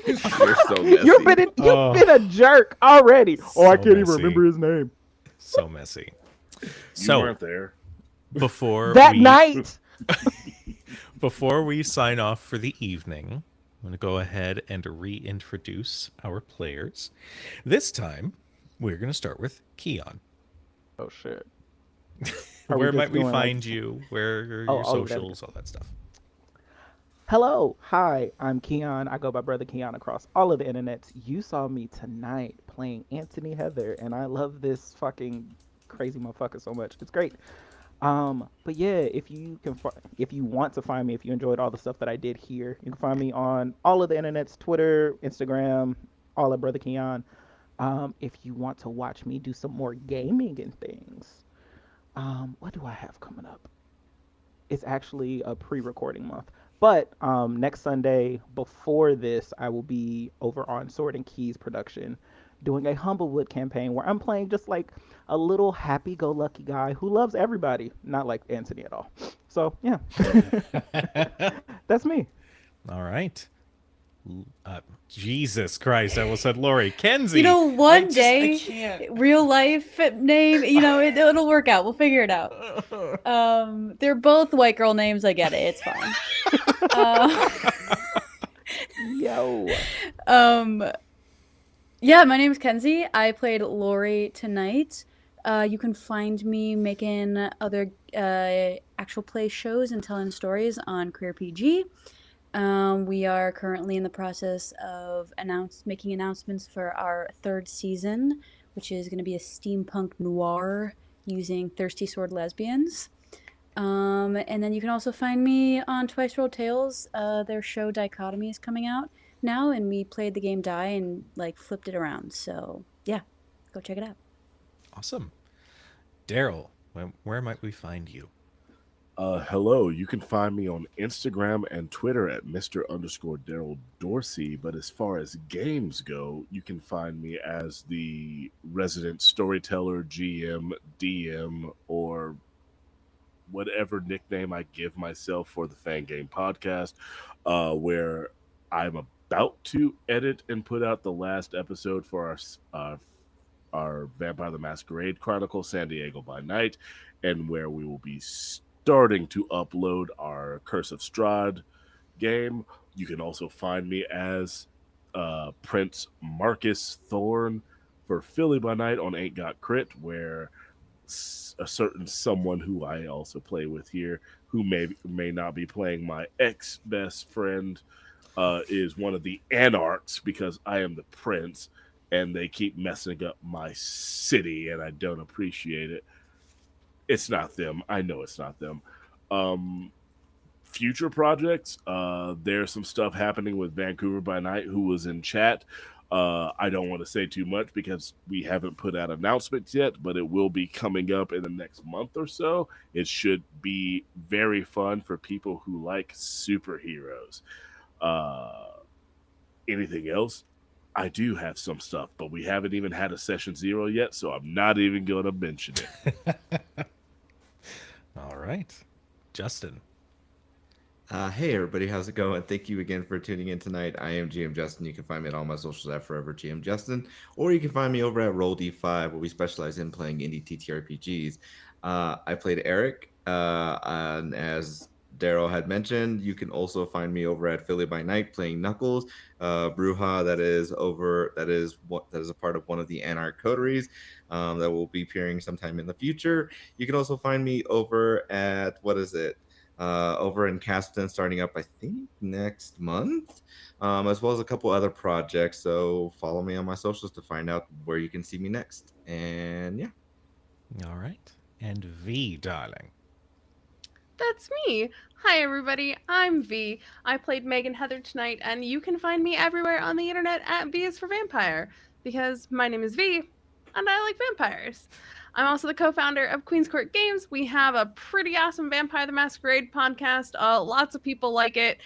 We're so messy. You've been a jerk already. Oh, I So can't even messy. remember his name. So messy. You So weren't there. before That we night. before we sign off for the evening, I'm going to go ahead and reintroduce our players. This time, we're going to start with Keon. Oh shit. Are we Where just might we doing, like- find you? Where are Oh, your oh, there we socials, all that stuff? Hello, hi, I'm Keon. I go by Brother Keon across all of the internets. You saw me tonight playing Anthony Heather, and I love this fucking crazy motherfucker so much. It's great. But yeah, if you want to find me, if you enjoyed all the stuff that I did here, you can find me on all of the internets, Twitter, Instagram, all at Brother Keon. If you want to watch me do some more gaming and things, what do I have coming up? It's actually a pre-recording month. But next Sunday, before this, I will be over on Sword and Keys production doing a Humblewood campaign where I'm playing just like a little happy-go-lucky guy who loves everybody, not like Anthony at all. So, yeah. That's me. All right. Jesus Christ, I almost said Lori. Kenzie. You know, one I day, can't. real life name, it'll work out. We'll figure it out. They're both white girl names. I get it. It's fine. Yo. Yeah, my name is Kenzie. I played Lori tonight. You can find me making other actual play shows and telling stories on Career PG. We are currently in the process of making announcements for our third season, which is going to be a steampunk noir using thirsty sword lesbians. And then you can also find me on Twice Rolled Tales. Their show Dichotomy is coming out now, and we played the game Die and like flipped it around. So yeah, go check it out. Awesome. Daryl, where might we find you? Hello, you can find me on Instagram and Twitter at Mr_Daryl Dorsey. But as far as games go, you can find me as the resident storyteller, GM, DM, or whatever nickname I give myself for the Fan Game podcast, where I'm about to edit and put out the last episode for our Vampire the Masquerade Chronicles San Diego by Night, and where we will be starting to upload our Curse of Strahd game. You can also find me as Prince Marcus Thorne for Philly by Night on Ain't Got Crit, where a certain someone who I also play with here, who may not be playing my ex best friend, is one of the anarchs because I am the prince, and they keep messing up my city, and I don't appreciate it. It's not them. I know it's not them. Future projects, there's some stuff happening with Vancouver by Night, who was in chat. I don't want to say too much because we haven't put out announcements yet, but it will be coming up in the next month or so. It should be very fun for people who like superheroes. Anything else? I do have some stuff, but we haven't even had a session 0 yet, so I'm not even going to mention it. All right. Justin. Hey everybody, how's it going? Thank you again for tuning in tonight. I am GM Justin. You can find me at all my socials at Forever GM Justin, or you can find me over at Roll D5, where we specialize in playing indie TTRPGs. I played Eric, and as Daryl had mentioned, you can also find me over at Philly by Night playing Knuckles, Bruja. That is a part of one of the Anarch coteries that will be appearing sometime in the future. You can also find me over at over in Caston, starting up, I think, next month, as well as a couple other projects. So follow me on my socials to find out where you can see me next. And yeah. All right. And V, darling. That's me. Hi, everybody. I'm V. I played Megan Heather tonight, and you can find me everywhere on the internet at V is for Vampire, because my name is V, and I like vampires. I'm also the co-founder of Queen's Court Games. We have a pretty awesome Vampire the Masquerade podcast. Lots of people like it.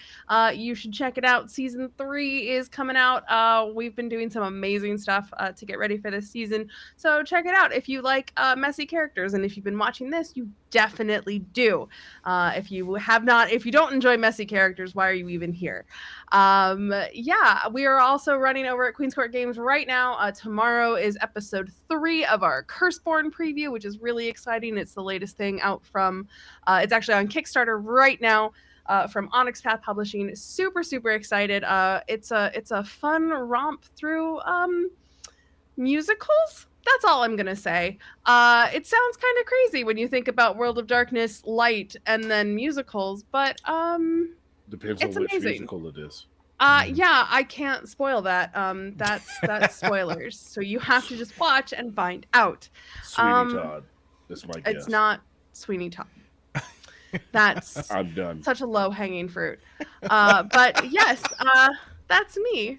You should check it out. Season 3 is coming out. We've been doing some amazing stuff to get ready for this season. So check it out if you like messy characters. And if you've been watching this, you definitely do. If you don't enjoy messy characters, why are you even here? Yeah, we are also running over at Queen's Court Games right now. Tomorrow is episode 3 of our Curseborn preview, which is really exciting. It's the latest thing out from, it's actually on Kickstarter right now. From Onyx Path Publishing. Super, super excited. It's a fun romp through musicals. That's all I'm gonna say. It sounds kind of crazy when you think about World of Darkness, Light, and then musicals, but Depends it's on which amazing. musical it is. Yeah, I can't spoil that. That's spoilers. So you have to just watch and find out. Sweeney Todd. That's my guess. It's not Sweeney Todd. That's I'm done. such a low hanging fruit. But yes, that's me.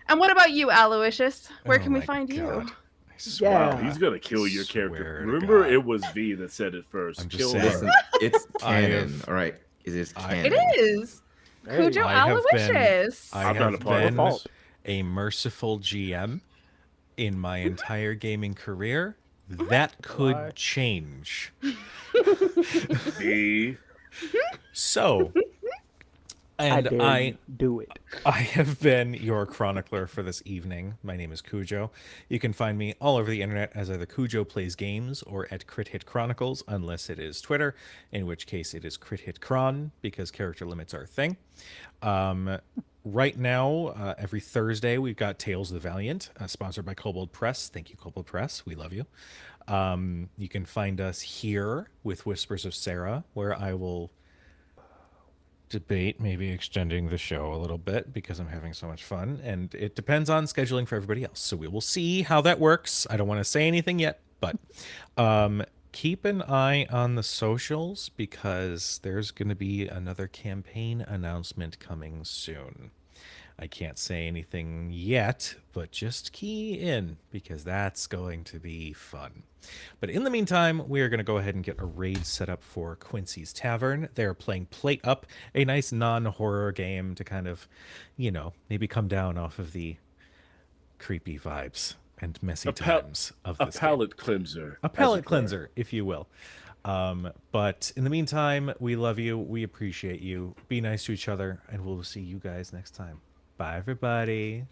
And what about you, Aloysius? Where can we find you? I Yeah. Wow, he's gonna kill your Swear character. to Remember, God. it was V that said it first. I'm just Kill saying. her. Listen, it's I canon. have- All right. It is I- canon. It is. Hey, Cujo I have been- Aloysius. I I'm not a have part of been this. a merciful GM in my entire gaming career. That could Why? change. V. So, I And dare you. Do it. I have been your chronicler for this evening. My name is Cujo. You can find me all over the internet as either Cujo Plays Games or at Crit Hit Chronicles, unless it is Twitter, in which case it is Crit Hit Chron, because character limits are a thing. Right now, every Thursday, we've got Tales of the Valiant, sponsored by Kobold Press. Thank you, Kobold Press. We love you. You can find us here with Whispers of Sarah, where I will debate maybe extending the show a little bit because I'm having so much fun, and it depends on scheduling for everybody else. So we will see how that works. I don't want to say anything yet, but keep an eye on the socials because there's going to be another campaign announcement coming soon. I can't say anything yet, but just key in because that's going to be fun. But in the meantime, we are going to go ahead and get a raid set up for Quincy's Tavern. They're playing Plate Up, a nice non-horror game to kind of, maybe come down off of the creepy vibes and messy times of a this palate cleanser. a as palate it were. cleanser, if you will. But in the meantime, we love you. We appreciate you. Be nice to each other, and we'll see you guys next time. Bye, everybody.